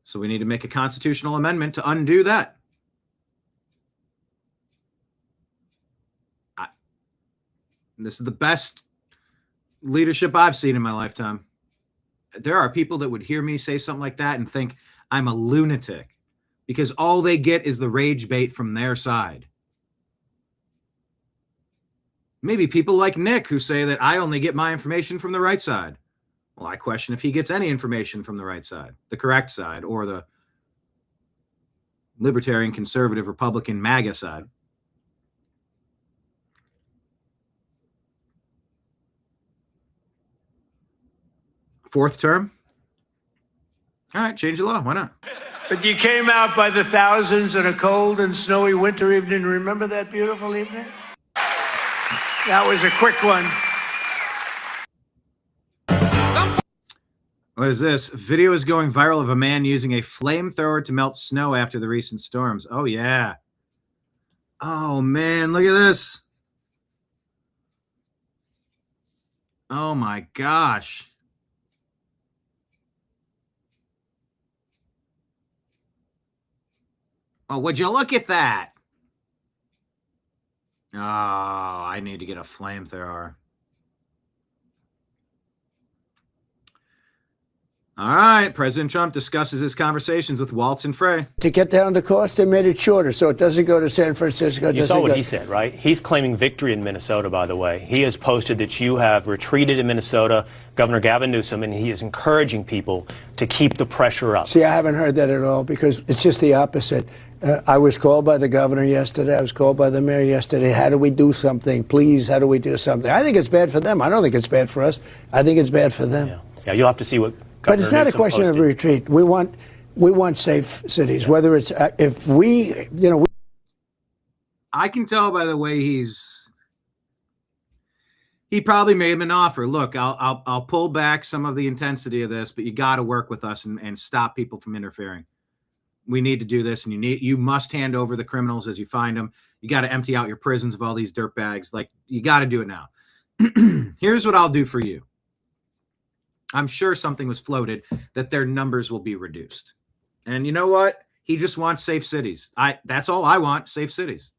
Speaker 1: So we need to make a constitutional amendment to undo that. This is the best leadership I've seen in my lifetime. There are people that would hear me say something like that and think I'm a lunatic because all they get is the rage bait from their side. Maybe people like Nick who say that I only get my information from the right side. Well, I question if he gets any information from the right side, the correct side, or the libertarian, conservative, Republican, MAGA side. Fourth term? All right, change the law. Why not?
Speaker 14: But you came out by the thousands on a cold and snowy winter evening. Remember that beautiful evening? That was a quick one.
Speaker 1: What is this? Video is going viral of a man using a flamethrower to melt snow after the recent storms. Oh, yeah. Oh, man, look at this. Oh, my gosh. Oh, would you look at that? Oh, I need to get a flamethrower. All right. President Trump discusses his conversations with Waltz and Frey.
Speaker 15: To get down the cost, they made it shorter, so it doesn't go to San Francisco.
Speaker 16: You saw what he said, right? He's claiming victory in Minnesota, by the way. He has posted that you have retreated in Minnesota, Governor Gavin Newsom, and he is encouraging people to keep the pressure up.
Speaker 15: See, I haven't heard that at all because it's just the opposite. I was called by the governor yesterday. I was called by the mayor yesterday. How do we do something? Please, how do we do something? I think it's bad for them. I don't think it's bad for us. I think it's bad for them.
Speaker 16: Yeah, you'll have to see what
Speaker 15: But it's not a question of retreat. We want safe cities. Yeah. Whether it's if we,
Speaker 1: I can tell by the way he probably made him an offer. Look, I'll pull back some of the intensity of this, but you got to work with us and stop people from interfering. We need to do this, and you must hand over the criminals as you find them. You got to empty out your prisons of all these dirtbags. Like, you got to do it now. Here's what I'll do for you. I'm sure something was floated that their numbers will be reduced. And you know what? He just wants safe cities. That's all I want, safe cities.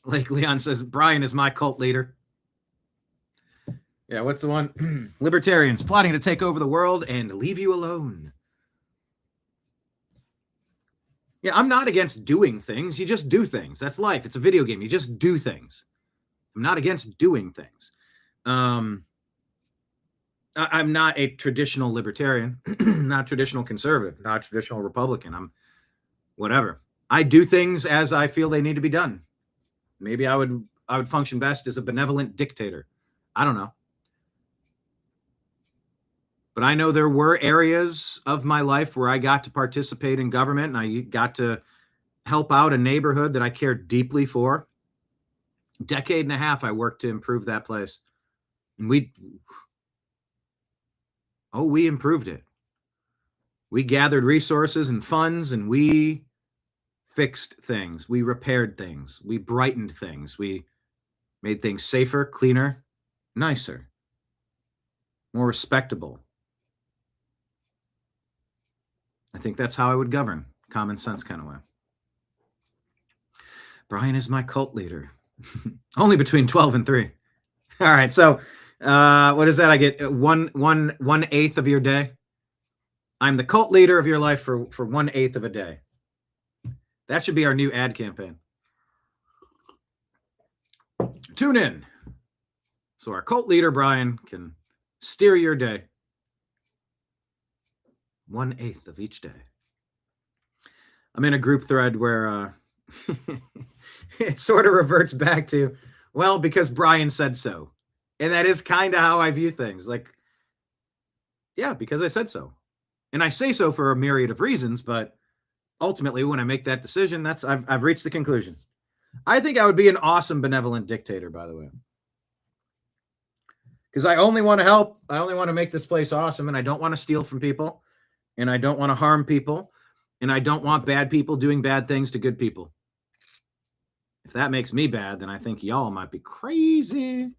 Speaker 1: Like Leon says, Brian is my cult leader. Yeah, what's the one? Libertarians plotting to take over the world and leave you alone. Yeah, I'm not against doing things. You just do things. That's life. It's a video game. You just do things. I'm not against doing things. I'm not a traditional libertarian, not traditional conservative, not traditional Republican. I'm whatever. I do things as I feel they need to be done. Maybe I would function best as a benevolent dictator. I don't know. But I know there were areas of my life where I got to participate in government and I got to help out a neighborhood that I cared deeply for. A decade and a half I worked to improve that place. And we improved it. We gathered resources and funds and we fixed things. We repaired things. We brightened things. We made things safer, cleaner, nicer, more respectable. I think that's how I would govern. Common sense kind of way. Brian is my cult leader. Only between 12 and 3. All right. So what is that? I get 1/8 of your day. I'm the cult leader of your life for 1/8 of a day. That should be our new ad campaign. Tune in so our cult leader, Brian, can steer your day. 1/8 of each day. I'm in a group thread where it sort of reverts back to, well, because Brian said so. And that is kind of how I view things. Like, yeah, because I said so. And I say so for a myriad of reasons, but ultimately when I make that decision, I've reached the conclusion. I think I would be an awesome benevolent dictator, by the way. Because I only want to help. I only want to make this place awesome, and I don't want to steal from people, and I don't want to harm people, and I don't want bad people doing bad things to good people. If that makes me bad, then I think y'all might be crazy.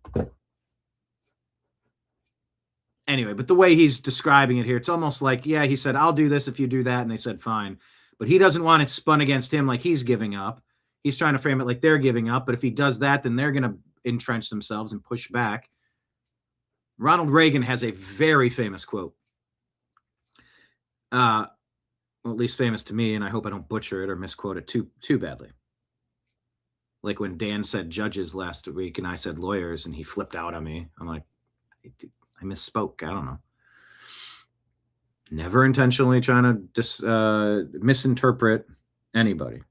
Speaker 1: Anyway, but the way he's describing it here, it's almost like, yeah, he said, I'll do this if you do that, and they said, fine. But he doesn't want it spun against him like he's giving up. He's trying to frame it like they're giving up, but if he does that, then they're going to entrench themselves and push back. Ronald Reagan has a very famous quote. Well, at least famous to me, and I hope I don't butcher it or misquote it too badly. Like when Dan said judges last week and I said lawyers, and he flipped out on me. I'm like, I misspoke. I don't know. Never intentionally trying to misinterpret anybody.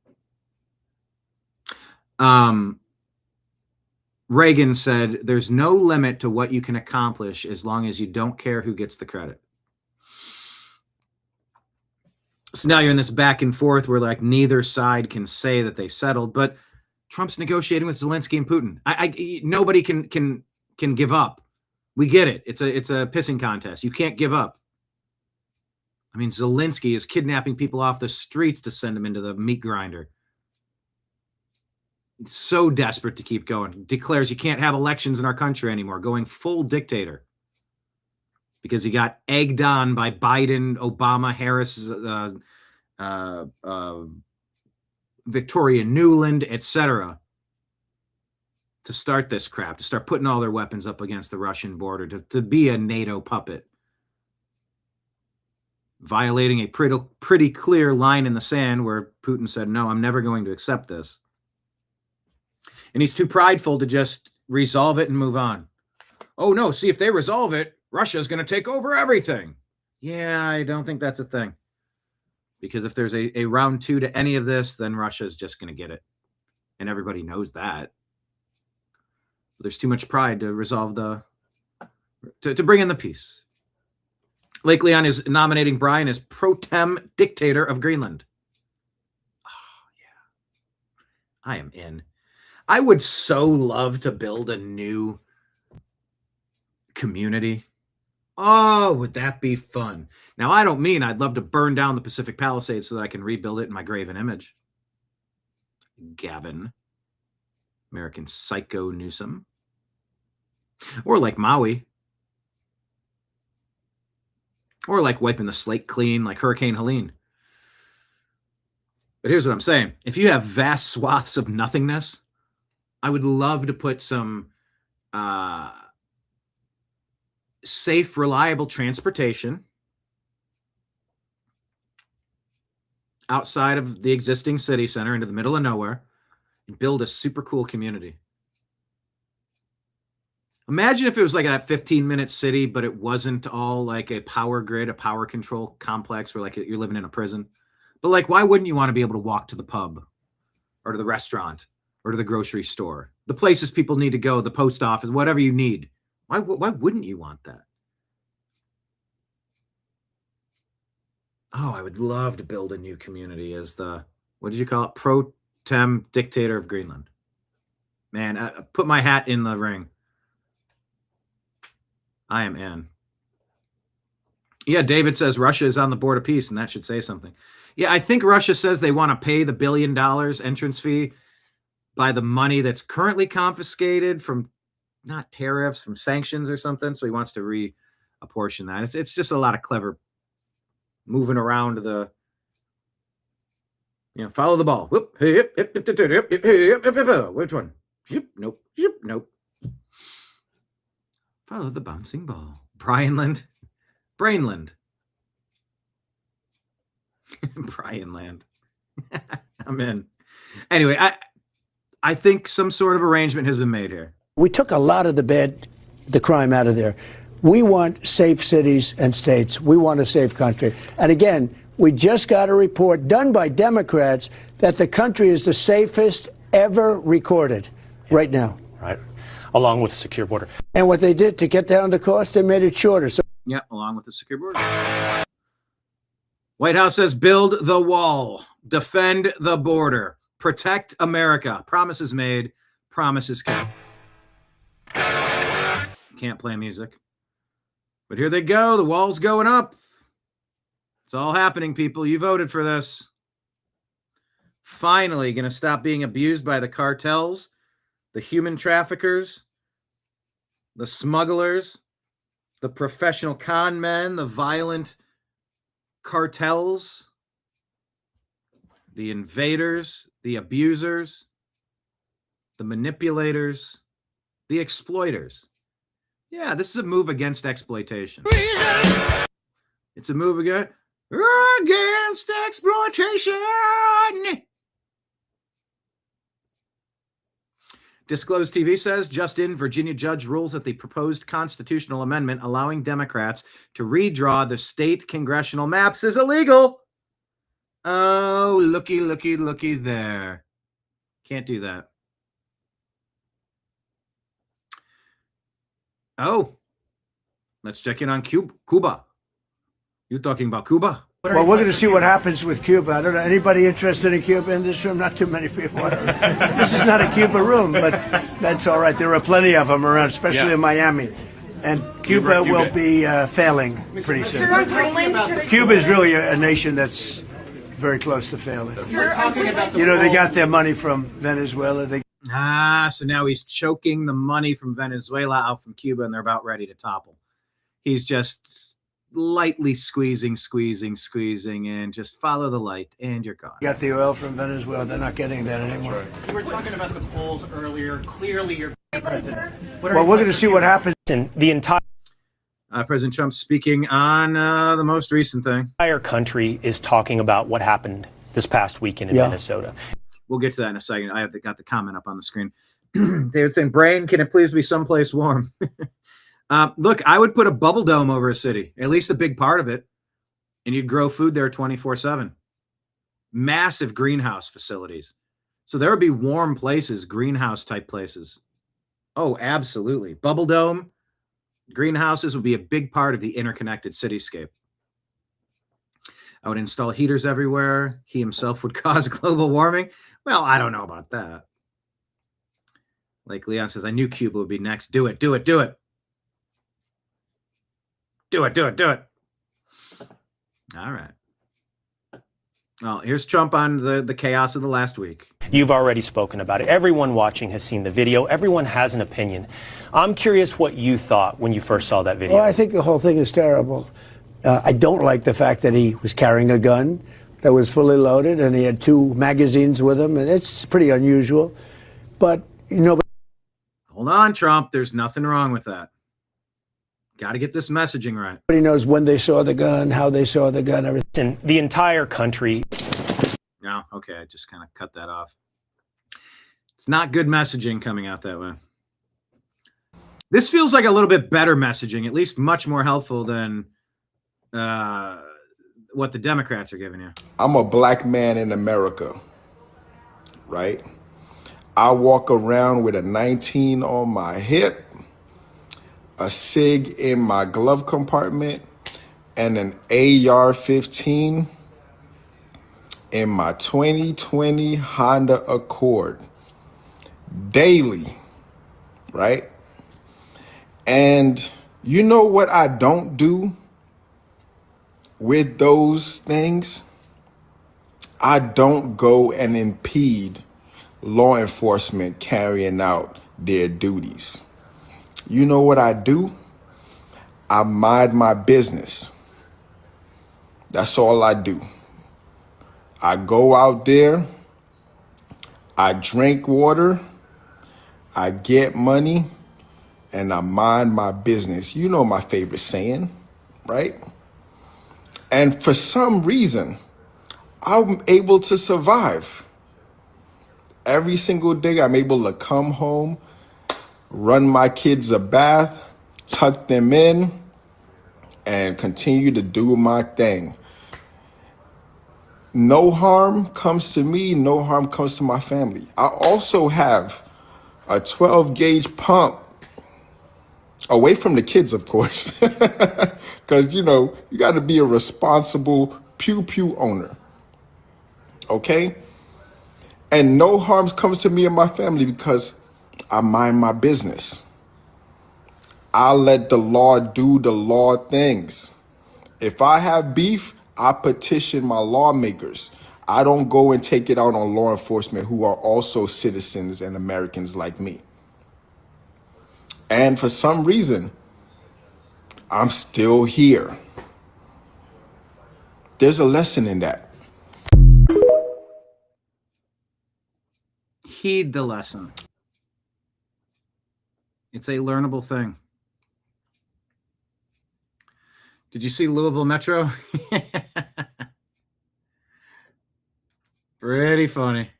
Speaker 1: Reagan said, there's no limit to what you can accomplish as long as you don't care who gets the credit. So now you're in this back and forth where like neither side can say that they settled, but Trump's negotiating with Zelensky and Putin. Nobody can give up. We get it. It's a pissing contest. You can't give up. I mean, Zelensky is kidnapping people off the streets to send them into the meat grinder. So desperate to keep going. Declares you can't have elections in our country anymore. Going full dictator. Because he got egged on by Biden, Obama, Harris, Victoria Nuland, etc. to start this crap, to start putting all their weapons up against the Russian border, to be a NATO puppet. Violating a pretty clear line in the sand where Putin said, no, I'm never going to accept this. And he's too prideful to just resolve it and move on. Oh, no, see, if they resolve it, Russia's going to take over everything. Yeah, I don't think that's a thing. Because if there's a round two to any of this, then Russia's just going to get it. And everybody knows that. There's too much pride to resolve to bring in the peace. Lake Leon is nominating Brian as pro tem dictator of Greenland. Oh, yeah. I am in. I would so love to build a new community. Oh, would that be fun? Now, I don't mean I'd love to burn down the Pacific Palisades so that I can rebuild it in my graven image. Gavin. American Psycho Newsom. Or like Maui. Or like wiping the slate clean like Hurricane Helene. But here's what I'm saying. If you have vast swaths of nothingness, I would love to put some safe, reliable transportation outside of the existing city center into the middle of nowhere and build a super cool community. Imagine if it was like a 15-minute city, but it wasn't all like a power grid, a power control complex where like you're living in a prison. But like, why wouldn't you want to be able to walk to the pub or to the restaurant or to the grocery store, the places people need to go, the post office, whatever you need? Why wouldn't you want that? Oh, I would love to build a new community as the, what did you call it? Pro tem dictator of Greenland. Man, I put my hat in the ring. I am in. Yeah, David says Russia is on the board of peace, and that should say something. Yeah, I think Russia says they want to pay the $1 billion entrance fee by the money that's currently confiscated from not tariffs, from sanctions or something. So he wants to reapportion that. It's just a lot of clever moving around the, follow the ball. Whoop, which one? Nope. Nope. Follow the bouncing ball. Brainland. Brianland. I'm in. Anyway, I think some sort of arrangement has been made here.
Speaker 15: We took a lot of the crime out of there. We want safe cities and states. We want a safe country. And again, we just got a report done by Democrats that the country is the safest ever recorded right now.
Speaker 16: Right. Along with a secure border.
Speaker 15: And what they did to get down the cost, they made it shorter. So
Speaker 1: yeah, along with the secure border. White House says build the wall, defend the border, protect America. Promises made, promises kept. Can't play music. But here they go. The wall's going up. It's all happening, people. You voted for this. Finally, going to stop being abused by the cartels, the human traffickers, the smugglers, the professional con men, the violent cartels, the invaders, the abusers, the manipulators, the exploiters. Yeah, this is a move against exploitation. It's a move against exploitation. Disclosed TV says, just in, Virginia judge rules that the proposed constitutional amendment allowing Democrats to redraw the state congressional maps is illegal. Oh, looky, looky, looky there. Can't do that. Oh, let's check in on Cuba. You talking about Cuba?
Speaker 15: well, we're going to see what happens with Cuba. I don't know. Anybody interested in Cuba in this room? Not too many people. This is not a Cuba room, but that's all right. There are plenty of them around, especially in Miami. And Cuba will be failing pretty soon. Cuba is really a nation that's very close to failing. You know, they got their money from Venezuela.
Speaker 1: So now he's choking the money from Venezuela out from Cuba, and they're about ready to topple. He's just lightly squeezing, and just follow the light, and you're gone.
Speaker 15: You got the oil from Venezuela. They're not getting that anymore.
Speaker 17: You were talking about the polls earlier. Clearly, you're president.
Speaker 15: Well, we're going to see what happens.
Speaker 16: The entire
Speaker 1: President Trump speaking on the most recent thing.
Speaker 16: entire country is talking about what happened this past weekend in Minnesota.
Speaker 1: We'll get to that in a second. I have got the comment up on the screen. David saying, Brain, can it please be someplace warm? Look, I would put a bubble dome over a city, at least a big part of it, and you'd grow food there 24/7. Massive greenhouse facilities. So there would be warm places, greenhouse type places. Oh, absolutely. Bubble dome, greenhouses would be a big part of the interconnected cityscape. I would install heaters everywhere. He himself would cause global warming. Well, I don't know about that. Like Leon says, I knew Cuba would be next. Do it, do it, do it. Do it, do it, do it. All right. Well, here's Trump on the chaos of the last week.
Speaker 16: You've already spoken about it. Everyone watching has seen the video. Everyone has an opinion. I'm curious what you thought when you first saw that video.
Speaker 15: Well, I think the whole thing is terrible. I don't like the fact that he was carrying a gun that was fully loaded and he had 2 magazines with him, and it's pretty unusual. But, you know...
Speaker 1: Hold on, Trump. There's nothing wrong with that. Got to get this messaging right.
Speaker 15: Nobody knows when they saw the gun, how they saw the gun, everything.
Speaker 16: The entire country...
Speaker 1: No, okay, I just kind of cut that off. It's not good messaging coming out that way. This feels like a little bit better messaging, at least much more helpful than what the Democrats are giving you.
Speaker 18: I'm a black man in America, right? I walk around with a 19 on my hip, a cig in my glove compartment, and an AR-15 in my 2020 Honda Accord daily, right? And you know what I don't do with those things? I don't go and impede law enforcement carrying out their duties. You know what I do? I mind my business. That's all I do. I go out there, I drink water, I get money, and I mind my business. You know my favorite saying, right? And for some reason, I'm able to survive. Every single day, I'm able to come home, run my kids a bath, tuck them in, and continue to do my thing. No harm comes to me, no harm comes to my family. I also have a 12 gauge pump, away from the kids, of course, because, you know, you got to be a responsible pew pew owner, okay? And no harm comes to me and my family because I mind my business. I let the law do the law things. If I have beef, I petition my lawmakers. I don't go and take it out on law enforcement who are also citizens and Americans like me. And for some reason, I'm still here. There's a lesson in that.
Speaker 1: Heed the lesson. It's a learnable thing. Did you see Louisville Metro? Pretty funny.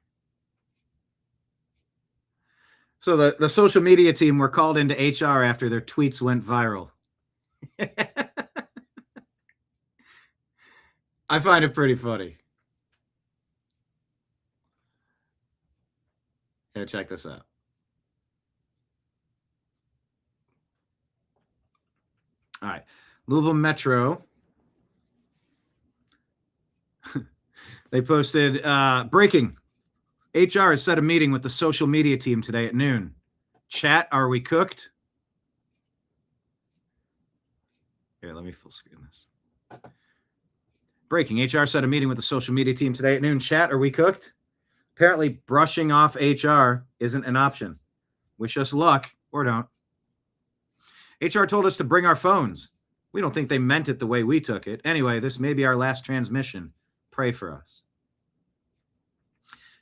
Speaker 1: So the social media team were called into HR after their tweets went viral. I find it pretty funny. Yeah, check this out. All right. Louisville Metro. They posted, breaking. HR has set a meeting with the social media team today at noon. Chat, are we cooked? Here, let me full screen this. Breaking. HR set a meeting with the social media team today at noon. Chat, are we cooked? Apparently, brushing off HR isn't an option. Wish us luck or don't. HR told us to bring our phones. We don't think they meant it the way we took it. Anyway, this may be our last transmission. Pray for us.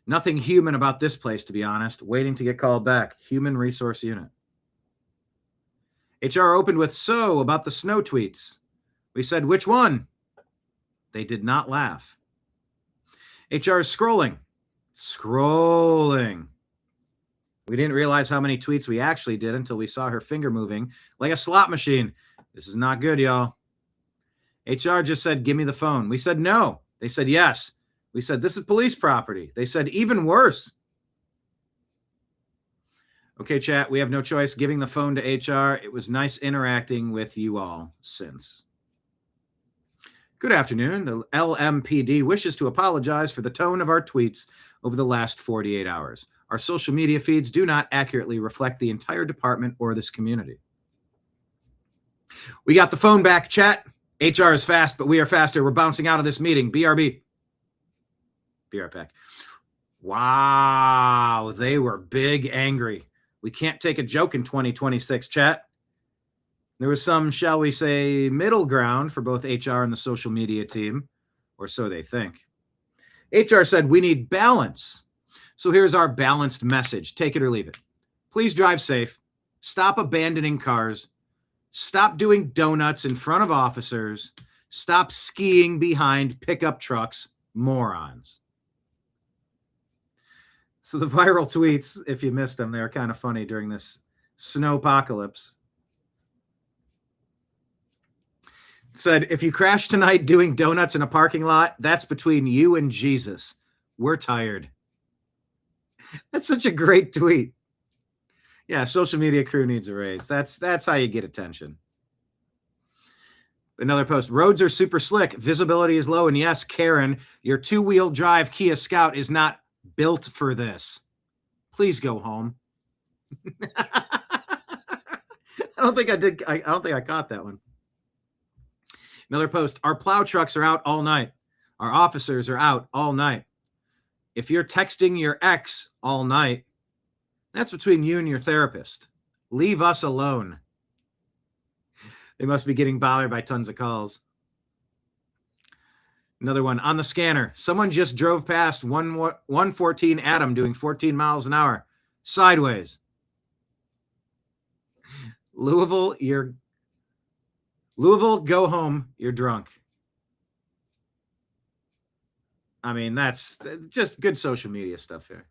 Speaker 1: Nothing human about this place, to be honest. Waiting to get called back. Human Resource Unit. HR opened with, so, about the snow tweets. We said, which one? They did not laugh. HR is scrolling. Scrolling. We didn't realize how many tweets we actually did until we saw her finger moving like a slot machine. This is not good, y'all. HR just said, give me the phone. We said, no. They said, yes. We said, this is police property. They said, even worse. Okay, chat, we have no choice. Giving the phone to HR. It was nice interacting with you all since. Good afternoon. The LMPD wishes to apologize for the tone of our tweets over the last 48 hours. Our social media feeds do not accurately reflect the entire department or this community. We got the phone back, chat. HR is fast, but we are faster. We're bouncing out of this meeting. BRB. Be right back. Wow, they were big angry. We can't take a joke in 2026, chat. There was some, shall we say, middle ground for both HR and the social media team, or so they think. HR said we need balance. So here's our balanced message. Take it or leave it. Please drive safe. Stop abandoning cars. Stop doing donuts in front of officers. Stop skiing behind pickup trucks. Morons. So the viral tweets, if you missed them, they were kind of funny during this snowpocalypse. It said, if you crash tonight doing donuts in a parking lot, that's between you and Jesus. We're tired. That's such a great tweet. Yeah, social media crew needs a raise. That's how you get attention. Another post, roads are super slick. Visibility is low. And yes, Karen, your two-wheel drive Kia Scout is not built for this. Please go home. I don't think I caught that one. Another post, our plow trucks are out all night. Our officers are out all night. If you're texting your ex all night, that's between you and your therapist. Leave us alone. They must be getting bothered by tons of calls. Another one, on the scanner. Someone just drove past 114 Adam doing 14 miles an hour. Sideways. Louisville, go home. You're drunk. I mean, that's just good social media stuff here.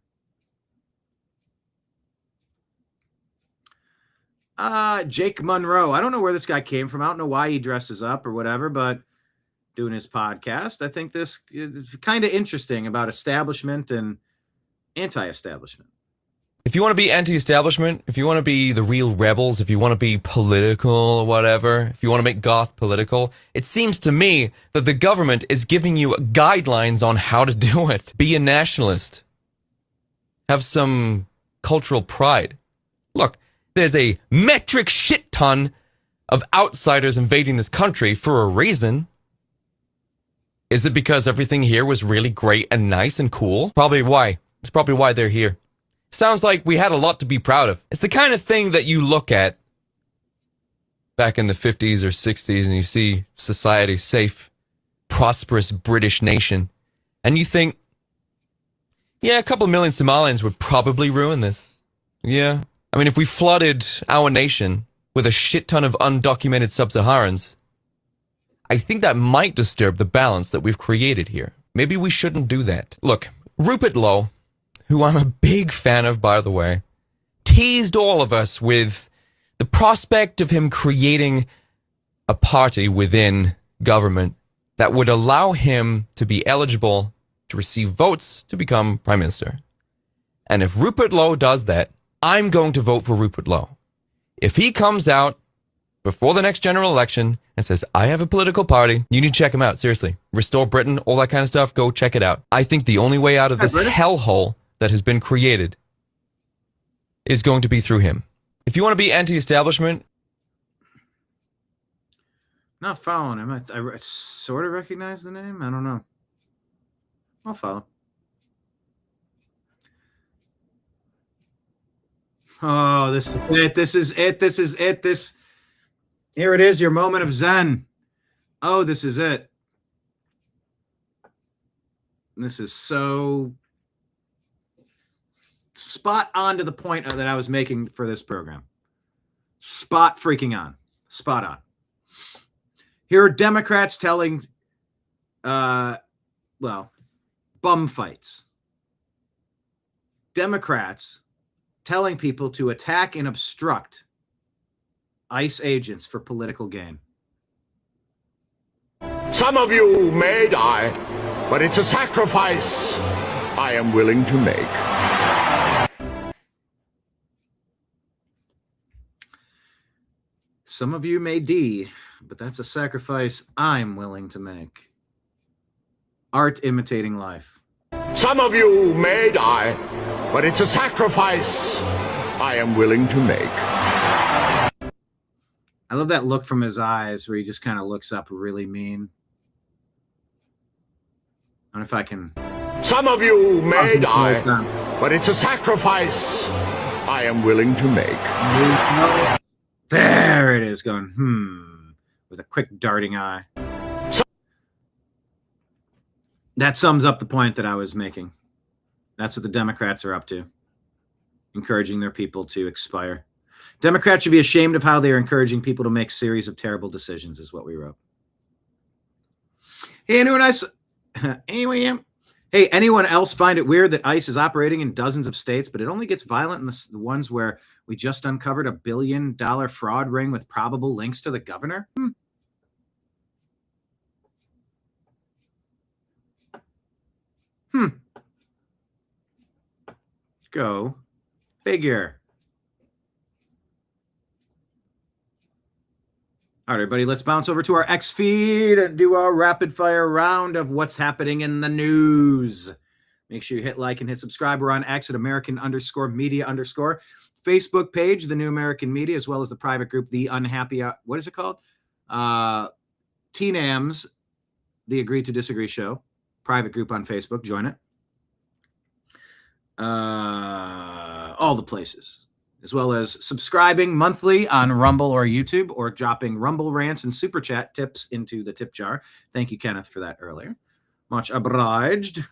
Speaker 1: Jake Monroe. I don't know where this guy came from. I don't know why he dresses up or whatever, but doing his podcast, I think this is kind of interesting about establishment and anti-establishment.
Speaker 19: If you want to be anti-establishment, if you want to be the real rebels, if you want to be political or whatever, if you want to make goth political, it seems to me that the government is giving you guidelines on how to do it. Be a nationalist. Have some cultural pride. Look, there's a metric shit ton of outsiders invading this country for a reason. Is it because everything here was really great and nice and cool? Probably why. It's probably why they're here. Sounds like we had a lot to be proud of. It's the kind of thing that you look at back in the 50s or 60s and you see society, safe, prosperous British nation, and you think, yeah, a couple million Somalians would probably ruin this. Yeah. I mean, if we flooded our nation with a shit ton of undocumented sub-Saharans, I think that might disturb the balance that we've created here. Maybe we shouldn't do that. Look, Rupert Lowe, who I'm a big fan of, by the way, teased all of us with the prospect of him creating a party within government that would allow him to be eligible to receive votes to become prime minister. And if Rupert Lowe does that, I'm going to vote for Rupert Lowe. If he comes out before the next general election and says, I have a political party, you need to check him out, seriously. Restore Britain, all that kind of stuff, go check it out. I think the only way out of this hellhole that has been created is going to be through him. If you want to be anti-establishment...
Speaker 1: Not following him. I sort of recognize the name. I don't know. I'll follow. Oh, this is it. This is it. This is it. Here it is, your moment of Zen. Oh, this is it. This is so spot on to the point that I was making for this program. Spot freaking on. Spot on. Here are Democrats telling, bum fights. Democrats telling people to attack and obstruct ICE agents for political gain.
Speaker 20: Some of you may die, but it's a sacrifice I am willing to make.
Speaker 1: Some of you may die, but that's a sacrifice I'm willing to make. Art imitating life.
Speaker 20: Some of you may die, but it's a sacrifice I am willing to make.
Speaker 1: I love that look from his eyes where he just kind of looks up really mean. I don't know if I can...
Speaker 20: Some of you may die, but it's a sacrifice I am willing to make.
Speaker 1: There it is, going, with a quick darting eye. That sums up the point that I was making. That's what the Democrats are up to. Encouraging their people to expire. Democrats should be ashamed of how they are encouraging people to make series of terrible decisions, is what we wrote. Hey, anyone else find it weird that ICE is operating in dozens of states, but it only gets violent in the ones where we just uncovered $1 billion fraud ring with probable links to the governor? Go figure. All right, everybody, let's bounce over to our X feed and do our rapid fire round of what's happening in the news. Make sure you hit like and hit subscribe. We're on X at American_media_. Facebook page, The New American Media, as well as the private group, The Unhappy, what is it called? TNAMS, The Agree to Disagree Show. Private group on Facebook. Join it. All the places. As well as subscribing monthly on Rumble or YouTube, or dropping Rumble rants and Super Chat tips into the tip jar. Thank you, Kenneth, for that earlier. Much obliged.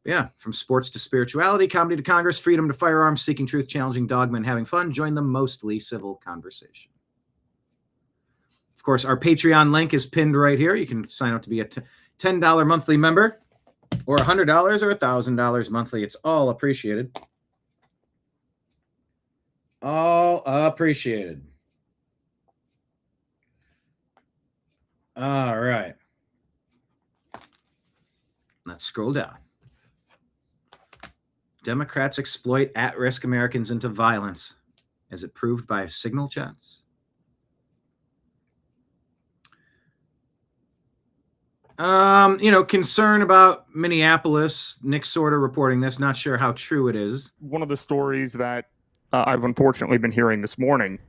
Speaker 1: Yeah, from sports to spirituality, comedy to Congress, freedom to firearms, seeking truth, challenging dogma, and having fun. Join the mostly civil conversation. Of course, our Patreon link is pinned right here. You can sign up to be a $10 monthly member, or $100 or $1,000 monthly. It's all appreciated. All appreciated. All right. Let's scroll down. Democrats exploit at-risk Americans into violence, as it proved by signal chats. Concern about Minneapolis. Nick Sorter reporting this. Not sure how true it is.
Speaker 21: One of the stories that I've unfortunately been hearing this morning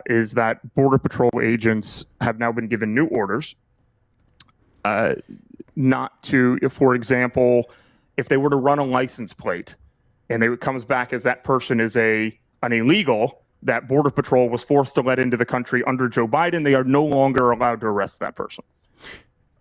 Speaker 21: is that Border Patrol agents have now been given new orders not to, for example, if they were to run a license plate and it comes back as that person is an illegal that Border Patrol was forced to let into the country under Joe Biden, they are no longer allowed to arrest that person.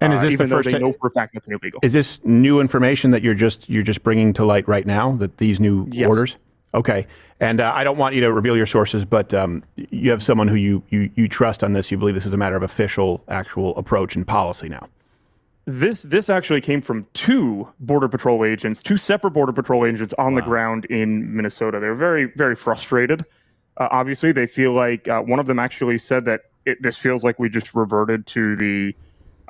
Speaker 22: And is this the
Speaker 21: even though
Speaker 22: first
Speaker 21: they
Speaker 22: time?
Speaker 21: know for a fact that's illegal?
Speaker 22: Is this new information that you're just bringing to light right now? That these new
Speaker 21: Yes.
Speaker 22: orders? Okay. And I don't want you to reveal your sources, but you have someone who you trust on this. You believe this is a matter of official, actual approach and policy now.
Speaker 21: This actually came from two separate Border Patrol agents on the ground in Minnesota. They're very, very frustrated. Obviously, they feel like one of them actually said that this feels like we just reverted to the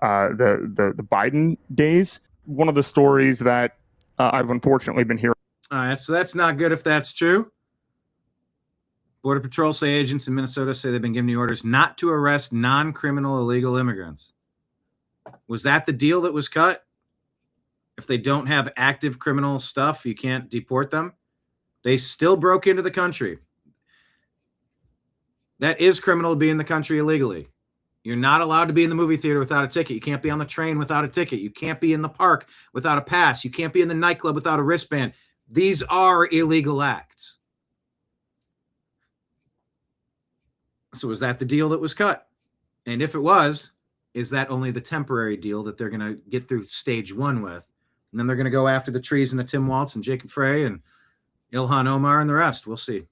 Speaker 21: Biden days. One of the stories that I've unfortunately been hearing.
Speaker 1: All right, so that's not good if that's true. Border Patrol say agents in Minnesota say they've been given the orders not to arrest non-criminal illegal immigrants. Was that the deal that was cut? If they don't have active criminal stuff, you can't deport them. They still broke into the country. That is criminal to be in the country illegally. You're not allowed to be in the movie theater without a ticket. You can't be on the train without a ticket. You can't be in the park without a pass. You can't be in the nightclub without a wristband. These are illegal acts. So is that the deal that was cut? And if it was, is that only the temporary deal that they're going to get through stage one with? And then they're going to go after the treason of Tim Waltz and Jacob Frey and Ilhan Omar and the rest. We'll see.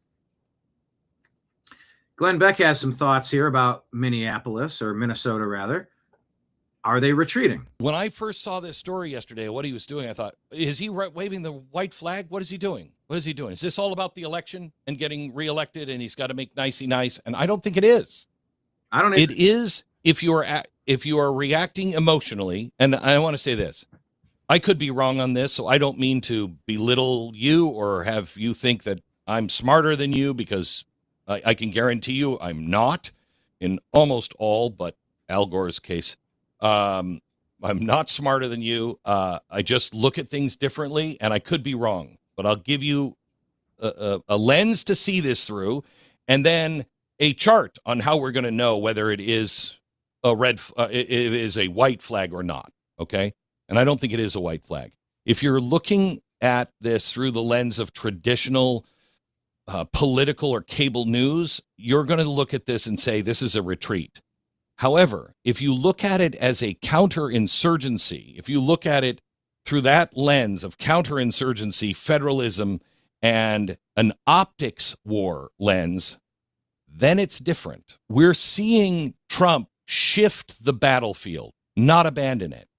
Speaker 1: Glenn Beck has some thoughts here about Minneapolis, or Minnesota rather. Are they retreating?
Speaker 23: When I first saw this story yesterday, what he was doing, I thought, is he waving the white flag? What is he doing? What is he doing? Is this all about the election and getting reelected and he's got to make nicey nice? And I don't think it is.
Speaker 1: I don't.
Speaker 23: It is if you are reacting emotionally, and I want to say this. I could be wrong on this, so I don't mean to belittle you or have you think that I'm smarter than you, because I can guarantee you I'm not in almost all but Al Gore's case. I'm not smarter than you. I just look at things differently, and I could be wrong, but I'll give you a lens to see this through, and then a chart on how we're going to know whether it is it is a white flag or not. Okay. And I don't think it is a white flag. If you're looking at this through the lens of traditional political or cable news, you're going to look at this and say this is a retreat. However, if you look at it as a counterinsurgency, if you look at it through that lens of counterinsurgency, federalism, and an optics war lens, then it's different. We're seeing Trump shift the battlefield, not abandon it.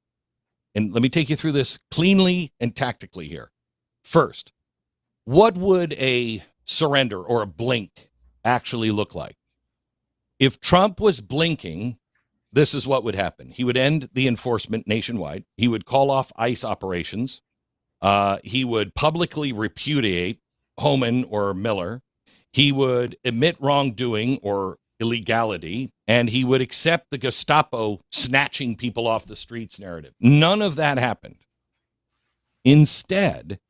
Speaker 23: And let me take you through this cleanly and tactically here. First, what would a surrender or a blink actually look like? If Trump was blinking, this is what would happen. He would end the enforcement nationwide. He would call off ICE operations. He would publicly repudiate Homan or Miller. He would admit wrongdoing or illegality, and he would accept the Gestapo snatching people off the streets narrative. None of that happened. Instead,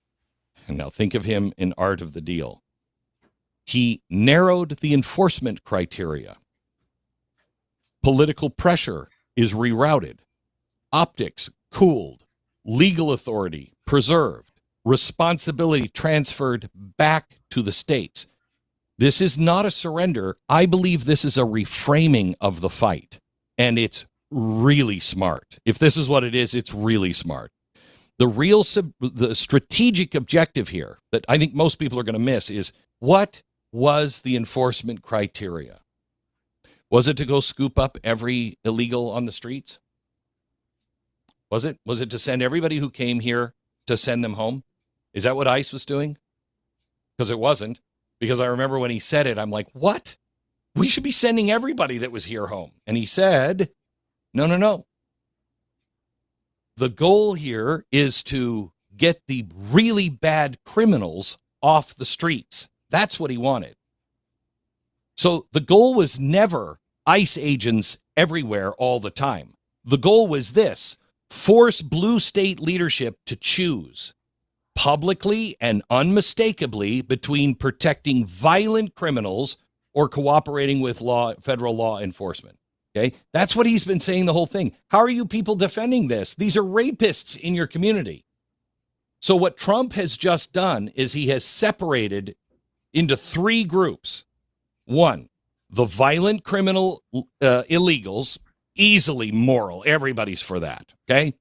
Speaker 23: and now think of him in Art of the Deal, he narrowed the enforcement criteria. Political pressure is rerouted. Optics cooled. Legal authority preserved. Responsibility transferred back to the states. This is not a surrender. I believe this is a reframing of the fight, and it's really smart. If this is what it is, it's really smart. The strategic objective here that I think most people are going to miss is, what was the enforcement criteria? Was it to go scoop up every illegal on the streets? Was it? Was it to send everybody who came here, to send them home? Is that what ICE was doing? Because it wasn't. Because I remember when he said it, I'm like, what? We should be sending everybody that was here home. And he said, no. The goal here is to get the really bad criminals off the streets. That's what he wanted. So the goal was never ICE agents everywhere all the time. The goal was this: force blue state leadership to choose publicly and unmistakably between protecting violent criminals or cooperating with federal law enforcement. Okay, that's what he's been saying the whole thing. How are you people defending this? These are rapists in your community. So what Trump has just done is he has separated into three groups. One, the violent criminal illegals, easily moral. Everybody's for that. Okay.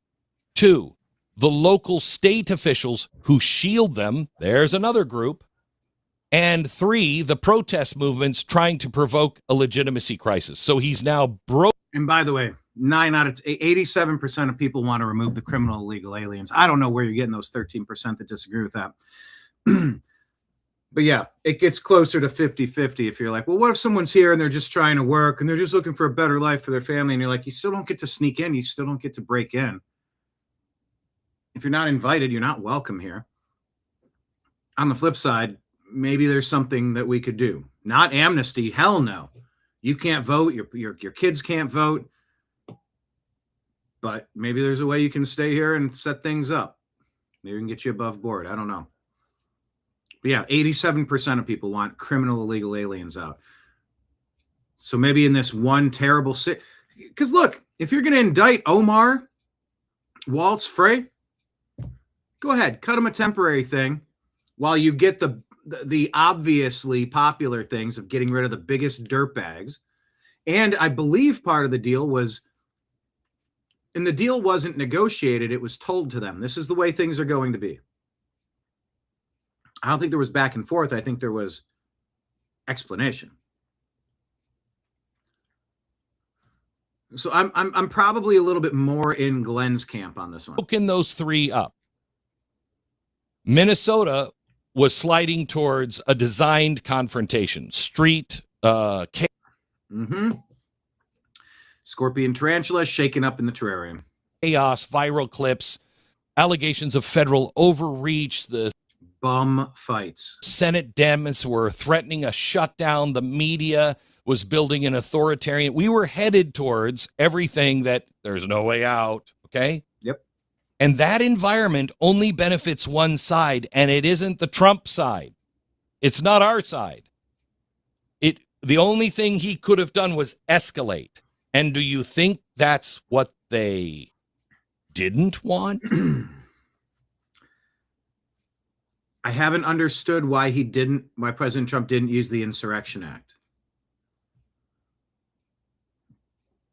Speaker 23: Two, the local state officials who shield them. There's another group. And three, the protest movements trying to provoke a legitimacy crisis. So he's now broke.
Speaker 1: And by the way, 87% of people want to remove the criminal illegal aliens. I don't know where you're getting those 13% that disagree with that. But yeah, it gets closer to 50-50 if you're like, well, what if someone's here and they're just trying to work and they're just looking for a better life for their family? And you're like, you still don't get to sneak in. You still don't get to break in. If you're not invited, you're not welcome here. On the flip side, maybe there's something that we could do. Not amnesty. Hell no. You can't vote. Your kids can't vote. But maybe there's a way you can stay here and set things up. Maybe we can get you above board. I don't know. But yeah, 87% of people want criminal illegal aliens out. So maybe in this one terrible city, because look, if you're going to indict Omar, Waltz, Frey, go ahead, cut him a temporary thing while you get the obviously popular things of getting rid of the biggest dirtbags. And I believe part of the deal was, and the deal wasn't negotiated, it was told to them, this is the way things are going to be. I don't think there was back and forth. I think there was explanation. So I'm probably a little bit more in Glenn's camp on this one.
Speaker 23: Broken those three up. Minnesota was sliding towards a designed confrontation. Street
Speaker 1: Scorpion tarantula shaken up in the terrarium.
Speaker 23: Chaos, viral clips, allegations of federal overreach, the
Speaker 1: bum fights.
Speaker 23: Senate Dems were threatening a shutdown. The media was building an authoritarian. We were headed towards everything that there's no way out. Okay.
Speaker 1: Yep.
Speaker 23: And that environment only benefits one side, and it isn't the Trump side. It's not our side. The only thing he could have done was escalate. And do you think that's what they didn't want?
Speaker 1: I haven't understood why President Trump didn't use the Insurrection Act.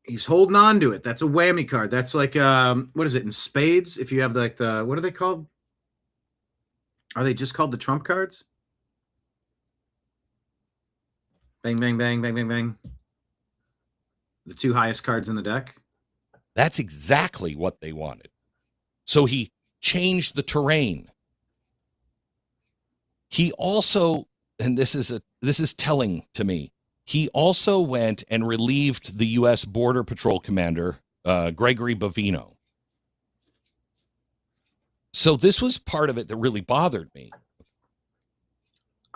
Speaker 1: He's holding on to it. That's a whammy card. That's like, what is it, in spades? If you have like what are they called? Are they just called the Trump cards? Bang, bang, bang, bang, bang, bang. The two highest cards in the deck.
Speaker 23: That's exactly what they wanted. So he changed the terrain. He also, and this is telling to me, he also went and relieved the U.S. Border Patrol Commander, Gregory Bovino. So this was part of it that really bothered me.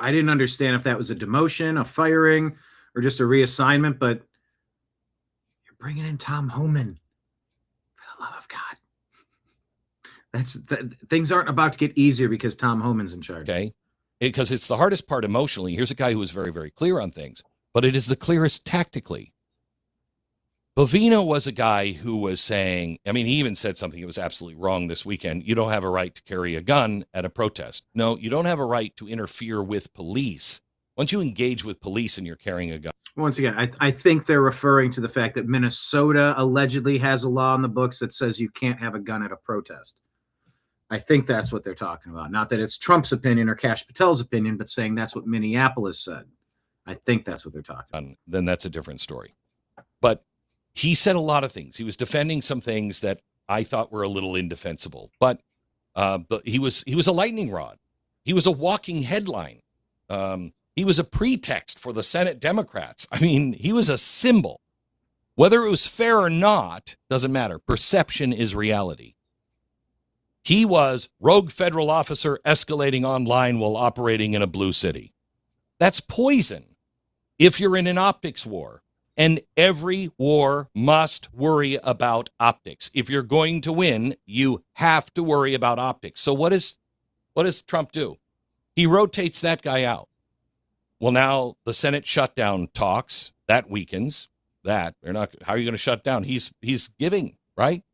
Speaker 1: I didn't understand if that was a demotion, a firing, or just a reassignment, but you're bringing in Tom Homan. For the love of God. Things aren't about to get easier because Tom Homan's in charge.
Speaker 23: Okay. Because it's the hardest part emotionally. Here's a guy who was very, very clear on things, but it is the clearest tactically. Bovino was a guy who was saying, I mean, he even said something that was absolutely wrong this weekend. You don't have a right to carry a gun at a protest. No, you don't have a right to interfere with police. Once you engage with police and you're carrying a gun.
Speaker 1: Once again, I think they're referring to the fact that Minnesota allegedly has a law in the books that says you can't have a gun at a protest. I think that's what they're talking about. Not that it's Trump's opinion or Kash Patel's opinion, but saying that's what Minneapolis said. I think that's what they're talking about.
Speaker 23: Then that's a different story. But he said a lot of things. He was defending some things that I thought were a little indefensible. But he was a lightning rod. He was a walking headline. He was a pretext for the Senate Democrats. I mean, he was a symbol. Whether it was fair or not, doesn't matter. Perception is reality. He was rogue federal officer escalating online while operating in a blue city. That's poison if you're in an optics war. And every war must worry about optics. If you're going to win, you have to worry about optics. So what does Trump do? He rotates that guy out. Well, now the Senate shutdown talks, that weakens that. They're not. How are you going to shut down? He's giving, right?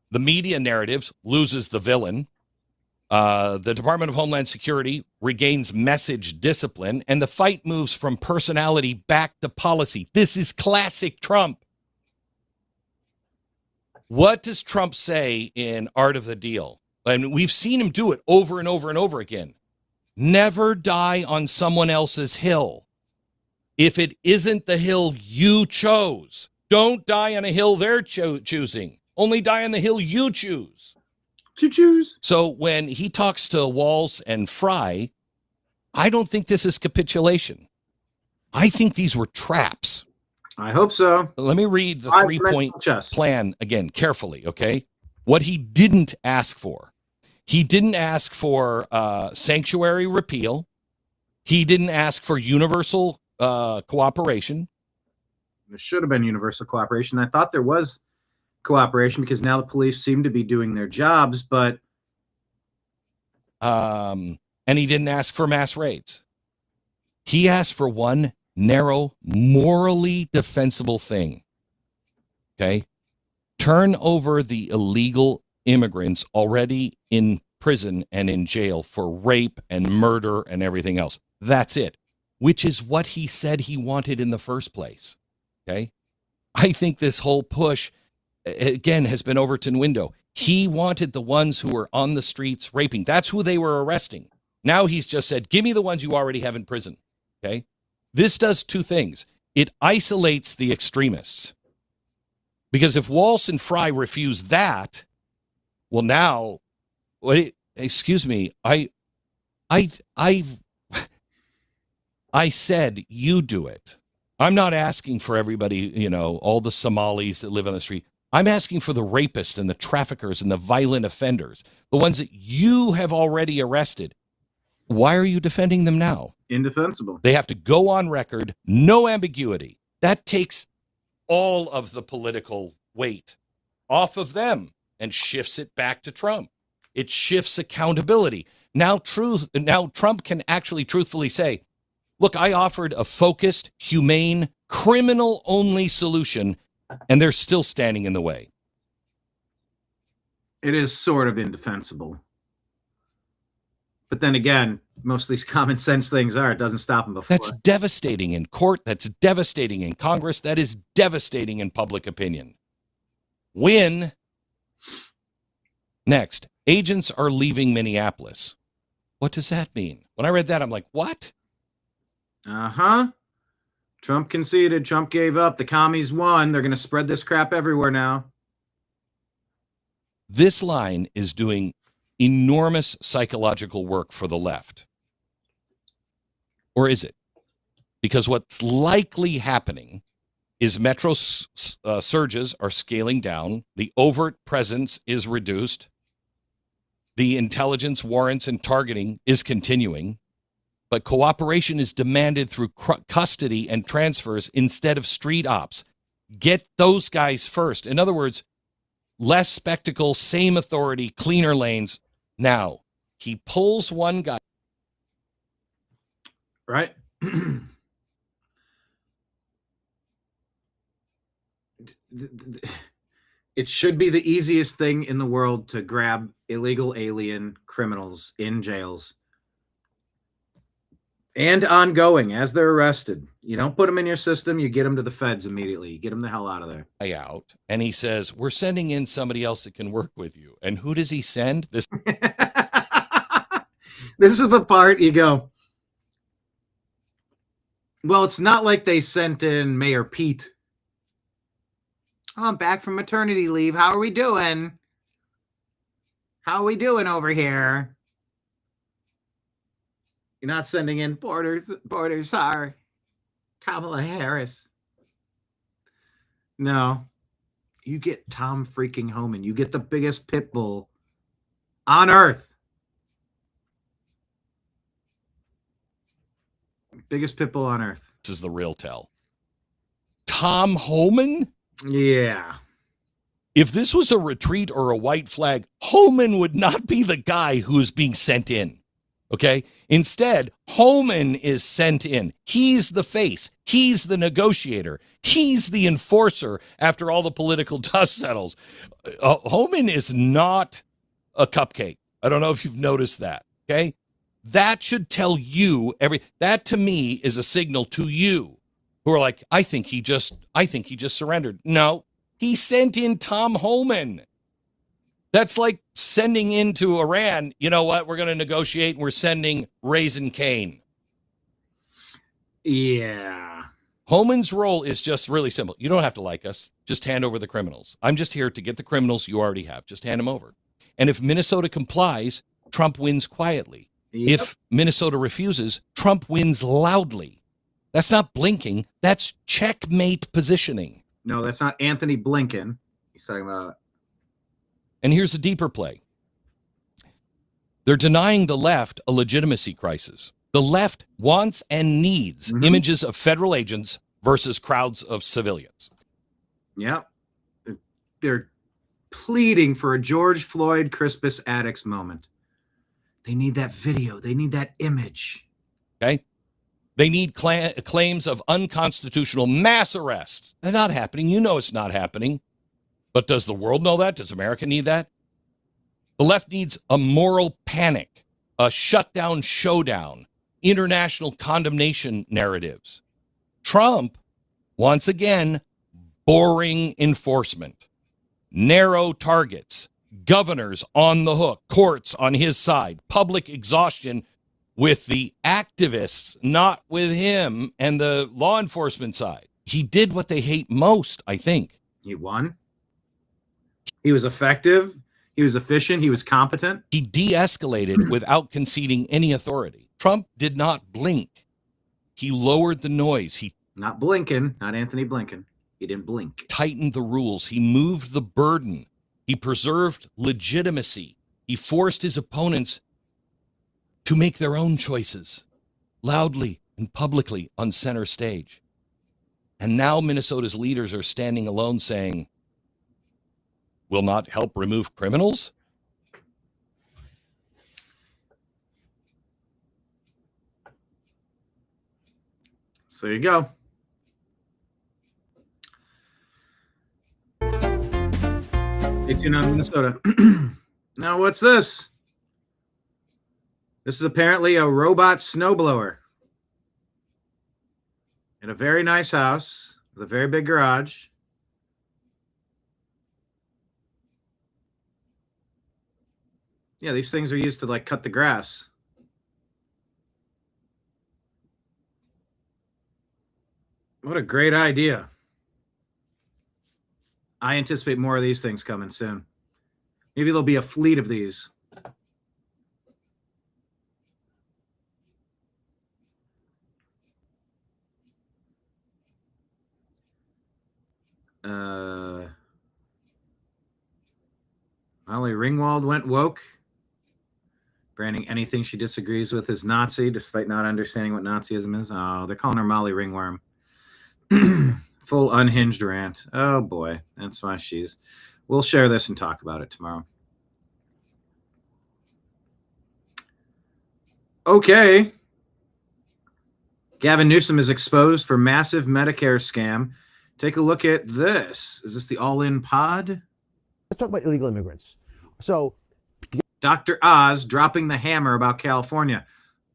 Speaker 23: The media narratives loses the villain. The Department of Homeland Security regains message discipline, and the fight moves from personality back to policy. This is classic Trump. What does Trump say in Art of the Deal? And we've seen him do it over and over and over again. Never die on someone else's hill. If it isn't the hill you chose, don't die on a hill they're choosing. Only die on the hill you choose.
Speaker 1: Choose.
Speaker 23: So when he talks to Waltz and Frey, I don't think this is capitulation. I think these were traps.
Speaker 1: I hope so.
Speaker 23: Let me read the 3-point plan again carefully, okay? What he didn't ask for. He didn't ask for sanctuary repeal. He didn't ask for universal cooperation.
Speaker 1: There should have been universal cooperation. I thought there was cooperation because now the police seem to be doing their jobs, but
Speaker 23: and he didn't ask for mass raids. He asked for one narrow, morally defensible thing. Okay? Turn over the illegal immigrants already in prison and in jail for rape and murder and everything else. That's it, which is what he said he wanted in the first place. Okay? I think this whole push again has been Overton window. He wanted the ones who were on the streets raping. That's who they were arresting. Now he's just said, give me the ones you already have in prison. Okay. This does two things. It isolates the extremists. Because if Waltz and Frey refuse that, well, now, excuse me, I said you do it. I'm not asking for everybody, all the Somalis that live on the street. I'm asking for the rapists and the traffickers and the violent offenders, the ones that you have already arrested. Why are you defending them now?
Speaker 1: Indefensible.
Speaker 23: They have to go on record, no ambiguity. That takes all of the political weight off of them and shifts it back to Trump. It shifts accountability. Now Trump can actually truthfully say, look, I offered a focused, humane, criminal-only solution, and they're still standing in the way.
Speaker 1: It is sort of indefensible. But then again, most of these common sense things it doesn't stop them before.
Speaker 23: That's devastating in court. That's devastating in Congress. That is devastating in public opinion. When next, agents are leaving Minneapolis. What does that mean? When I read that, I'm like, what?
Speaker 1: Uh-huh. Trump conceded. Trump gave up. The commies won. They're going to spread this crap everywhere now.
Speaker 23: This line is doing enormous psychological work for the left. Or is it? Because what's likely happening is metro surges are scaling down. The overt presence is reduced. The intelligence warrants and targeting is continuing. But cooperation is demanded through custody and transfers instead of street ops. Get those guys first. In other words, less spectacle, same authority, cleaner lanes. Now, he pulls one guy.
Speaker 1: Right? It should be the easiest thing in the world to grab illegal alien criminals in jails. And ongoing as they're arrested. You don't put them in your system. You get them to the feds immediately. You get them the hell out of there.
Speaker 23: Out, and he says, we're sending in somebody else that can work with you. And who does he send? This
Speaker 1: is the part you go, well, it's not like they sent in Mayor Pete. Oh, I'm back from maternity leave. How are we doing? How are we doing over here? You're not sending in borders are Kamala Harris. No. You get Tom freaking Homan. You get the biggest pit bull on earth. Biggest pit bull on earth.
Speaker 23: This is the real tell. Tom Homan?
Speaker 1: Yeah.
Speaker 23: If this was a retreat or a white flag, Homan would not be the guy who is being sent in. Okay? Instead, Homan is sent in. He's the face. He's the negotiator. He's the enforcer after all the political dust settles. Homan is not a cupcake. I don't know if you've noticed that. Okay? That should tell you that to me is a signal to you who are like, I think he just surrendered. No, he sent in Tom Homan. That's like sending into Iran, you know what, we're going to negotiate and we're sending Raisin Cane.
Speaker 1: Yeah.
Speaker 23: Homan's role is just really simple. You don't have to like us. Just hand over the criminals. I'm just here to get the criminals you already have. Just hand them over. And if Minnesota complies, Trump wins quietly.
Speaker 1: Yep.
Speaker 23: If Minnesota refuses, Trump wins loudly. That's not blinking. That's checkmate positioning.
Speaker 1: No, that's not Anthony Blinken. He's talking about.
Speaker 23: And here's a deeper play. They're denying the left a legitimacy crisis. The left wants and needs images of federal agents versus crowds of civilians.
Speaker 1: Yeah. They're pleading for a George Floyd Crispus Attucks moment. They need that video. They need that image.
Speaker 23: Okay? They need claims of unconstitutional mass arrest. They're not happening. You know it's not happening. But does the world know that? Does America need that? The left needs a moral panic, a shutdown showdown, international condemnation narratives. Trump, once again, boring enforcement, narrow targets, governors on the hook, courts on his side, public exhaustion with the activists, not with him and the law enforcement side. He did what they hate most, I think.
Speaker 1: He won. He was effective. He was efficient. He was competent.
Speaker 23: He de-escalated without conceding any authority. Trump did not blink. He lowered the noise. He
Speaker 1: not Blinken, not Anthony Blinken. He didn't blink.
Speaker 23: Tightened the rules. He moved the burden. He preserved legitimacy. He forced his opponents to make their own choices, loudly and publicly on center stage. And now Minnesota's leaders are standing alone saying, will not help remove criminals?
Speaker 1: So there you go. Stay tuned on Minnesota. Now, what's this? This is apparently a robot snowblower in a very nice house with a very big garage. Yeah, these things are used to like cut the grass. What a great idea. I anticipate more of these things coming soon. Maybe there'll be a fleet of these. Molly Ringwald went woke, branding anything she disagrees with as Nazi, despite not understanding what Nazism is. Oh, they're calling her Molly Ringworm. Full unhinged rant. Oh boy, that's why she's. We'll share this and talk about it tomorrow. Okay. Gavin Newsom is exposed for massive Medicare scam. Take a look at this. Is this the all-in pod?
Speaker 2: Let's talk about illegal immigrants. So,
Speaker 1: Dr. Oz dropping the hammer about California.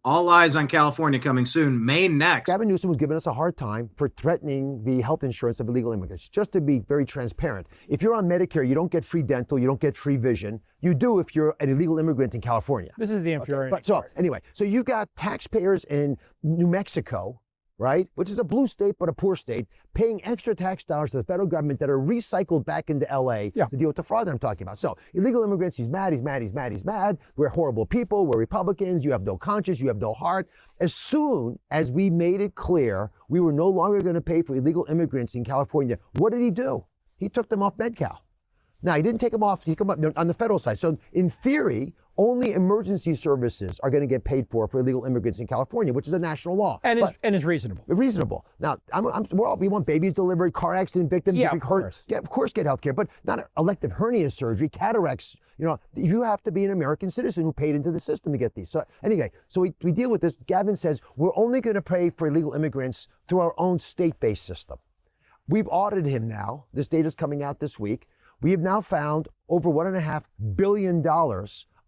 Speaker 1: All eyes on California coming soon. May next.
Speaker 2: Gavin Newsom was giving us a hard time for threatening the health insurance of illegal immigrants. Just to be very transparent, if you're on Medicare, you don't get free dental, you don't get free vision. You do if you're an illegal immigrant in California.
Speaker 3: This is the infuriating
Speaker 2: part. So anyway, so you got taxpayers in New Mexico right, which is a blue state but a poor state, paying extra tax dollars to the federal government that are recycled back into LA to deal with the fraud that I'm talking about. So illegal immigrants, he's mad. We're horrible people. We're Republicans. You have no conscience. You have no heart. As soon as we made it clear we were no longer going to pay for illegal immigrants in California, what did he do? He took them off Med-Cal. Now, he didn't take them off, he took them up on the federal side. So in theory, only emergency services are going to get paid for illegal immigrants in California, which is a national law.
Speaker 3: And is reasonable.
Speaker 2: Reasonable. Now, we want babies delivered, car accident victims,
Speaker 3: yeah,
Speaker 2: of course. Yeah, of course get health care, but not elective hernia surgery, cataracts. You know, you have to be an American citizen who paid into the system to get these. So anyway, so we deal with this. Gavin says, we're only going to pay for illegal immigrants through our own state-based system. We've audited him now. This data is coming out this week. We have now found over $1.5 billion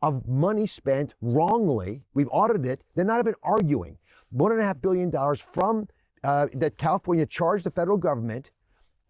Speaker 2: of money spent wrongly. We've audited it. They're not even arguing. $1.5 billion from that California charged the federal government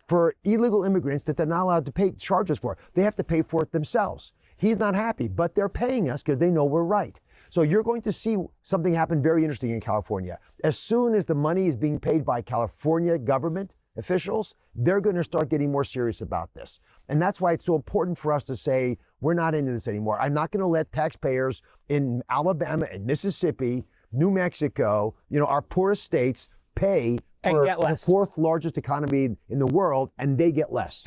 Speaker 2: for illegal immigrants that they're not allowed to pay charges for. They have to pay for it themselves. He's not happy, but they're paying us because they know we're right. So you're going to see something happen very interesting in California. As soon as the money is being paid by California government officials, they're going to start getting more serious about this. And that's why it's so important for us to say, we're not into this anymore. I'm not going to let taxpayers in Alabama and Mississippi, New Mexico, you know, our poorest states pay for the fourth largest economy in the world, and they get less.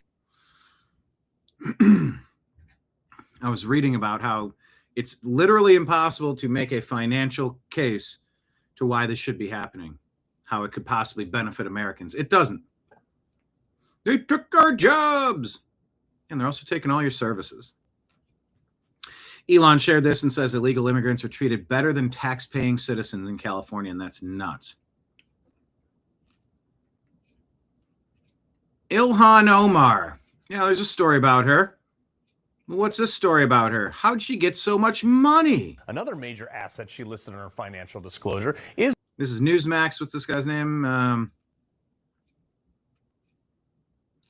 Speaker 1: I was reading about how it's literally impossible to make a financial case to why this should be happening, how it could possibly benefit Americans. It doesn't. They took our jobs, and they're also taking all your services. Elon shared this and says illegal immigrants are treated better than tax-paying citizens in California, and that's nuts. Ilhan Omar. Yeah, there's a story about her. What's this story about her? How'd she get so much money?
Speaker 4: Another major asset she listed in her financial disclosure is...
Speaker 1: This is Newsmax. What's this guy's name?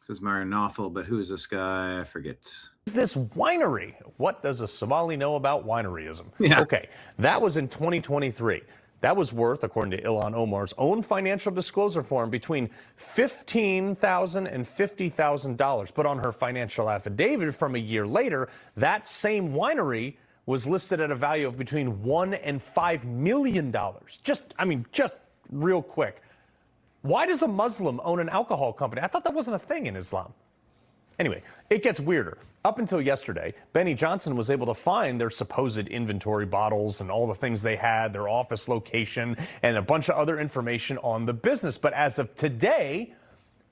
Speaker 1: Says Myron Knopfel, but who is this guy? I forget.
Speaker 4: Is this winery? What does a Somali know about wineryism?
Speaker 1: Yeah.
Speaker 4: Okay, that was in 2023. That was worth, according to Ilhan Omar's own financial disclosure form, between $15,000 and $50,000. But on her financial affidavit from a year later, that same winery was listed at a value of between $1 and $5 million. Just real quick. Why does a Muslim own an alcohol company? I thought that wasn't a thing in Islam. Anyway, it gets weirder. Up until yesterday, Benny Johnson was able to find their supposed inventory bottles and all the things they had, their office location, and a bunch of other information on the business. But as of today,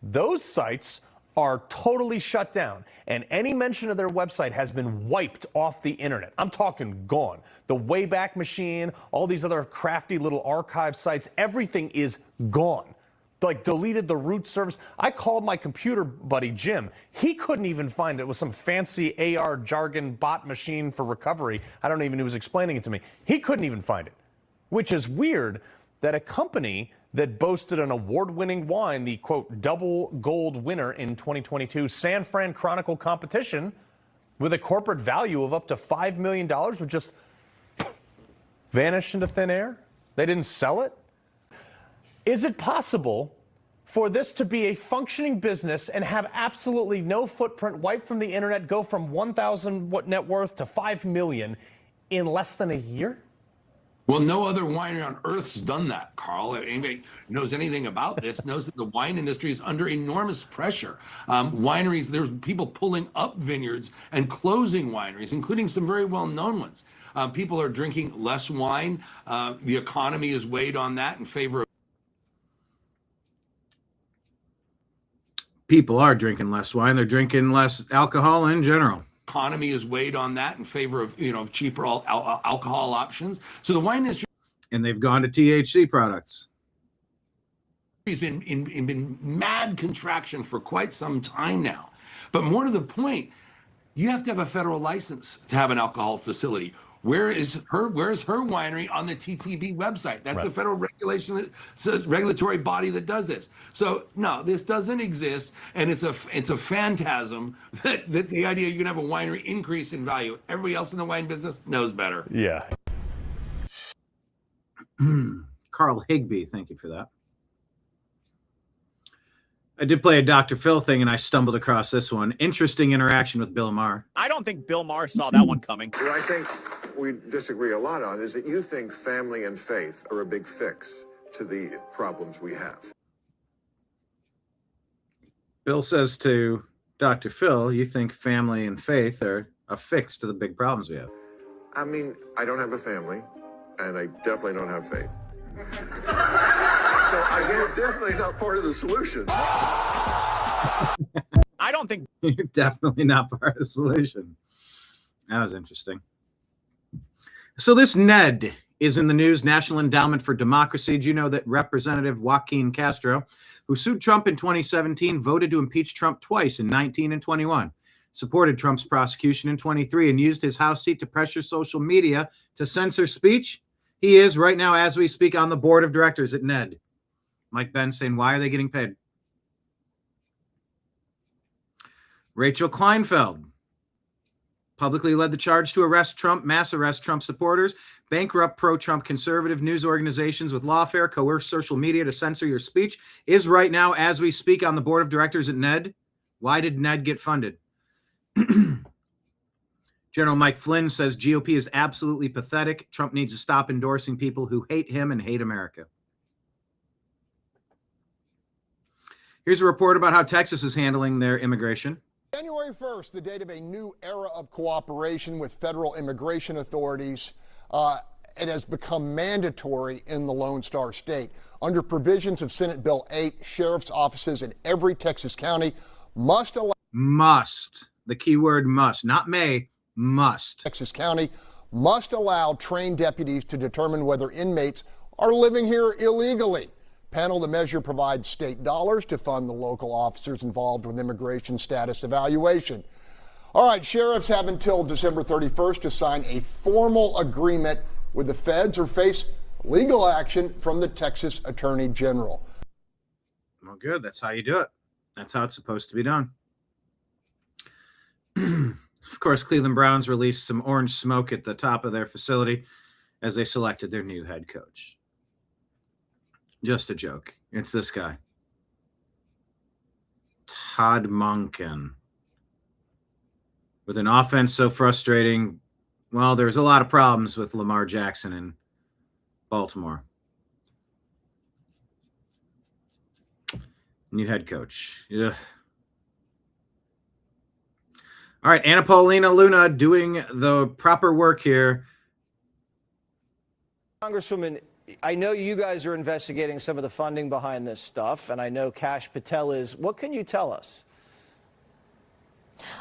Speaker 4: those sites are totally shut down, and any mention of their website has been wiped off the internet. I'm talking gone. The Wayback Machine, all these other crafty little archive sites, everything is gone. Like deleted the root service. I called my computer buddy Jim. He couldn't even find it with some fancy AR jargon bot machine for recovery. I don't even know who was explaining it to me. He couldn't even find it, which is weird that a company that boasted an award-winning wine, the quote double gold winner in 2022 San Fran Chronicle competition, with a corporate value of up to $5 million, would just vanish into thin air. They didn't sell it. Is it possible for this to be a functioning business and have absolutely no footprint, wiped from the internet, go from 1,000 net worth to 5 million in less than a year?
Speaker 5: Well, no other winery on earth's done that, Carl. Anybody knows anything about this knows that the wine industry is under enormous pressure. Wineries, there's people pulling up vineyards and closing wineries, including some very well-known ones. People are drinking less wine. The economy is weighed on that in favor of
Speaker 1: People are drinking less wine. They're drinking less alcohol in general.
Speaker 5: Economy is weighed on that in favor of, cheaper alcohol options. So the wine industry,
Speaker 1: and they've gone to THC products.
Speaker 5: Has been in mad contraction for quite some time now. But more to the point, you have to have a federal license to have an alcohol facility. Where is her winery on the TTB website? That's right. The federal regulatory body that does this. So no, this doesn't exist, and it's a phantasm that the idea you can have a winery increase in value. Everybody else in the wine business knows better.
Speaker 4: Yeah.
Speaker 1: Carl Higbee, thank you for that. I did play a Dr. Phil thing, and I stumbled across this one. Interesting interaction with Bill Maher.
Speaker 3: I don't think Bill Maher saw that one coming.
Speaker 6: What I think we disagree a lot on is that you think family and faith are a big fix to the problems we have.
Speaker 1: Bill says to Dr. Phil, you think family and faith are a fix to the big problems we have.
Speaker 6: I mean, I don't have a family, and I definitely don't have faith. So I guess definitely not part of the solution.
Speaker 3: I don't think
Speaker 1: you're definitely not part of the solution. That was interesting. So this Ned is in the news. National Endowment for Democracy. Do you know that Representative Joaquin Castro, who sued Trump in 2017, voted to impeach Trump twice in 19 and 21, supported Trump's prosecution in 23, and used his House seat to pressure social media to censor speech? He is right now, as we speak, on the board of directors at Ned. Mike Benn saying, why are they getting paid? Rachel Kleinfeld publicly led the charge to arrest Trump, mass arrest Trump supporters, bankrupt pro-Trump conservative news organizations with lawfare, coerce social media to censor your speech, is right now, as we speak, on the board of directors at Ned. Why did Ned get funded? General Mike Flynn says GOP is absolutely pathetic. Trump needs to stop endorsing people who hate him and hate America. Here's a report about how Texas is handling their immigration.
Speaker 8: January 1st, the date of a new era of cooperation with federal immigration authorities. It has become mandatory in the Lone Star State. Under provisions of Senate Bill 8, sheriff's offices in every Texas county must allow...
Speaker 1: Must. The key word must, not may, must.
Speaker 8: Texas County must allow trained deputies to determine whether inmates are living here illegally. Panel, the measure provides state dollars to fund the local officers involved with immigration status evaluation. All right, sheriffs have until December 31st to sign a formal agreement with the feds or face legal action from the Texas Attorney General.
Speaker 1: Well, good. That's how you do it. That's how it's supposed to be done. Of course, Cleveland Browns released some orange smoke at the top of their facility as they selected their new head coach. Just a joke. It's this guy, Todd Monken. With an offense so frustrating, well, there's a lot of problems with Lamar Jackson in Baltimore. New head coach. Ugh. All right, Anna Paulina Luna doing the proper work here.
Speaker 24: Congresswoman, I know you guys are investigating some of the funding behind this stuff, and I know Kash Patel is. What can you tell us?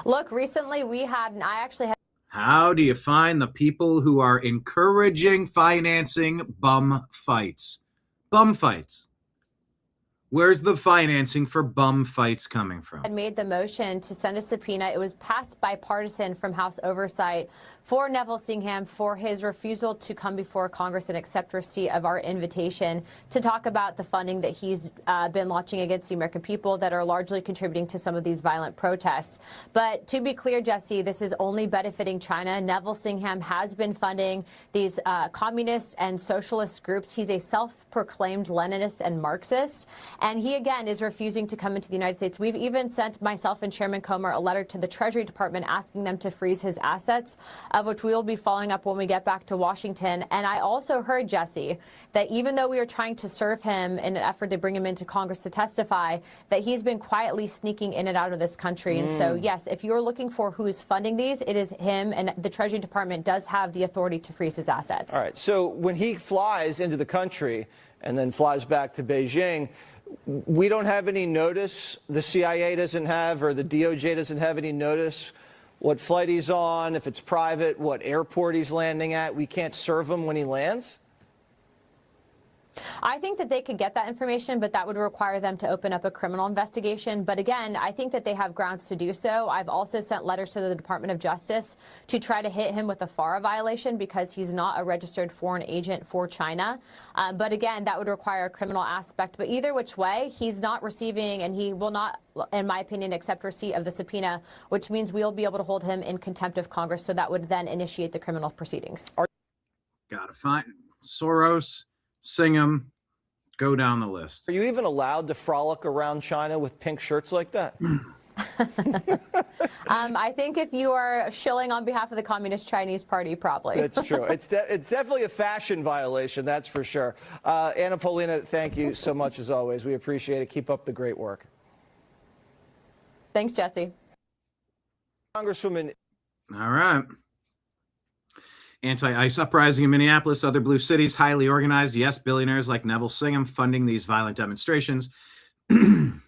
Speaker 25: Look, recently we had, and I actually had.
Speaker 1: How do you find the people who are encouraging, financing bum fights? Bum fights. Where's the financing for bum fights coming from?
Speaker 25: Had made the motion to send a subpoena. It was passed bipartisan from House Oversight for Neville Singham for his refusal to come before Congress and accept receipt of our invitation to talk about the funding that he's been launching against the American people that are largely contributing to some of these violent protests. But to be clear, Jesse, this is only benefiting China. Neville Singham has been funding these communist and socialist groups. He's a self-proclaimed Leninist and Marxist. And he, again, is refusing to come into the United States. We've even sent myself and Chairman Comer a letter to the Treasury Department asking them to freeze his assets, of which we will be following up when we get back to Washington. And I also heard, Jesse, that even though we are trying to serve him in an effort to bring him into Congress to testify, that he's been quietly sneaking in and out of this country. And so, yes, if you're looking for who's funding these, it is him, and the Treasury Department does have the authority to freeze his assets.
Speaker 24: All right, so when he flies into the country and then flies back to Beijing, we don't have any notice, the CIA doesn't have, or the DOJ doesn't have any notice what flight he's on, if it's private, what airport he's landing at. We can't serve him when he lands?
Speaker 25: I think that they could get that information, but that would require them to open up a criminal investigation. But again, I think that they have grounds to do so. I've also sent letters to the Department of Justice to try to hit him with a FARA violation because he's not a registered foreign agent for China. But again, that would require a criminal aspect. But either which way, he's not receiving, and he will not, in my opinion, accept receipt of the subpoena, which means we'll be able to hold him in contempt of Congress. So that would then initiate the criminal proceedings.
Speaker 1: Gotta find Soros, Singham, Go down the list.
Speaker 24: Are you even allowed to frolic around China with pink shirts like that?
Speaker 25: I think if you are shilling on behalf of the Communist Chinese Party, probably.
Speaker 24: That's true. It's definitely a fashion violation, that's for sure. Anna Paulina, thank you so much as always. We appreciate it. Keep up the great work.
Speaker 25: Thanks, Jesse.
Speaker 24: Congresswoman.
Speaker 1: All right. Anti-ICE uprising in Minneapolis, other blue cities, highly organized. Yes, billionaires like Neville Singham funding these violent demonstrations.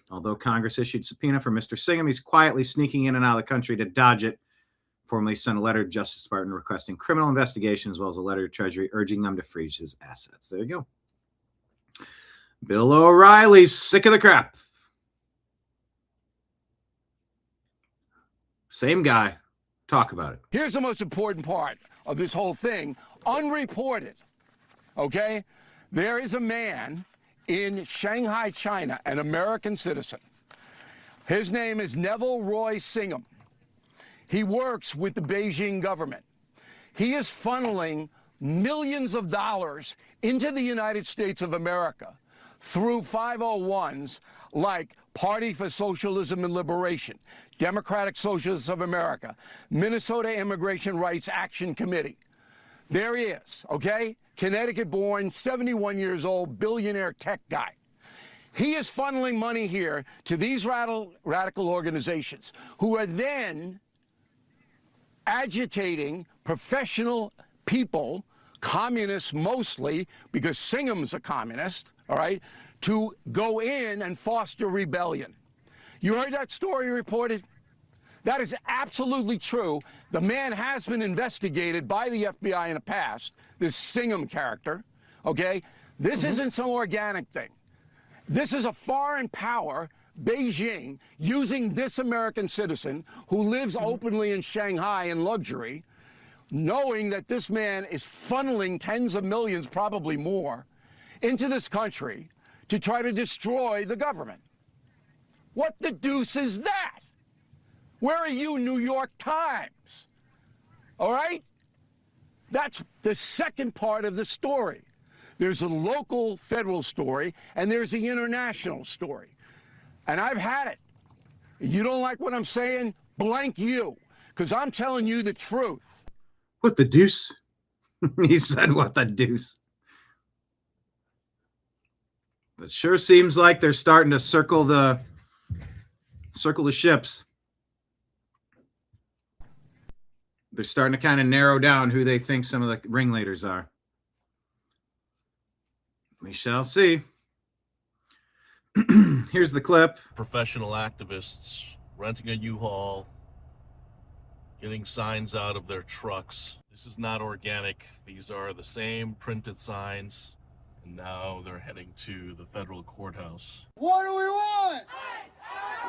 Speaker 1: Although Congress issued subpoena for Mr. Singham, he's quietly sneaking in and out of the country to dodge it. Formally sent a letter to Justice Department requesting criminal investigation, as well as a letter to Treasury urging them to freeze his assets. There you go. Bill O'Reilly's sick of the crap. Same guy. Talk about it.
Speaker 7: Here's the most important part of this whole thing, unreported, okay? There is a man in Shanghai, China, an American citizen. His name is Neville Roy Singham. He works with the Beijing government. He is funneling millions of dollars into the United States of America through 501s like Party for Socialism and Liberation, Democratic Socialists of America, Minnesota Immigration Rights Action Committee. There he is, okay? Connecticut-born, 71 years old, billionaire tech guy. He is funneling money here to these radical organizations who are then agitating professional people, communists mostly, because Singham's a communist, all right, to go in and foster rebellion. You heard that story reported? That is absolutely true. The man has been investigated by the FBI in the past, this Singham character, okay? This isn't some organic thing. This is a foreign power, Beijing, using this American citizen who lives openly in Shanghai in luxury, knowing that this man is funneling tens of millions, probably more, into this country to try to destroy the government. What the deuce is that? Where are you, New York Times? All right? That's the second part of the story. There's a local federal story, and there's the international story. And I've had it. You don't like what I'm saying? Blank you, because I'm telling you the truth.
Speaker 1: What the deuce? He said, what the deuce? It sure seems like they're starting to circle the ships. They're starting to kind of narrow down who they think some of the ringleaders are. We shall see. Here's the clip.
Speaker 9: Professional activists renting a U-Haul, getting signs out of their trucks. This is not organic. These are the same printed signs. And now they're heading to the federal courthouse.
Speaker 10: What do we want?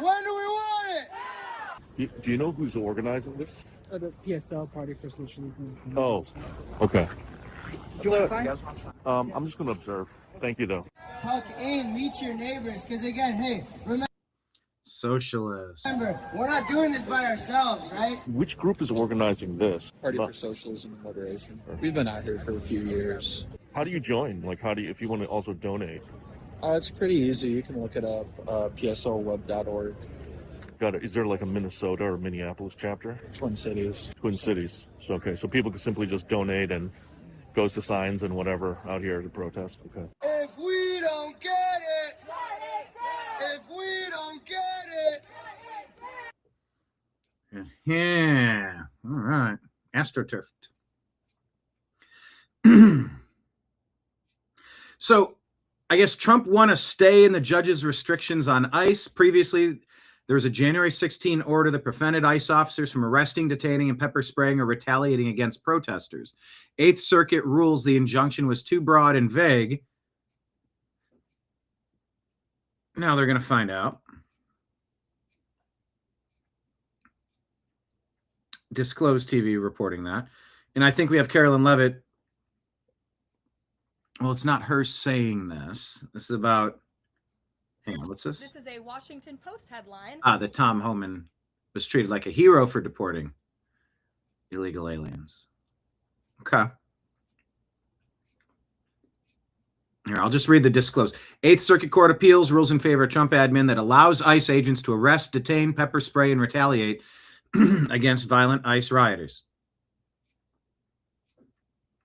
Speaker 10: When do we want it?
Speaker 9: Do you know who's organizing this?
Speaker 11: The PSL, Party for Socialism.
Speaker 9: Oh, okay.
Speaker 11: Do you want to sign?
Speaker 9: I'm just going to observe. Thank you, though.
Speaker 10: Tuck in, meet your neighbors, because again, hey,
Speaker 1: Socialist.
Speaker 10: remember, we're not doing this by ourselves, right?
Speaker 9: Which group is organizing this?
Speaker 11: Party for Socialism and Liberation. We've been out here for a few years.
Speaker 9: How do you join? Like, if you want to also donate?
Speaker 11: It's pretty easy. You can look it up, pslweb.org.
Speaker 9: Got it. Is there like a Minnesota or Minneapolis chapter?
Speaker 11: Twin Cities.
Speaker 9: Twin Cities. So, okay. So people can simply just donate and goes to signs and whatever out here to protest. Okay.
Speaker 10: If we don't get it, if we don't get it.
Speaker 1: Yeah. All right. AstroTurfed. So I guess Trump won a stay in the judge's restrictions on ICE. Previously, there was a January 16 order that prevented ICE officers from arresting, detaining, and pepper spraying or retaliating against protesters. Eighth Circuit rules the injunction was too broad and vague. Now they're going to find out. Disclosed TV reporting that. And I think we have Carolyn Levitt. Well, it's not her saying this. This is about, hang on, what's this?
Speaker 12: This is a Washington Post headline.
Speaker 1: That Tom Homan was treated like a hero for deporting illegal aliens. Okay. Here, I'll just read the disclose. Eighth Circuit Court of Appeals rules in favor of Trump admin that allows ICE agents to arrest, detain, pepper spray, and retaliate against violent ICE rioters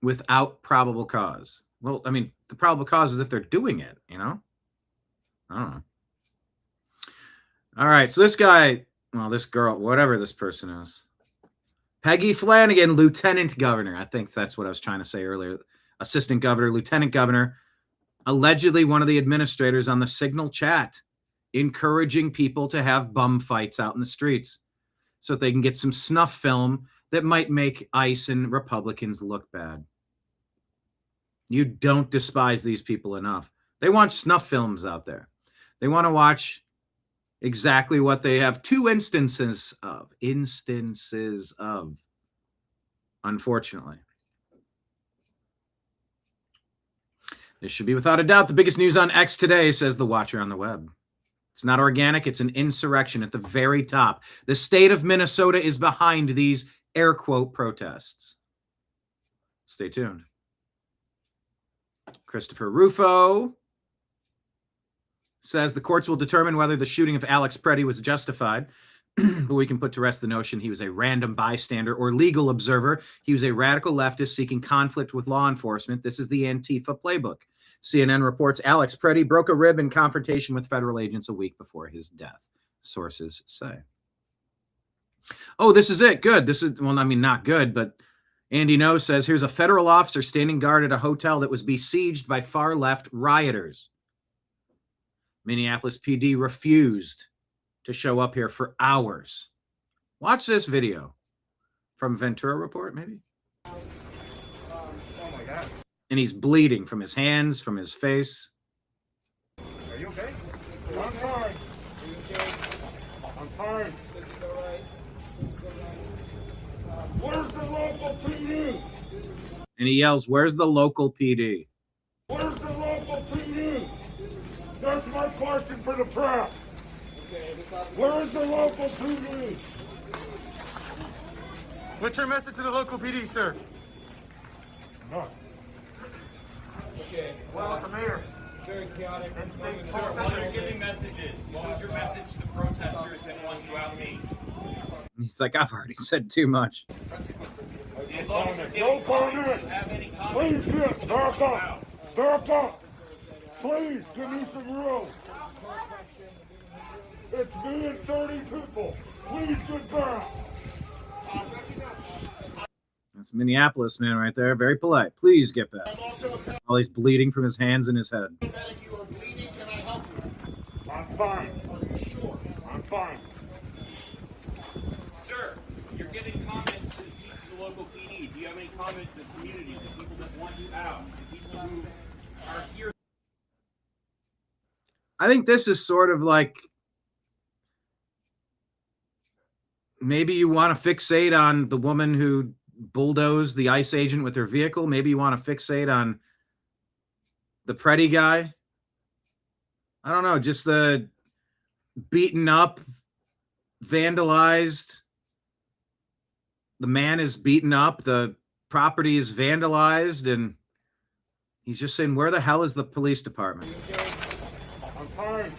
Speaker 1: without probable cause. Well, I mean, the probable cause is if they're doing it, you know? I don't know. All right, so this guy, well, this girl, whatever this person is, Peggy Flanagan, Lieutenant Governor. I think that's what I was trying to say earlier. Assistant Governor, Lieutenant Governor, allegedly one of the administrators on the Signal chat, encouraging people to have bum fights out in the streets so that they can get some snuff film that might make ICE and Republicans look bad. You don't despise these people enough. They want snuff films out there. They want to watch exactly what they have two instances of, unfortunately. This should be without a doubt the biggest news on X today, says the watcher on the web. It's not organic. It's an insurrection at the very top. The state of Minnesota is behind these air quote protests. Stay tuned. Christopher Rufo says the courts will determine whether the shooting of Alex Preddy was justified, but we can put to rest the notion he was a random bystander or legal observer. He was a radical leftist seeking conflict with law enforcement. This is the Antifa playbook. CNN reports Alex Preddy broke a rib in confrontation with federal agents a week before his death, sources say. Oh, this is it. Good. This is, well, I mean, not good, but Andy No says, here's a federal officer standing guard at a hotel that was besieged by far-left rioters. Minneapolis PD refused to show up here for hours. Watch this video from Ventura Report, maybe. Oh my God. And he's bleeding from his hands, from his face.
Speaker 10: Are you okay? I'm fine. I'm fine. Where's the local PD?
Speaker 1: And he yells, where's the local PD?
Speaker 10: Where's the local PD? That's my question for the press. Where's the local PD?
Speaker 13: What's your message to the local PD, sir?
Speaker 10: No.
Speaker 13: Okay. Well, the mayor. Very chaotic. And state
Speaker 3: You're giving messages. What was your message to the protesters that want you out me?
Speaker 1: He's like, I've already said too much.
Speaker 10: Don't burn it. Please get back up. Back up. Please give me some room. It's me and 30 people. Please get back.
Speaker 1: That's Minneapolis man right there. Very polite. Please get back. While he's bleeding from his hands and his head.
Speaker 10: I'm fine. Are you sure? I'm fine.
Speaker 3: Sir, you're giving comments to the local PD. Do you have any comments to the community, the people that want you out, the people who are here?
Speaker 1: I think this is sort of like, maybe you want to fixate on the woman who bulldozed the ICE agent with her vehicle. Maybe you want to fixate on the Preddy guy. I don't know, just the beaten up, vandalized. The man is beaten up. The property is vandalized. And he's just saying, where the hell is the police department?
Speaker 10: I'm fine.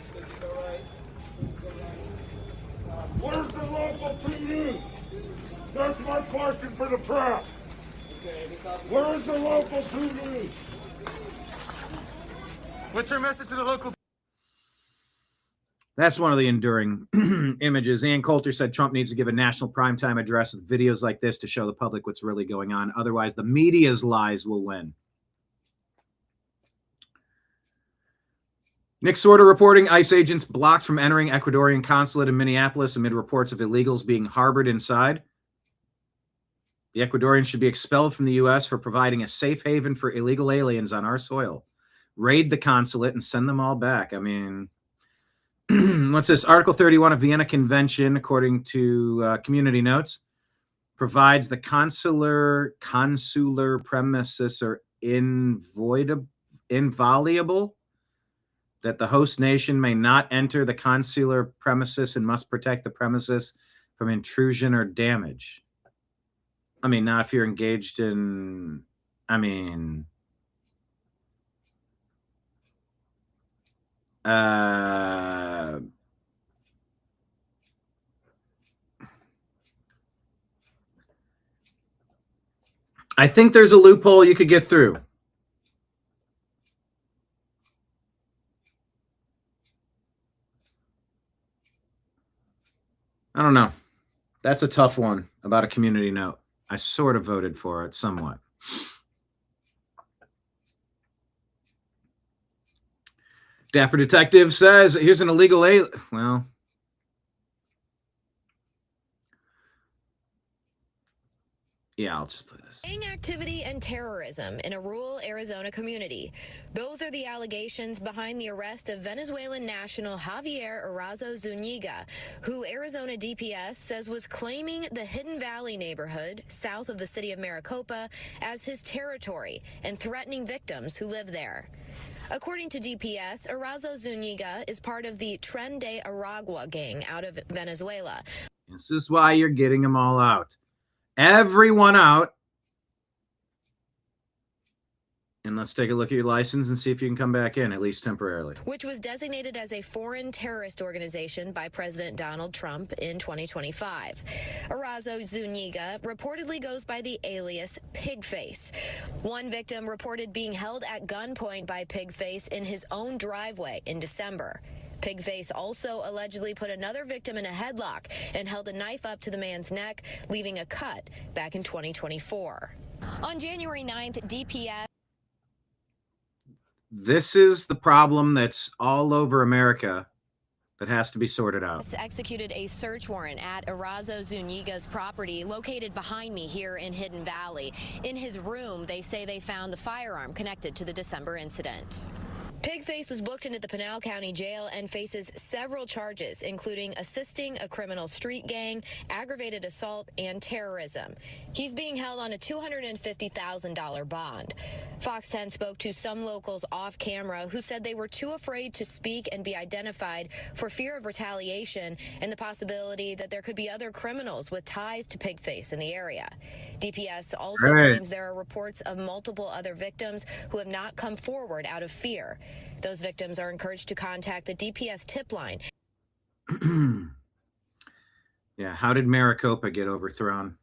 Speaker 10: Where's the local PD? That's my question for the press. Where's the local PD?
Speaker 13: What's your message to the local?
Speaker 1: That's one of the enduring images. Ann Coulter said Trump needs to give a national primetime address with videos like this to show the public what's really going on. Otherwise, the media's lies will win. Nick Sorter reporting ICE agents blocked from entering Ecuadorian consulate in Minneapolis amid reports of illegals being harbored inside. The Ecuadorians should be expelled from the U.S. for providing a safe haven for illegal aliens on our soil. Raid the consulate and send them all back. I mean, what's this? Article 31 of Vienna Convention, according to Community Notes, provides the consular premises are inviolable, that the host nation may not enter the consular premises and must protect the premises from intrusion or damage. I mean, not if you're engaged in, I mean, I think there's a loophole you could get through. I don't know. That's a tough one about a community note. I sort of voted for it somewhat. Dapper Detective says, here's an illegal well, yeah, I'll just play this.
Speaker 14: Gang activity and terrorism in a rural Arizona community. Those are the allegations behind the arrest of Venezuelan national Javier Arazo Zuniga, who Arizona DPS says was claiming the Hidden Valley neighborhood south of the city of Maricopa as his territory and threatening victims who live there. According to DPS, Arazo Zuniga is part of the Tren de Aragua gang out of Venezuela.
Speaker 1: This is why you're getting them all out. Everyone out. And let's take a look at your license and see if you can come back in, at least temporarily.
Speaker 14: Which was designated as a foreign terrorist organization by President Donald Trump in 2025. Arazo Zuniga reportedly goes by the alias Pigface. One victim reported being held at gunpoint by Pigface in his own driveway in December. Pigface also allegedly put another victim in a headlock and held a knife up to the man's neck, leaving a cut back in 2024. On January 9th, DPS...
Speaker 1: This is the problem that's all over America that has to be sorted out.
Speaker 14: Executed a search warrant at Arazo Zuniga's property located behind me here in Hidden Valley. In his room, they say they found the firearm connected to the December incident. Pigface was booked into the Pinal County Jail and faces several charges, including assisting a criminal street gang, aggravated assault, and terrorism. He's being held on a $250,000 bond. Fox 10 spoke to some locals off camera who said they were too afraid to speak and be identified for fear of retaliation and the possibility that there could be other criminals with ties to Pigface in the area. DPS also claims there are reports of multiple other victims who have not come forward out of fear. Those victims are encouraged to contact the DPS tip line.
Speaker 1: Yeah, how did Maricopa get overthrown?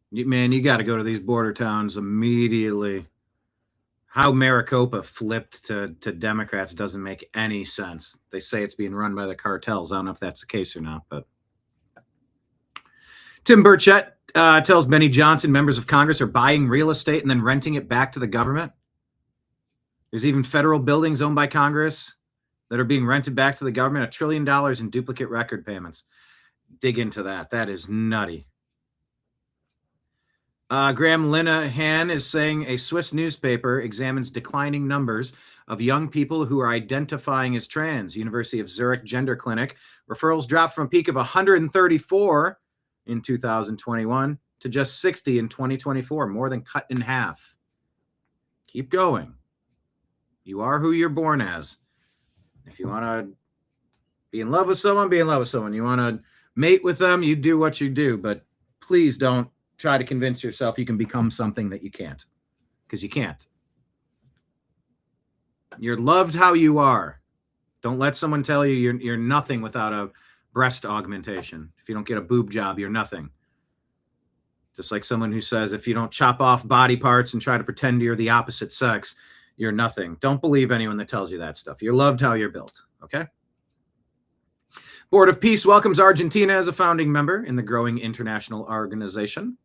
Speaker 1: Man, you got to go to these border towns immediately. How Maricopa flipped to Democrats doesn't make any sense. They say it's being run by the cartels. I don't know if that's the case or not, but Tim Burchett tells Benny Johnson members of Congress are buying real estate and then renting it back to the government. There's even federal buildings owned by Congress that are being rented back to the government, $1 trillion in duplicate record payments. Dig into that. That is nutty. Graham Linehan is saying a Swiss newspaper examines declining numbers of young people who are identifying as trans. University of Zurich Gender Clinic. Referrals dropped from a peak of 134 in 2021 to just 60 in 2024, more than cut in half. Keep going. You are who you're born as. If you want to be in love with someone, be in love with someone. You want to mate with them, you do what you do. But please don't try to convince yourself you can become something that you can't. Because you can't. You're loved how you are. Don't let someone tell you you're nothing without a breast augmentation. If you don't get a boob job, you're nothing. Just like someone who says if you don't chop off body parts and try to pretend you're the opposite sex, you're nothing. Don't believe anyone that tells you that stuff. You're loved how you're built, okay? Board of Peace welcomes Argentina as a founding member in the growing international organization.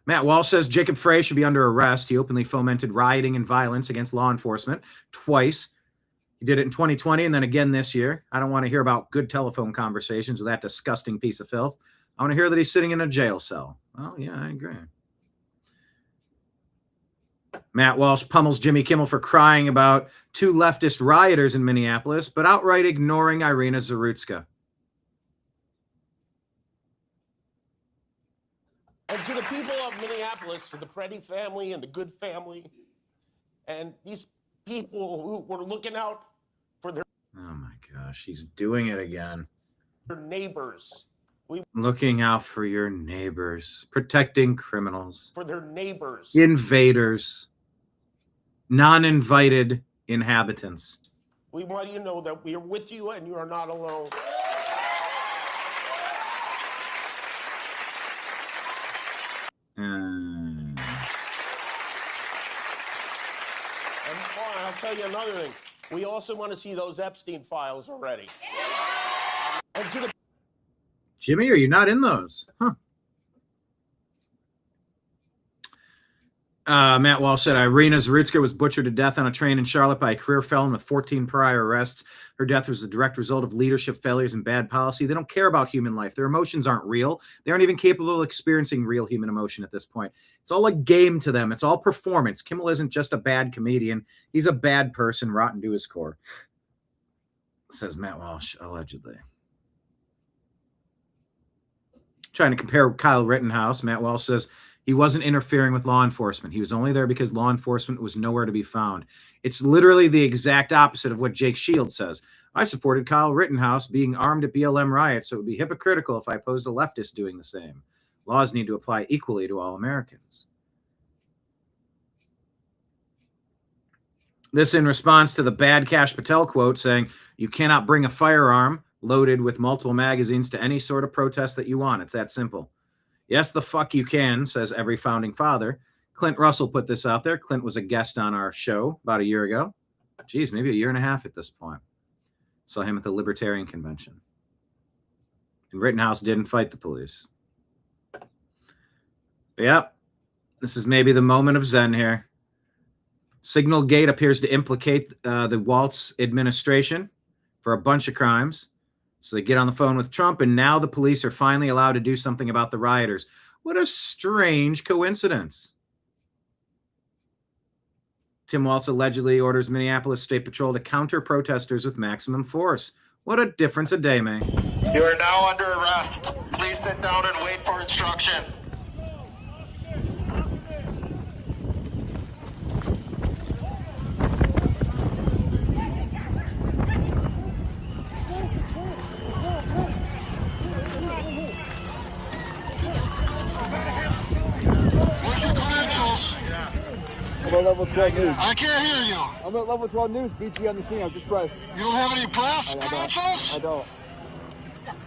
Speaker 1: Matt Walsh says Jacob Frey should be under arrest. He openly fomented rioting and violence against law enforcement twice. He did it in 2020 and then again this year. I don't want to hear about good telephone conversations with that disgusting piece of filth. I want to hear that he's sitting in a jail cell. Oh, yeah, I agree. Matt Walsh pummels Jimmy Kimmel for crying about two leftist rioters in Minneapolis, but outright ignoring Irina Zarutska.
Speaker 15: And to the people of Minneapolis, to the Preddy family and the Good family, and these people who were looking out for their...
Speaker 1: Oh my gosh, he's doing it again.
Speaker 15: Neighbors.
Speaker 1: Looking out for your neighbors, protecting criminals.
Speaker 15: For their neighbors.
Speaker 1: Invaders. non-invited inhabitants.
Speaker 15: We want you to know that we are with you and you are not alone. And I'll tell you another thing. We also want to see those Epstein files already. And to the
Speaker 1: Jimmy, are you not in those? Huh. Matt Walsh said Irina Zarutska was butchered to death on a train in Charlotte by a career felon with 14 prior arrests. Her death was the direct result of leadership failures and bad policy. They don't care about human life. Their emotions aren't real. They aren't even capable of experiencing real human emotion at this point. It's all a game to them. It's all performance. Kimmel isn't just a bad comedian. He's a bad person, rotten to his core, says Matt Walsh, allegedly. Trying to compare Kyle Rittenhouse, Matt Walsh says he wasn't interfering with law enforcement. He was only there because law enforcement was nowhere to be found. It's literally the exact opposite of what Jake Shields says. I supported Kyle Rittenhouse being armed at BLM riots, so it would be hypocritical if I opposed a leftist doing the same. Laws need to apply equally to all Americans. This in response to the bad Kash Patel quote saying, you cannot bring a firearm loaded with multiple magazines to any sort of protest that you want. It's that simple. Yes, the fuck you can, says every founding father. Clint Russell put this out there. Clint was a guest on our show about a year ago. Geez, maybe a year and a half at this point. Saw him at the Libertarian Convention. And Rittenhouse didn't fight the police. But yeah, this is maybe the moment of Zen here. Signal Gate appears to implicate the Waltz administration for a bunch of crimes. So they get on the phone with Trump, and now the police are finally allowed to do something about the rioters. What a strange coincidence. Tim Waltz allegedly orders Minneapolis State Patrol to counter protesters with maximum force. What a difference a day makes.
Speaker 10: You are now under arrest. Please sit down and wait for instruction.
Speaker 16: I'm at level 12 news.
Speaker 10: I can't hear you.
Speaker 16: I'm at level 12 news. BT on the scene. I'm just pressed.
Speaker 10: You don't have any press credentials?
Speaker 16: I don't.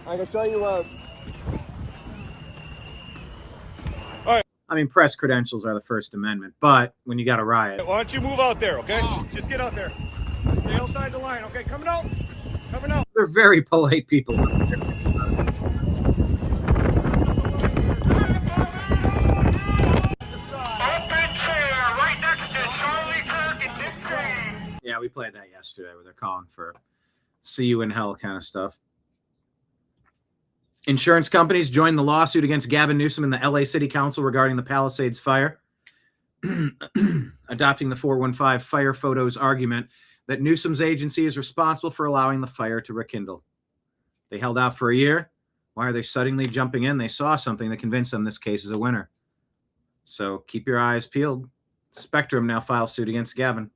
Speaker 16: I can tell you what.
Speaker 1: I mean, press credentials are the First Amendment, but when you got a riot.
Speaker 13: Why don't you move out there, okay? Just get out there. Stay outside the line, okay? Coming out. Coming out.
Speaker 1: They're very polite people. Yeah, we played that yesterday where they're calling for see you in hell kind of stuff. Insurance companies joined the lawsuit against Gavin Newsom and the LA City Council regarding the Palisades fire, adopting the 415 fire photos argument that Newsom's agency is responsible for allowing the fire to rekindle. They held out for a year. Why are they suddenly jumping in? They saw something that convinced them this case is a winner. So keep your eyes peeled. Spectrum now files suit against Gavin.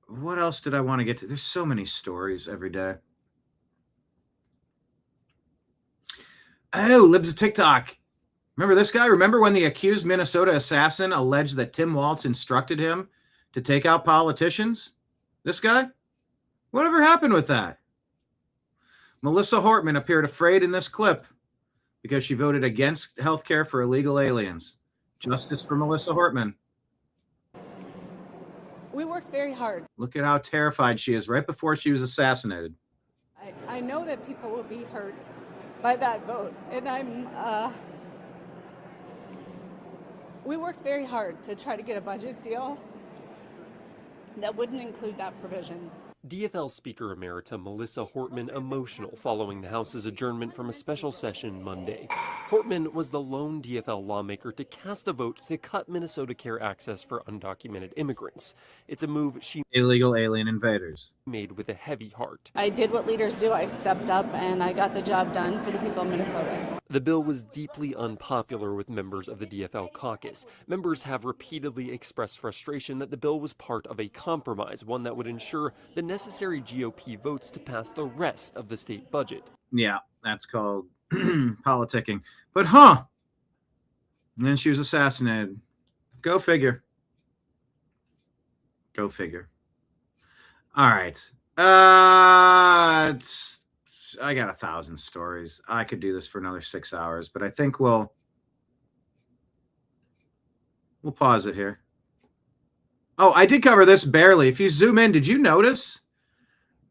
Speaker 1: What else did I want to get to? There's so many stories every day. Oh, Libs of TikTok. Remember this guy? Remember when the accused Minnesota assassin alleged that Tim Waltz instructed him to take out politicians? This guy? Whatever happened with that? Melissa Hortman appeared afraid in this clip because she voted against health care for illegal aliens. Justice for Melissa Hortman.
Speaker 17: We worked very hard.
Speaker 1: Look at how terrified she is right before she was assassinated.
Speaker 17: I know that people will be hurt by that vote, and we worked very hard to try to get a budget deal that wouldn't include that provision.
Speaker 18: DFL Speaker Emerita Melissa Hortman emotional following the House's adjournment from a special session Monday. Hortman was the lone DFL lawmaker to cast a vote to cut Minnesota Care access for undocumented immigrants. It's a move she
Speaker 1: illegal alien invaders
Speaker 18: made with a heavy heart.
Speaker 17: I did what leaders do. I stepped up and I got the job done for the people of Minnesota.
Speaker 18: The bill was deeply unpopular with members of the DFL caucus. Members have repeatedly expressed frustration that the bill was part of a compromise, one that would ensure the necessary GOP votes to pass the rest of the state budget.
Speaker 1: Yeah, that's called politicking. But and then she was assassinated. Go figure. Go figure. All right. I got 1,000 stories. I could do this for another 6 hours, but I think we'll pause it here. Oh, I did cover this barely. If you zoom in, did you notice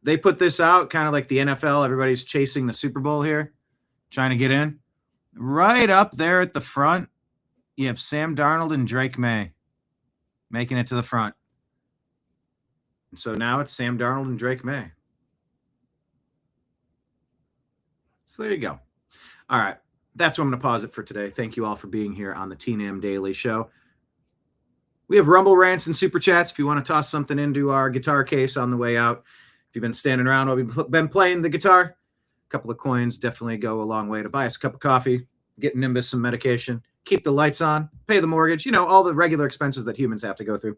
Speaker 1: they put this out kind of like the NFL? Everybody's chasing the Super Bowl here, trying to get in. Right up there at the front, you have Sam Darnold and Drake May making it to the front. And so now it's Sam Darnold and Drake May. So there you go. All right. That's where I'm going to pause it for today. Thank you all for being here on the TNAM Daily Show. We have Rumble Rants and Super Chats if you want to toss something into our guitar case on the way out. If you've been standing around while we've been playing the guitar, a couple of coins definitely go a long way to buy us a cup of coffee, get Nimbus some medication, keep the lights on, pay the mortgage, all the regular expenses that humans have to go through.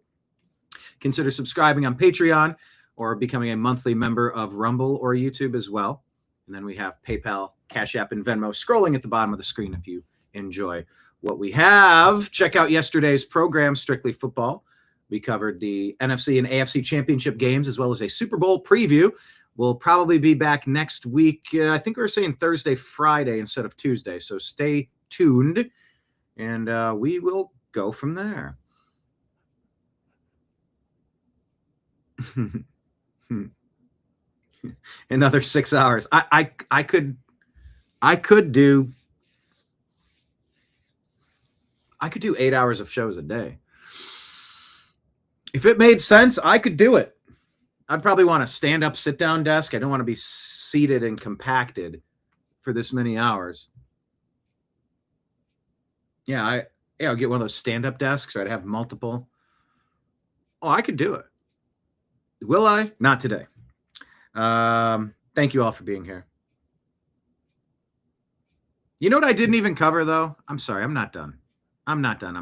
Speaker 1: Consider subscribing on Patreon or becoming a monthly member of Rumble or YouTube as well. And then we have PayPal, Cash App, and Venmo scrolling at the bottom of the screen if you enjoy what we have. Check out yesterday's program, Strictly Football. We covered the NFC and AFC championship games as well as a Super Bowl preview. We'll probably be back next week. I think we were saying Thursday, Friday instead of Tuesday. So stay tuned, and we will go from there. Another 6 hours. I could do 8 hours of shows a day. If it made sense, I could do it. I'd probably want a stand-up, sit-down desk. I don't want to be seated and compacted for this many hours. Yeah, I'll get one of those stand-up desks, or I'd have multiple. Oh, I could do it. Will I? Not today. Thank you all for being here. You know what I didn't even cover, though? I'm sorry. I'm not done. I'm not done.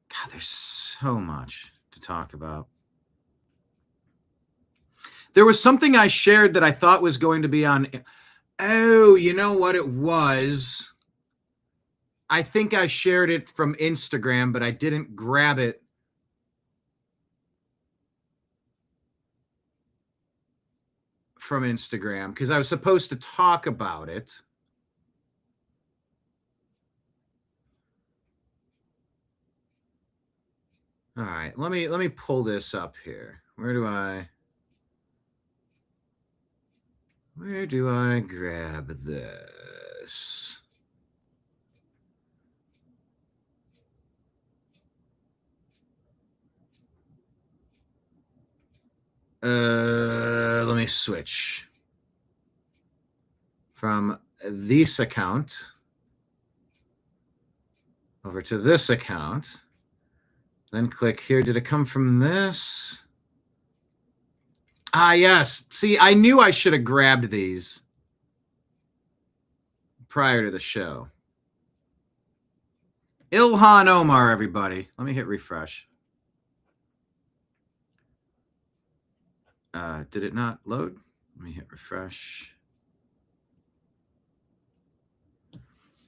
Speaker 1: God, there's so much to talk about. There was something I shared that I thought was going to be on. Oh, you know what it was? I think I shared it from Instagram, but I didn't grab it. From Instagram because I was supposed to talk about it. All right, let me pull this up here. Where do I grab this? Let me switch from this account over to this account. Then click here. Did it come from this? Ah, yes. See, I knew I should have grabbed these prior to the show. Ilhan Omar, everybody. Let me hit refresh. Did it not load? Let me hit refresh.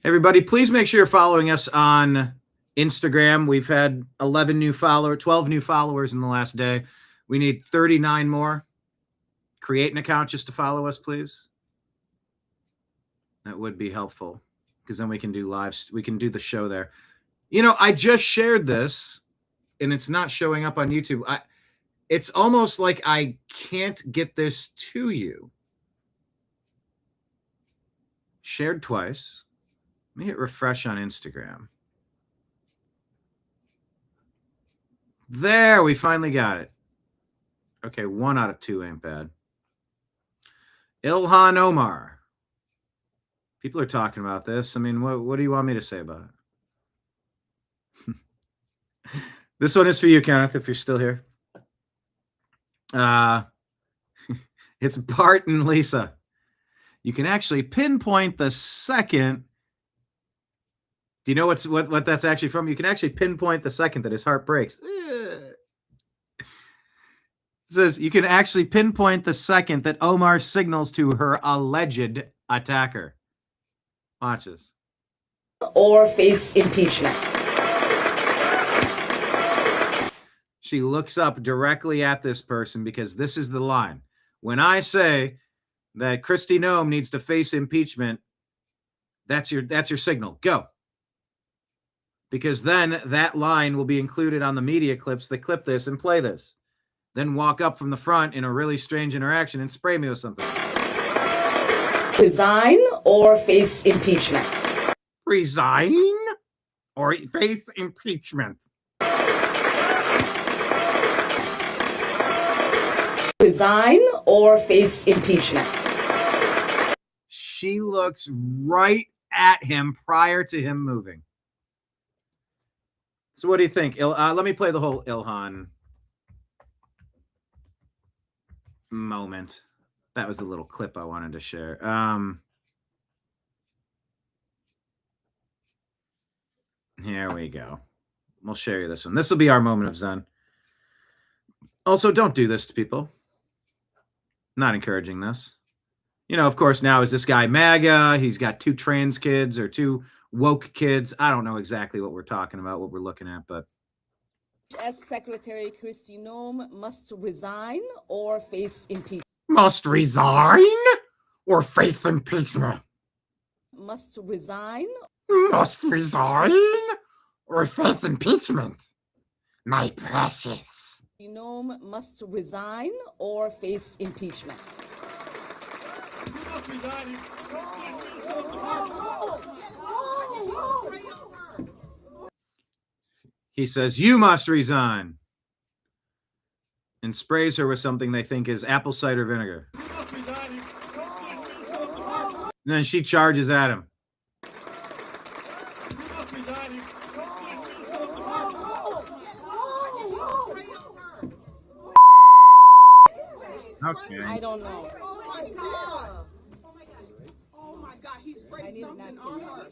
Speaker 1: Everybody, please make sure you're following us on Instagram. We've had 12 new followers in the last day. We need 39 more. Create an account just to follow us, please. That would be helpful because then we can do lives. We can do the show there. I just shared this and it's not showing up on YouTube. It's almost like I can't get this to you. Shared twice. Let me hit refresh on Instagram. There, we finally got it. Okay, 1 out of 2 ain't bad. Ilhan Omar. People are talking about this. I mean, what do you want me to say about it? This one is for you, Kenneth, if you're still here. It's Bart and Lisa. You can actually pinpoint the second. Do you know what that's actually from? You can actually pinpoint the second that his heart breaks. It says you can actually pinpoint the second that Omar signals to her alleged attacker. Watch this.
Speaker 19: Or face impeachment.
Speaker 1: She looks up directly at this person because this is the line. When I say that Kristi Noem needs to face impeachment, that's your signal. Go. Because then that line will be included on the media clips that clip this and play this. Then walk up from the front in a really strange interaction and spray me with something.
Speaker 19: Resign or face impeachment.
Speaker 1: Resign or face impeachment.
Speaker 19: Resign or face impeachment.
Speaker 1: She looks right at him prior to him moving. So what do you think? Let me play the whole Ilhan moment. That was the little clip I wanted to share. Here we go. We'll share you this one. This will be our moment of Zen. Also, don't do this to people. Not encouraging this. You know, of course, now is this guy MAGA? He's got 2 trans kids or 2 woke kids. I don't know exactly what we're talking about, what we're looking at, but.
Speaker 19: As Secretary Kristi Noem must resign or face impeachment.
Speaker 1: Must resign or face impeachment?
Speaker 19: Must resign.
Speaker 1: Must resign or face impeachment? My precious.
Speaker 19: Noem must resign or face impeachment.
Speaker 1: He says, you must resign. And sprays her with something they think is apple cider vinegar. And then she charges at him. Okay.
Speaker 19: I don't know.
Speaker 20: Oh my God. Oh my God, he sprayed something on her.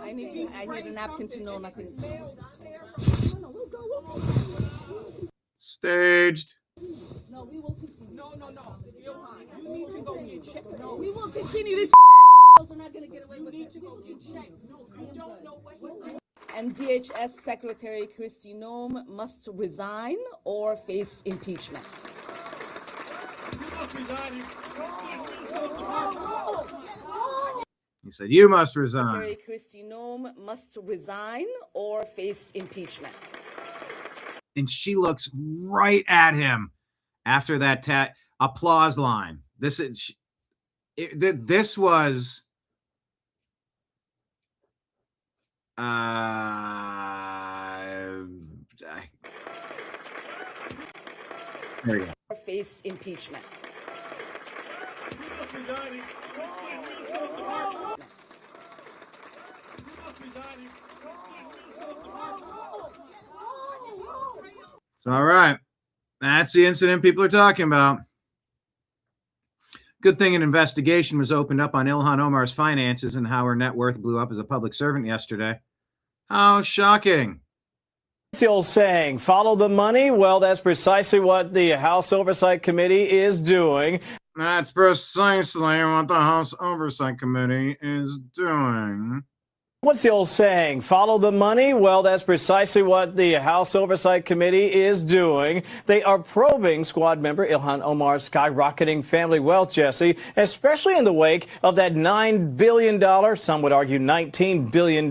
Speaker 19: I need a napkin to know nothing.
Speaker 1: Staged.
Speaker 19: No, we will continue.
Speaker 20: No. You need to go get checked. No,
Speaker 19: we will continue this. We're not going to get away with it.
Speaker 20: You need to go get checked. No, you don't know what you're doing.
Speaker 19: And DHS Secretary Kristi Noem must resign or face impeachment.
Speaker 1: He said, you must resign.
Speaker 19: Secretary Kristi Noem must resign or face impeachment.
Speaker 1: And she looks right at him after that applause line. This was there you go.
Speaker 19: Or face impeachment.
Speaker 1: So, all right. That's the incident people are talking about. Good thing an investigation was opened up on Ilhan Omar's finances and how her net worth blew up as a public servant yesterday. How shocking.
Speaker 24: What's the old saying, follow the money? Well, that's precisely what the House Oversight Committee is doing.
Speaker 1: That's precisely what the House Oversight Committee is doing.
Speaker 24: What's the old saying? Follow the money? Well, that's precisely what the House Oversight Committee is doing. They are probing squad member Ilhan Omar's skyrocketing family wealth, Jesse, especially in the wake of that $9 billion, some would argue $19 billion,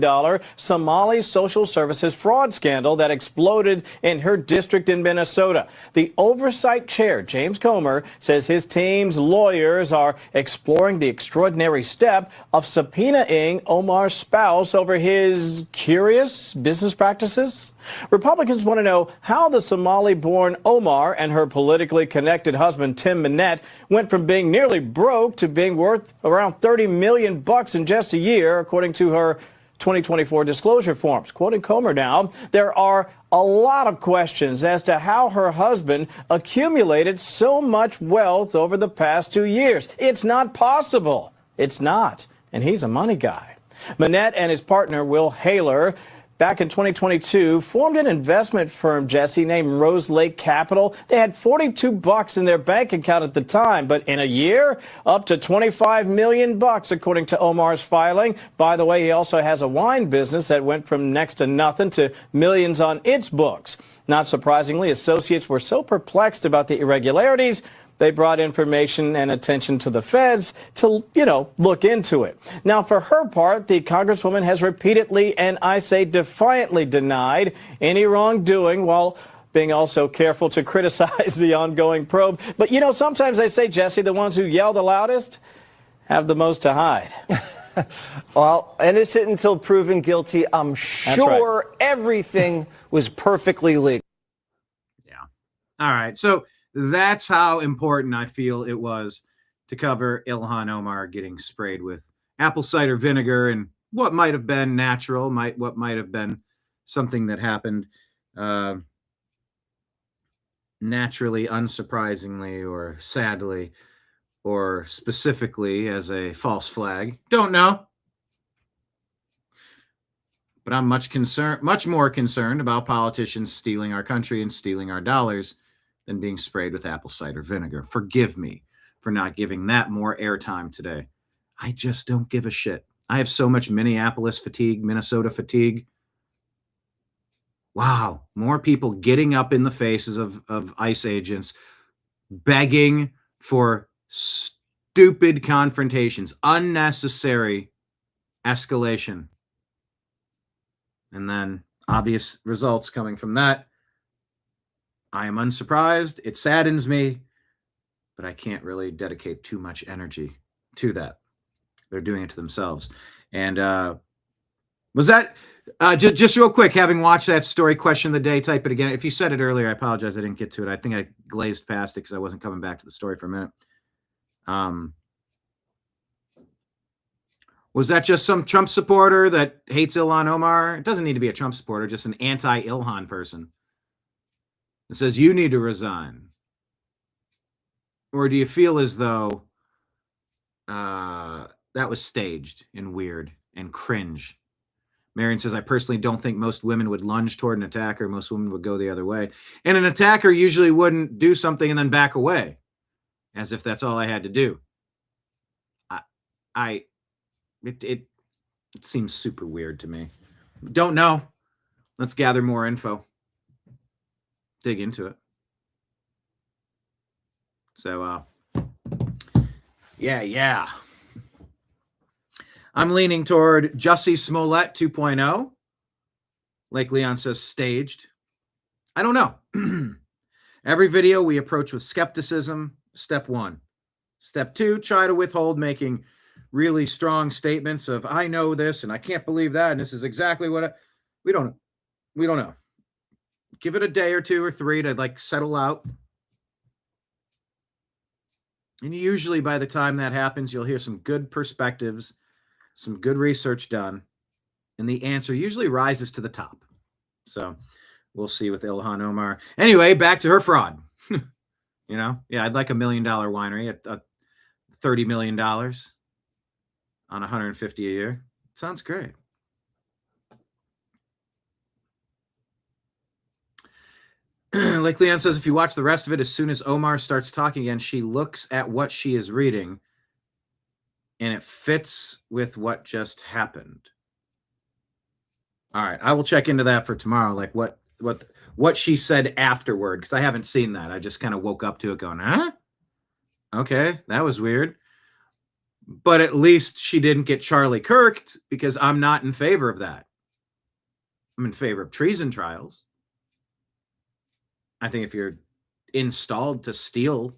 Speaker 24: Somali social services fraud scandal that exploded in her district in Minnesota. The oversight chair, James Comer, says his team's lawyers are exploring the extraordinary step of subpoenaing Omar's spouse over his curious business practices. Republicans want to know how the Somali-born Omar and her politically connected husband Tim Minette went from being nearly broke to being worth around $30 million in just a year, according to her 2024 disclosure forms. Quoting Comer now, there are a lot of questions as to how her husband accumulated so much wealth over the past 2 years. It's not possible. It's not, and he's a money guy. Manette and his partner, Will Haler, back in 2022, formed an investment firm, Jesse, named Rose Lake Capital. They had $42 in their bank account at the time, but in a year, up to $25 million, according to Omar's filing. By the way, he also has a wine business that went from next to nothing to millions on its books. Not surprisingly, associates were so perplexed about the irregularities, they brought information and attention to the feds to, look into it. Now, for her part, the Congresswoman has repeatedly, and I say defiantly, denied any wrongdoing while being also careful to criticize the ongoing probe. But, sometimes they say, Jesse, the ones who yell the loudest have the most to hide. Well, innocent until proven guilty. I'm sure everything was perfectly legal.
Speaker 1: Yeah. All right. So that's how important I feel it was to cover Ilhan Omar getting sprayed with apple cider vinegar and what might have been natural, what might have been something that happened naturally, unsurprisingly, or sadly, or specifically as a false flag. Don't know. But I'm much more concerned about politicians stealing our country and stealing our dollars than being sprayed with apple cider vinegar. Forgive me for not giving that more airtime today. I just don't give a shit. I have so much Minneapolis fatigue, Minnesota fatigue. Wow, more people getting up in the faces of ICE agents, begging for stupid confrontations, unnecessary escalation. And then obvious results coming from that. I am unsurprised. It saddens me, but I can't really dedicate too much energy to that. They're doing it to themselves. And was that just real quick, having watched that story, question of the day, type it again. If you said it earlier, I apologize. I didn't get to it. I think I glazed past it because I wasn't coming back to the story for a minute. Was that just some Trump supporter that hates Ilhan Omar? It doesn't need to be a Trump supporter, just an anti-Ilhan person. It says you need to resign. Or do you feel as though that was staged and weird and cringe? Marion says, I personally don't think most women would lunge toward an attacker. Most women would go the other way. And an attacker usually wouldn't do something and then back away, as if that's all I had to do. It seems super weird to me. Don't know. Let's gather more info. Dig into it. So, yeah. I'm leaning toward Jussie Smollett 2.0. Like Leon says, staged. I don't know. Every video we approach with skepticism. Step 1. Step 2, try to withhold making really strong statements of, I know this and I can't believe that. And this is exactly what we don't know. Give it a day or 2 or 3 to settle out. And usually by the time that happens, you'll hear some good perspectives, some good research done, and the answer usually rises to the top. So we'll see with Ilhan Omar. Anyway, back to her fraud. Yeah, I'd like $1 million winery at $30 million on 150 a year. Sounds great. Like Leon says, if you watch the rest of it, as soon as Omar starts talking again, she looks at what she is reading and it fits with what just happened. All right, I will check into that for tomorrow, like what she said afterward, because I haven't seen that. I just kind of woke up to it going, huh? Okay, that was weird. But at least she didn't get Charlie Kirked, because I'm not in favor of that. I'm in favor of treason trials. I think if you're installed to steal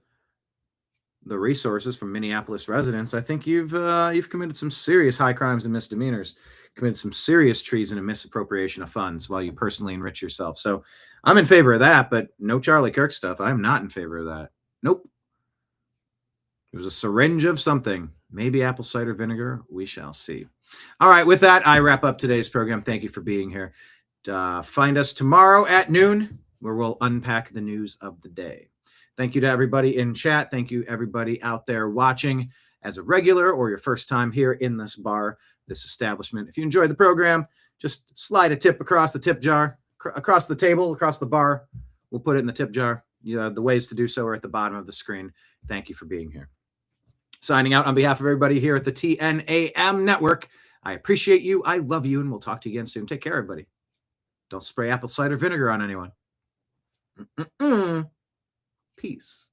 Speaker 1: the resources from Minneapolis residents, I think you've committed some serious high crimes and misdemeanors, committed some serious treason and misappropriation of funds while you personally enrich yourself. So I'm in favor of that, but no Charlie Kirk stuff. I'm not in favor of that. Nope. It was a syringe of something. Maybe apple cider vinegar. We shall see. All right. With that, I wrap up today's program. Thank you for being here. Find us tomorrow at noon, where we'll unpack the news of the day. Thank you to everybody in chat. Thank you, everybody out there watching. as a regular or your first time here in this bar, this establishment. If you enjoyed the program, just slide a tip across the tip jar, across the table, across the bar. We'll put it in the tip jar. The ways to do so are at the bottom of the screen. Thank you for being here. Signing out on behalf of everybody here at the TNAM Network. I appreciate you. I love you. And we'll talk to you again soon. Take care, everybody. Don't spray apple cider vinegar on anyone. Peace.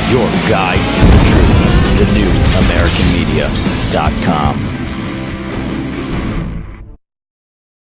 Speaker 2: Your guide to the truth. TheNewAmericanMedia.com.